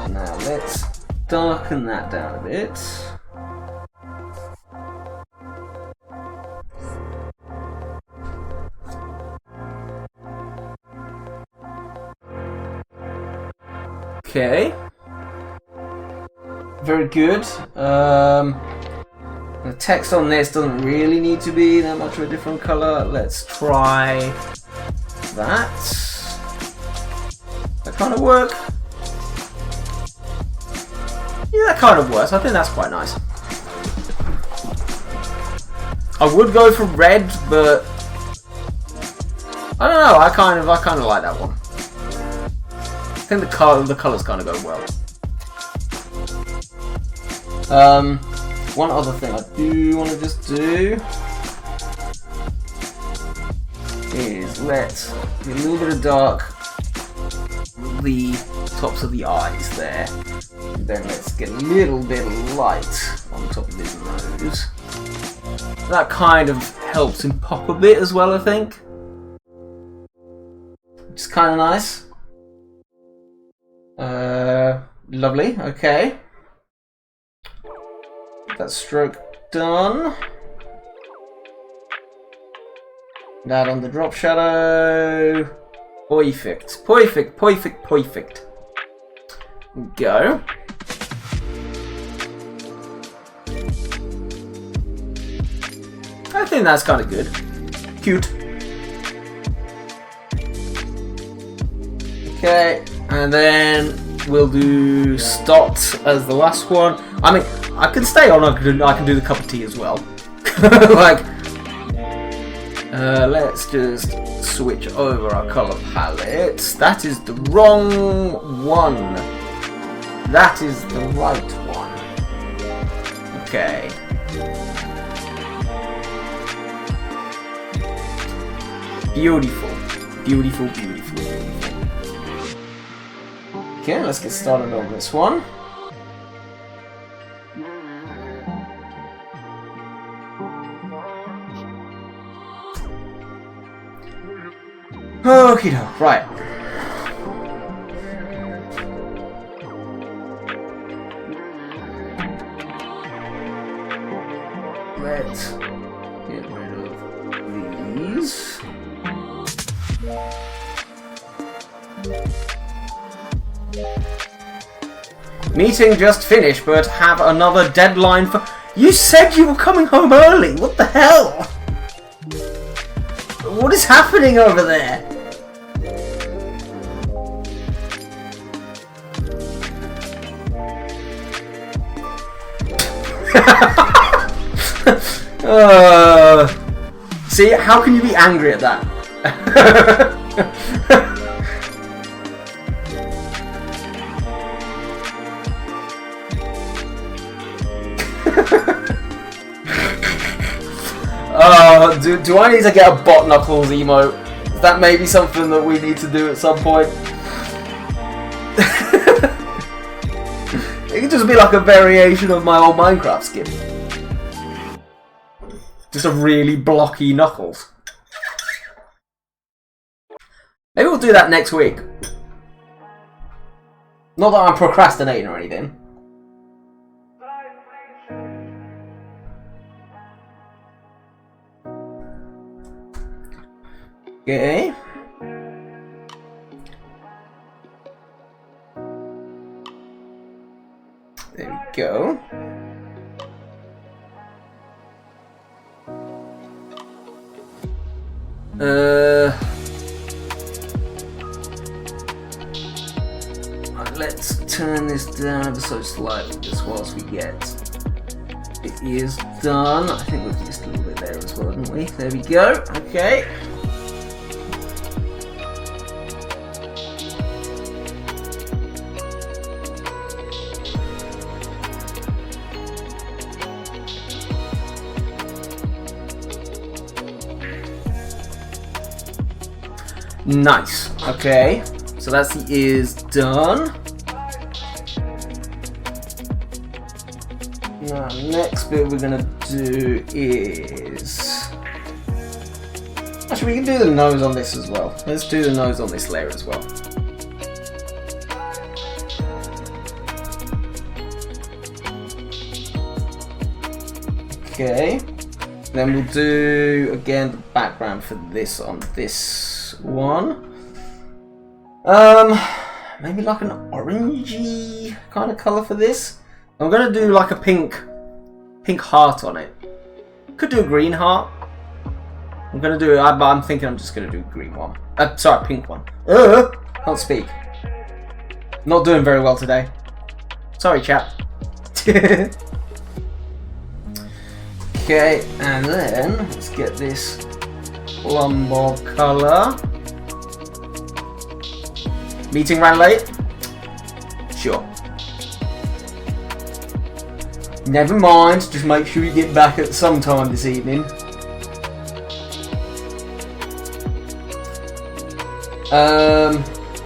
[SPEAKER 2] Now let's darken that down a bit. Okay. Very good. The text on this doesn't really need to be that much of a different color. Let's try that. That kind of work. Yeah, that kind of works. I think that's quite nice. I would go for red, but I don't know. I kind of like that one. I think the colours kind of go well. One other thing I do want to just do is let's get a little bit of dark on the tops of the eyes there. And then let's get a little bit of light on top of his nose. That kind of helps him pop a bit as well, I think. Which is kind of nice. Lovely, okay. That stroke done. That on the drop shadow. Perfect. Perfect, perfect, perfect. Go. I think that's kind of good. Cute. Okay, and then we'll do Stott as the last one. I mean, I can stay on, I can do the cup of tea as well. Like, let's just switch over our colour palette. That is the wrong one. That is the right one. Okay. Beautiful. Beautiful, beautiful, beautiful. Okay, let's get started on this one. Okie doke, right. Let's get rid of these. Meeting just finished, but have another deadline for... You said you were coming home early! What the hell? What is happening over there? See, how can you be angry at that? Do I need to get a bot knuckles emote? That may be something that we need to do at some point. It could just be like a variation of my old Minecraft skin.
[SPEAKER 1] Just a really blocky Knuckles. Maybe we'll do that next week. Not that I'm procrastinating or anything. Okay. There we go. Let's turn this down ever so slightly just whilst we get it is done. I think we've just a little bit there as well, didn't we? There we go. Okay. Nice. Okay. So that's the ears done. Now, next bit we're gonna do is... Actually, we can do the nose on this as well. Let's do the nose on this layer as well. Okay. Then we'll do, again, the background for this on this one. Maybe like an orangey kind of colour for this. I'm gonna do like a pink heart on it. Could do a green heart. I'm gonna do it. I'm thinking I'm just gonna do a green one. Sorry, pink one. Can't speak. Not doing very well today. Sorry, chap. Okay, and then let's get this plum bob colour. Meeting ran late? Sure. Never mind, just make sure you get back at some time this evening.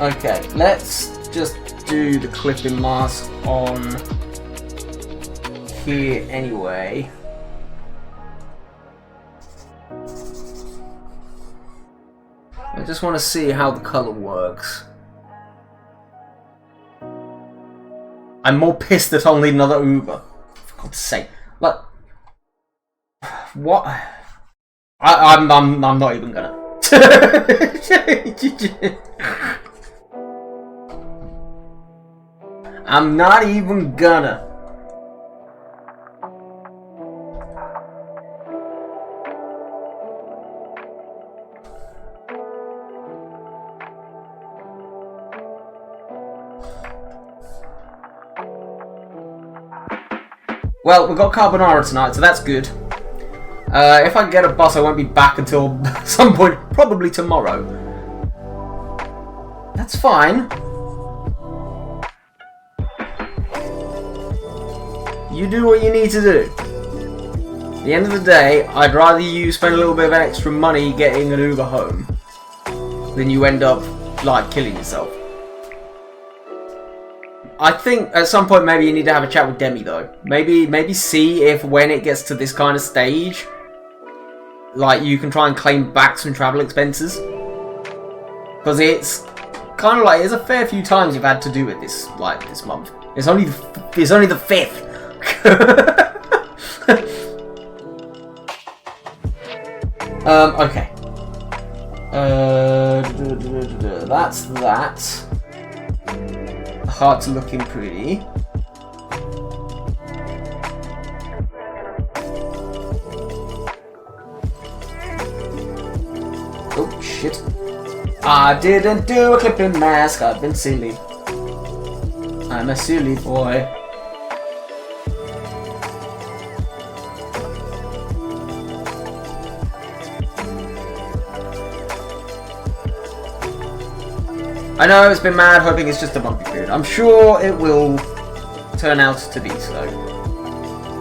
[SPEAKER 1] Okay, let's just do the clipping mask on here anyway. I just want to see how the colour works. I'm more pissed that I'll need another Uber. For God's sake. Like, what? I'm not even gonna. I'm not even gonna. Well, we've got carbonara tonight, so that's good. If I get a bus, I won't be back until some point, probably tomorrow. That's fine. You do what you need to do. At the end of the day, I'd rather you spend a little bit of extra money getting an Uber home than you end up, like, killing yourself. I think at some point maybe you need to have a chat with Demi though. Maybe see if when it gets to this kind of stage, like you can try and claim back some travel expenses. Because it's kind of like there's a fair few times you've had to do it this month. It's only the 5th. Okay. That's that. Heart's looking pretty. Oh shit. I didn't do a clipping mask, I've been silly. I'm a silly boy. I know it's been mad, hoping it's just a bumpy period. I'm sure it will turn out to be so.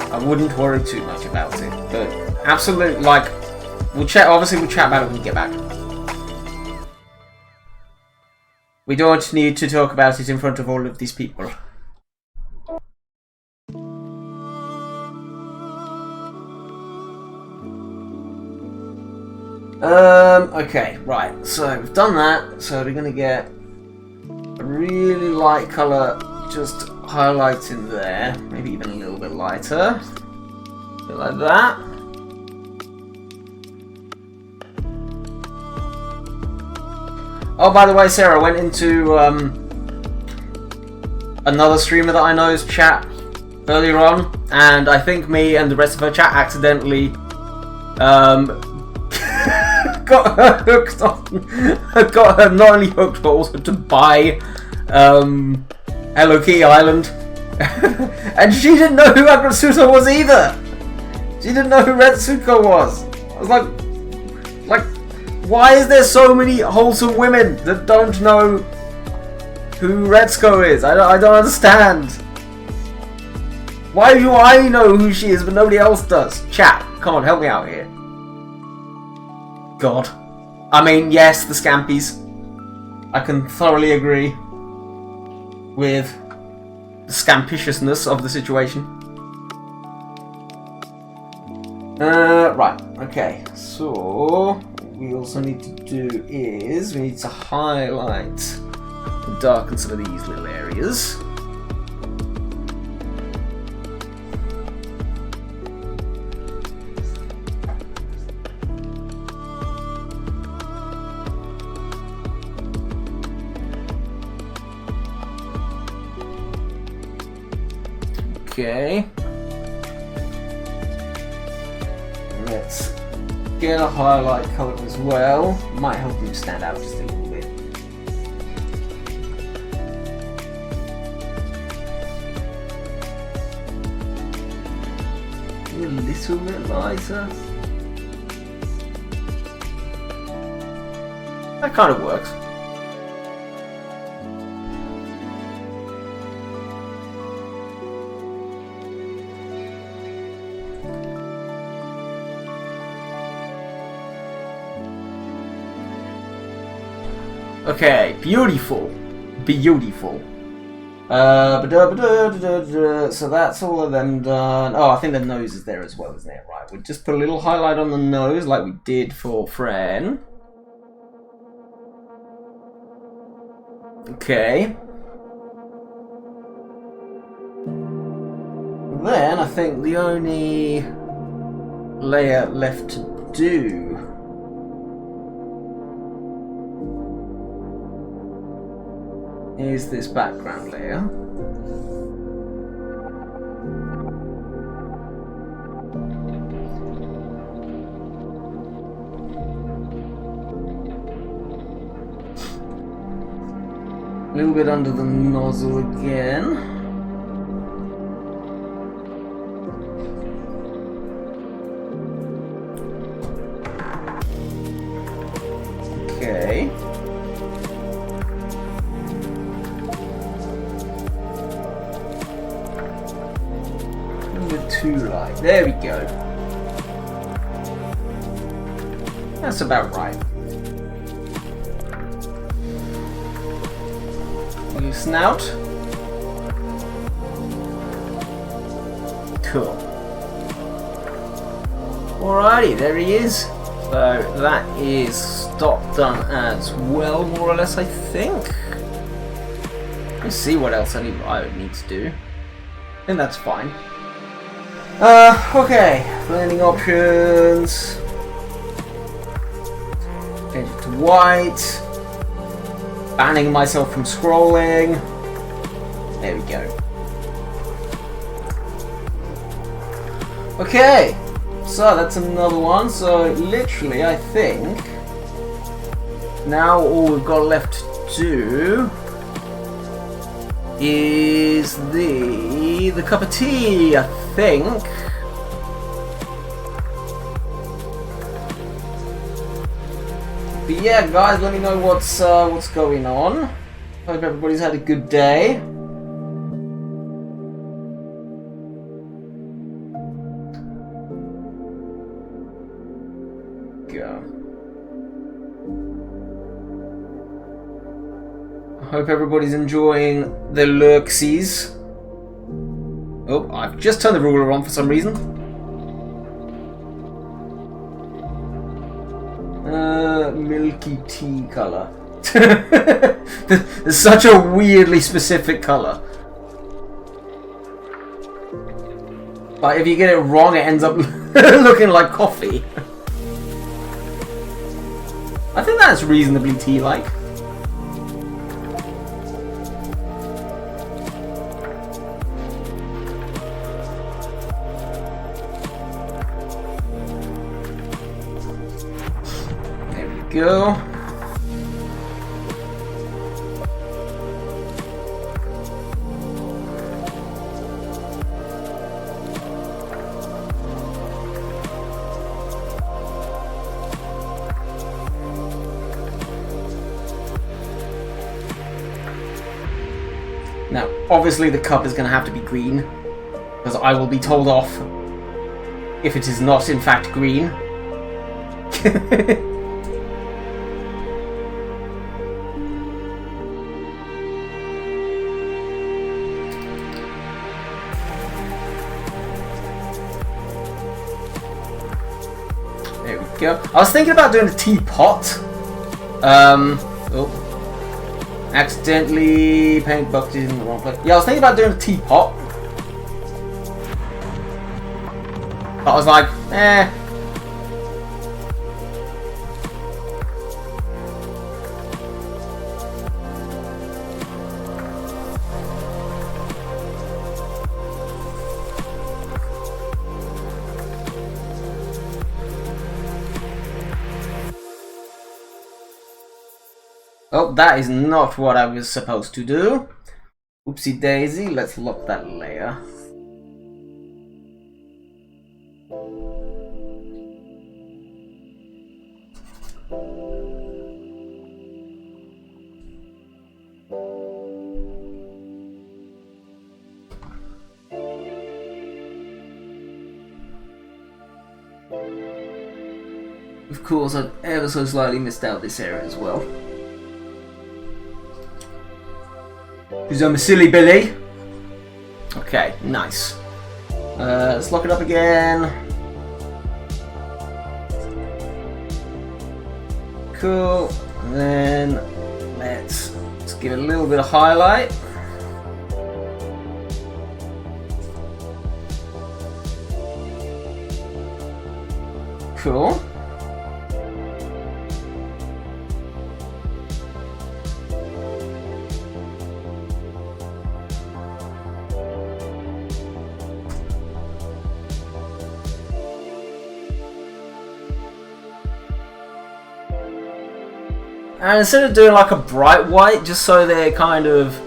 [SPEAKER 1] I wouldn't worry too much about it. But absolutely, like, we'll chat about it when we get back. We don't need to talk about it in front of all of these people. Okay, right. So we've done that. So we're gonna get a really light colour just highlighting there. Maybe even a little bit lighter. A bit like that. Oh, by the way, Sarah, I went into another streamer that I know's chat earlier on, and I think me and the rest of her chat accidentally got her hooked on. Got her not only hooked but also to buy Hello Kitty Island, and she didn't know who Agretsuko was either. She didn't know who Retsuko was. I was like, why is there so many wholesome women that don't know who Retsuko is? I don't understand. Why do I know who she is but nobody else does? Chat, come on, help me out here. God. I mean, yes, the scampies. I can thoroughly agree with the scampiciousness of the situation. Right, okay, so what we also need to do is we need to highlight and darken some of these little areas. Okay. Let's get a highlight colour as well. Might help him stand out just a little bit. A little bit lighter. That kind of works. Okay, beautiful. Beautiful. So that's all of them done. Oh, I think the nose is there as well, isn't it? Right, we'll just put a little highlight on the nose like we did for Fran. Okay. Then I think the only layer left to do is this background layer. A little bit under the nozzle again. Okay. Too light. There we go. That's about right. New snout. Cool. Alrighty, there he is. So that is stop done as well, more or less, I think. Let's see what else I would need to do. I think that's fine. Okay, blending options. Change it to white. Banning myself from scrolling. There we go. Okay, so that's another one. So literally, I think now all we've got left to do is the cup of tea, I think. But yeah, guys, let me know what's going on. Hope everybody's had a good day. Go. I hope everybody's enjoying the lurksies. Oh, I've just turned the ruler on for some reason. milky tea colour. There's such a weirdly specific colour. But if you get it wrong, it ends up looking like coffee. I think that's reasonably tea-like. There we go. Now, obviously the cup is going to have to be green, because I will be told off if it is not in fact green. There we go. I was thinking about doing a teapot. Oh. Accidentally paint bucket in the wrong place. Yeah, I was thinking about doing a teapot. But I was like, eh. Oh, that is not what I was supposed to do. Oopsie daisy, let's lock that layer. Of course, I've ever so slightly missed out this area as well. Because I'm a silly Billy. Okay, nice. Let's lock it up again. Cool. And then let's give it a little bit of highlight. Cool. And instead of doing like a bright white, just so that it kind of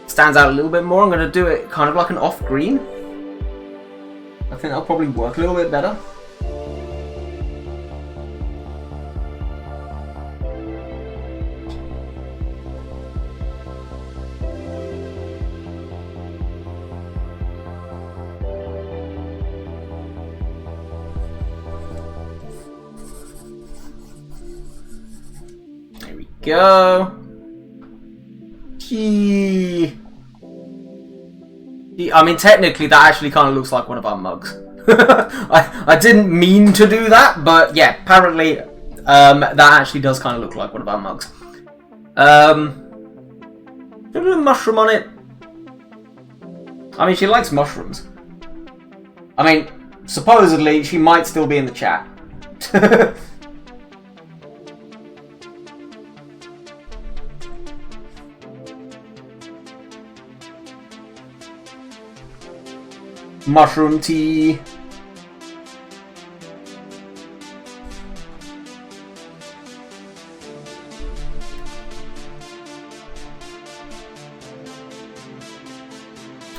[SPEAKER 1] stands out a little bit more, I'm going to do it kind of like an off green. I think that'll probably work a little bit better. Go. I mean, technically, that actually kind of looks like one of our mugs. I didn't mean to do that, but yeah, apparently, that actually does kind of look like one of our mugs. Put a mushroom on it. I mean, she likes mushrooms. I mean, supposedly, she might still be in the chat. Mushroom tea.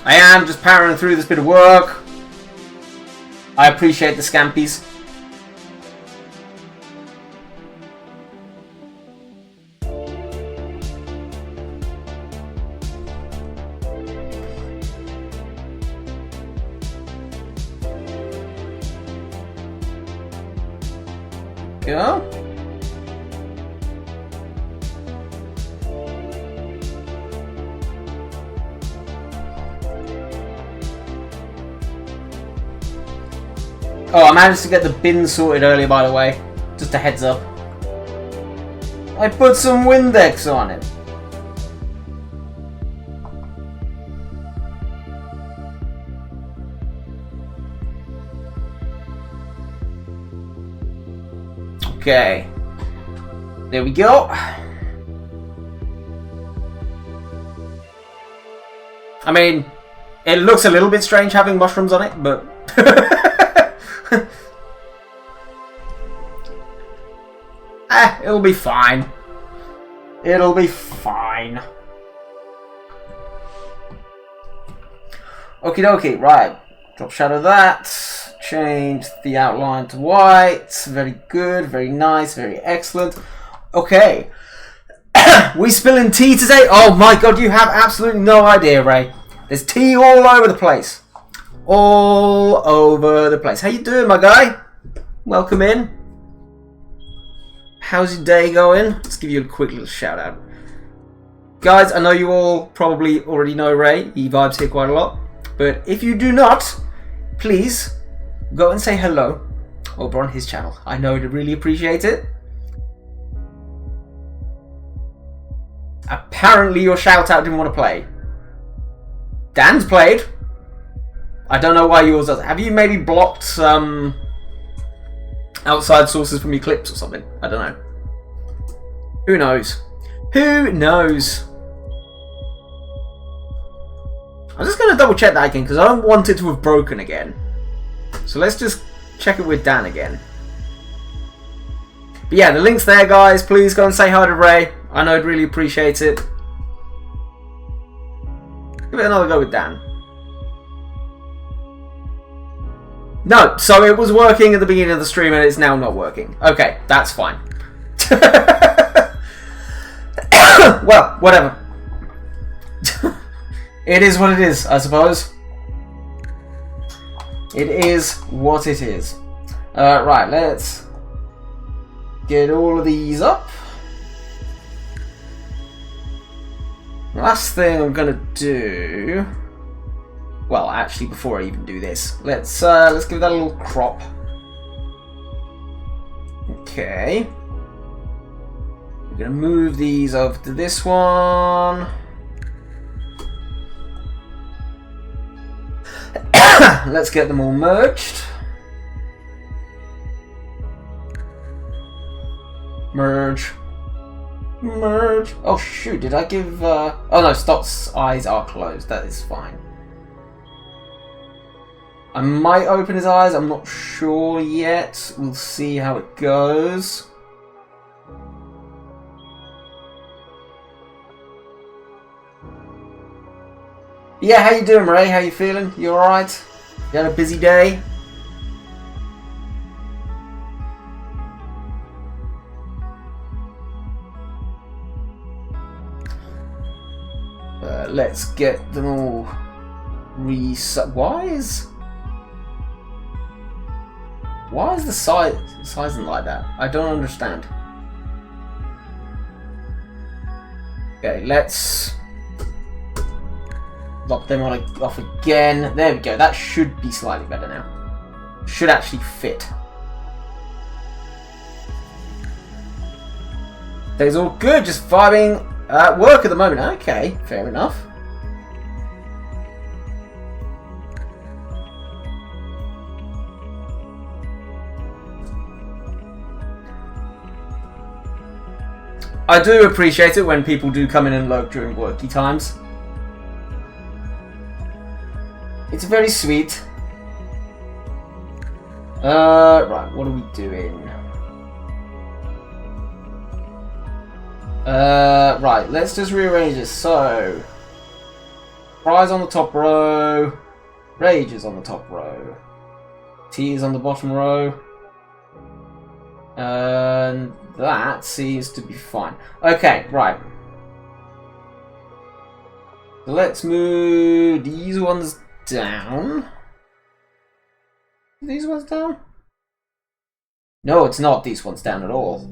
[SPEAKER 1] I am just powering through this bit of work. I appreciate the scampies. Go. Oh, I managed to get the bin sorted earlier, by the way. Just a heads up. I put some Windex on it. Okay. There we go. I mean, it looks a little bit strange having mushrooms on it, but... it'll be fine. It'll be fine. Okie dokie, right. Drop shadow that. Change the outline to white. Very good, very nice, very excellent. Okay. We spilling tea today? Oh my god, you have absolutely no idea, Ray. There's tea all over the place. All over the place. How you doing, my guy? Welcome in. How's your day going? Let's give you a quick little shout out. Guys, I know you all probably already know Ray. He vibes here quite a lot. But if you do not, please go and say hello over on his channel. I know he'd really appreciate it. Apparently your shout out didn't want to play. Dan's played. I don't know why yours doesn't. Have you maybe blocked some outside sources from your clips or something? I don't know. Who knows? Who knows? I'm just going to double check that again because I don't want it to have broken again. So let's just check it with Dan again. But yeah, the link's there, guys. Please go and say hi to Ray. I know I'd really appreciate it. Give it another go with Dan. No, so it was working at the beginning of the stream and it's now not working. Okay, that's fine. Well, whatever. It is what it is, I suppose. It is what it is. Right, let's get all of these up. Last thing I'm gonna do. Well, actually, before I even do this, let's give that a little crop. Okay. We're gonna move these over to this one. Let's get them all merged. Merge. Merge. Oh shoot, did I give... Oh no, Stop's eyes are closed. That is fine. I might open his eyes. I'm not sure yet. We'll see how it goes. Yeah, how you doing, Ray? How you feeling? You alright? You had a busy day? Let's get them all reset. Why is the sizing like that? I don't understand. Okay, let's lock them off again. There we go. That should be slightly better now. Should actually fit. Day's all good. Just vibing at work at the moment. Okay, fair enough. I do appreciate it when people do come in and lurk during worky times. It's very sweet. Right, what are we doing? Right, let's just rearrange this. So, Fries on the top row, Rage is on the top row, T is on the bottom row, and that seems to be fine. Okay, right. So let's move these ones down. These ones down? No, it's not these ones down at all.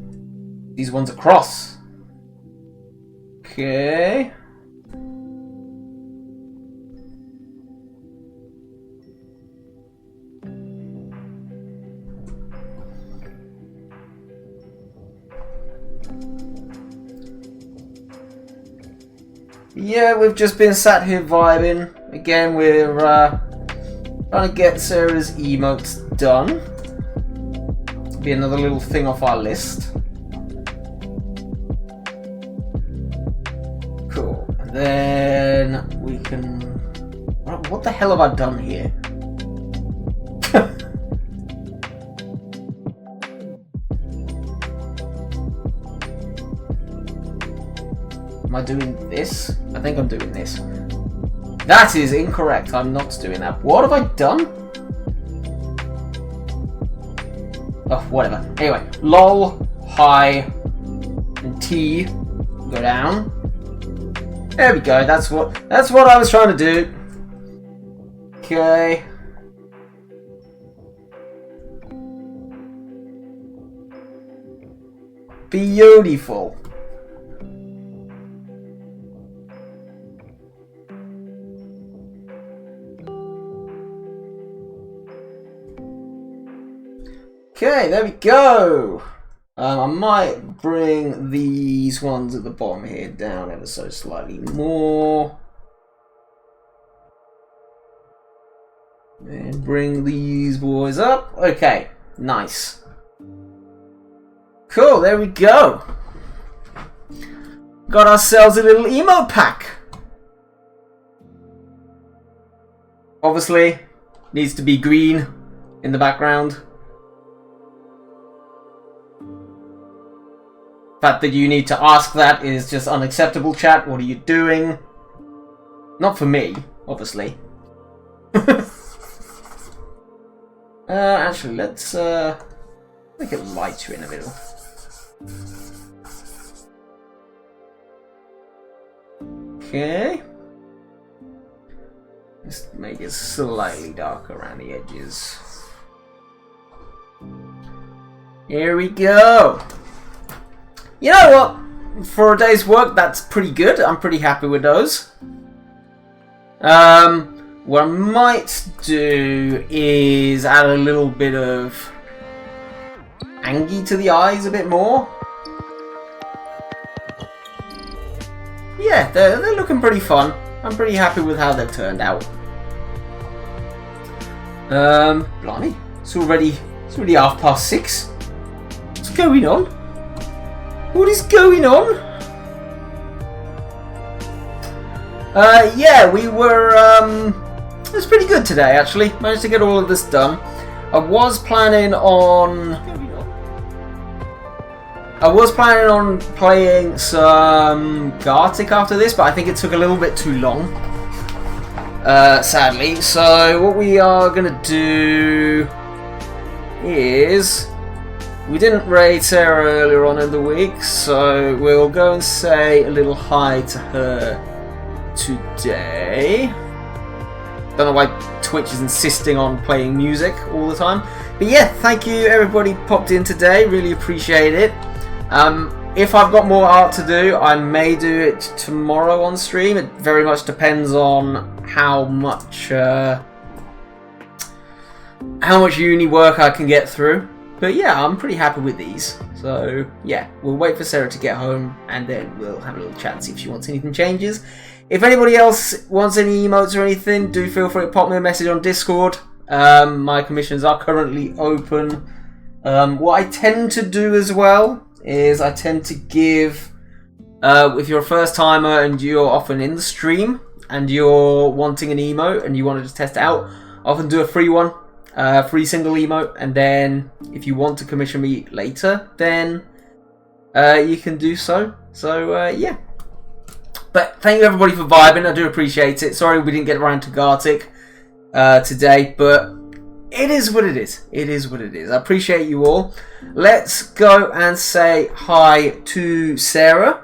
[SPEAKER 1] These ones across. Okay. Yeah, we've just been sat here vibing. Again, we're trying to get Sarah's emotes done. Be another little thing off our list. Cool. And then we can... What the hell have I done here? Am I doing this? I think I'm doing this. That is incorrect. I'm not doing that. What have I done? Oh, whatever. Anyway, lol, hi, and T go down. There we go. That's what I was trying to do. Okay. Beautiful. Okay, there we go. I might bring these ones at the bottom here down ever so slightly more. And bring these boys up. Okay, nice. Cool, there we go. Got ourselves a little emote pack. Obviously, needs to be green in the background. The fact that you need to ask that is just unacceptable, chat. What are you doing? Not for me, obviously. Actually, let's make it lighter in the middle. Okay. Just make it slightly darker around the edges. Here we go. You know what? For a day's work, that's pretty good. I'm pretty happy with those. What I might do is add a little bit of Angie to the eyes a bit more. Yeah, they're looking pretty fun. I'm pretty happy with how they've turned out. Blimey, it's already 6:30. What's going on? What is going on? Yeah, we were, it was pretty good today, actually. Managed to get all of this done. I was planning on playing some Gartic after this, but I think it took a little bit too long, sadly. So what we are going to do is... We didn't raid Sarah earlier on in the week, so we'll go and say a little hi to her today. Don't know why Twitch is insisting on playing music all the time. But yeah, thank you everybody popped in today, really appreciate it. If I've got more art to do, I may do it tomorrow on stream. It very much depends on how much uni work I can get through. But yeah, I'm pretty happy with these. So yeah, we'll wait for Sarah to get home and then we'll have a little chat and see if she wants anything changes. If anybody else wants any emotes or anything, do feel free to pop me a message on Discord. My commissions are currently open. What I tend to do as well is I tend to give, if you're a first timer and you're often in the stream and you're wanting an emote and you want to just test it out, I often do a free one. Free single emote, and then if you want to commission me later, then you can do so. So yeah. But thank you everybody for vibing. I do appreciate it. Sorry we didn't get around to Gartic today, but it is what it is. It is what it is. I appreciate you all. Let's go and say hi to Sarah.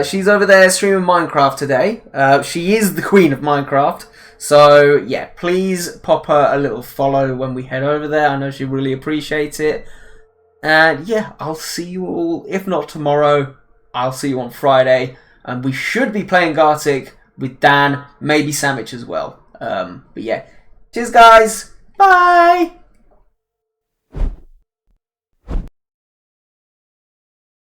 [SPEAKER 1] She's over there streaming Minecraft today. She is the queen of Minecraft. So yeah, please pop her a little follow when we head over there. I know she'll really appreciate it. And yeah, I'll see you all, if not tomorrow, I'll see you on Friday. And we should be playing Gartic with Dan, maybe Sandwich as well. But yeah, cheers guys, bye!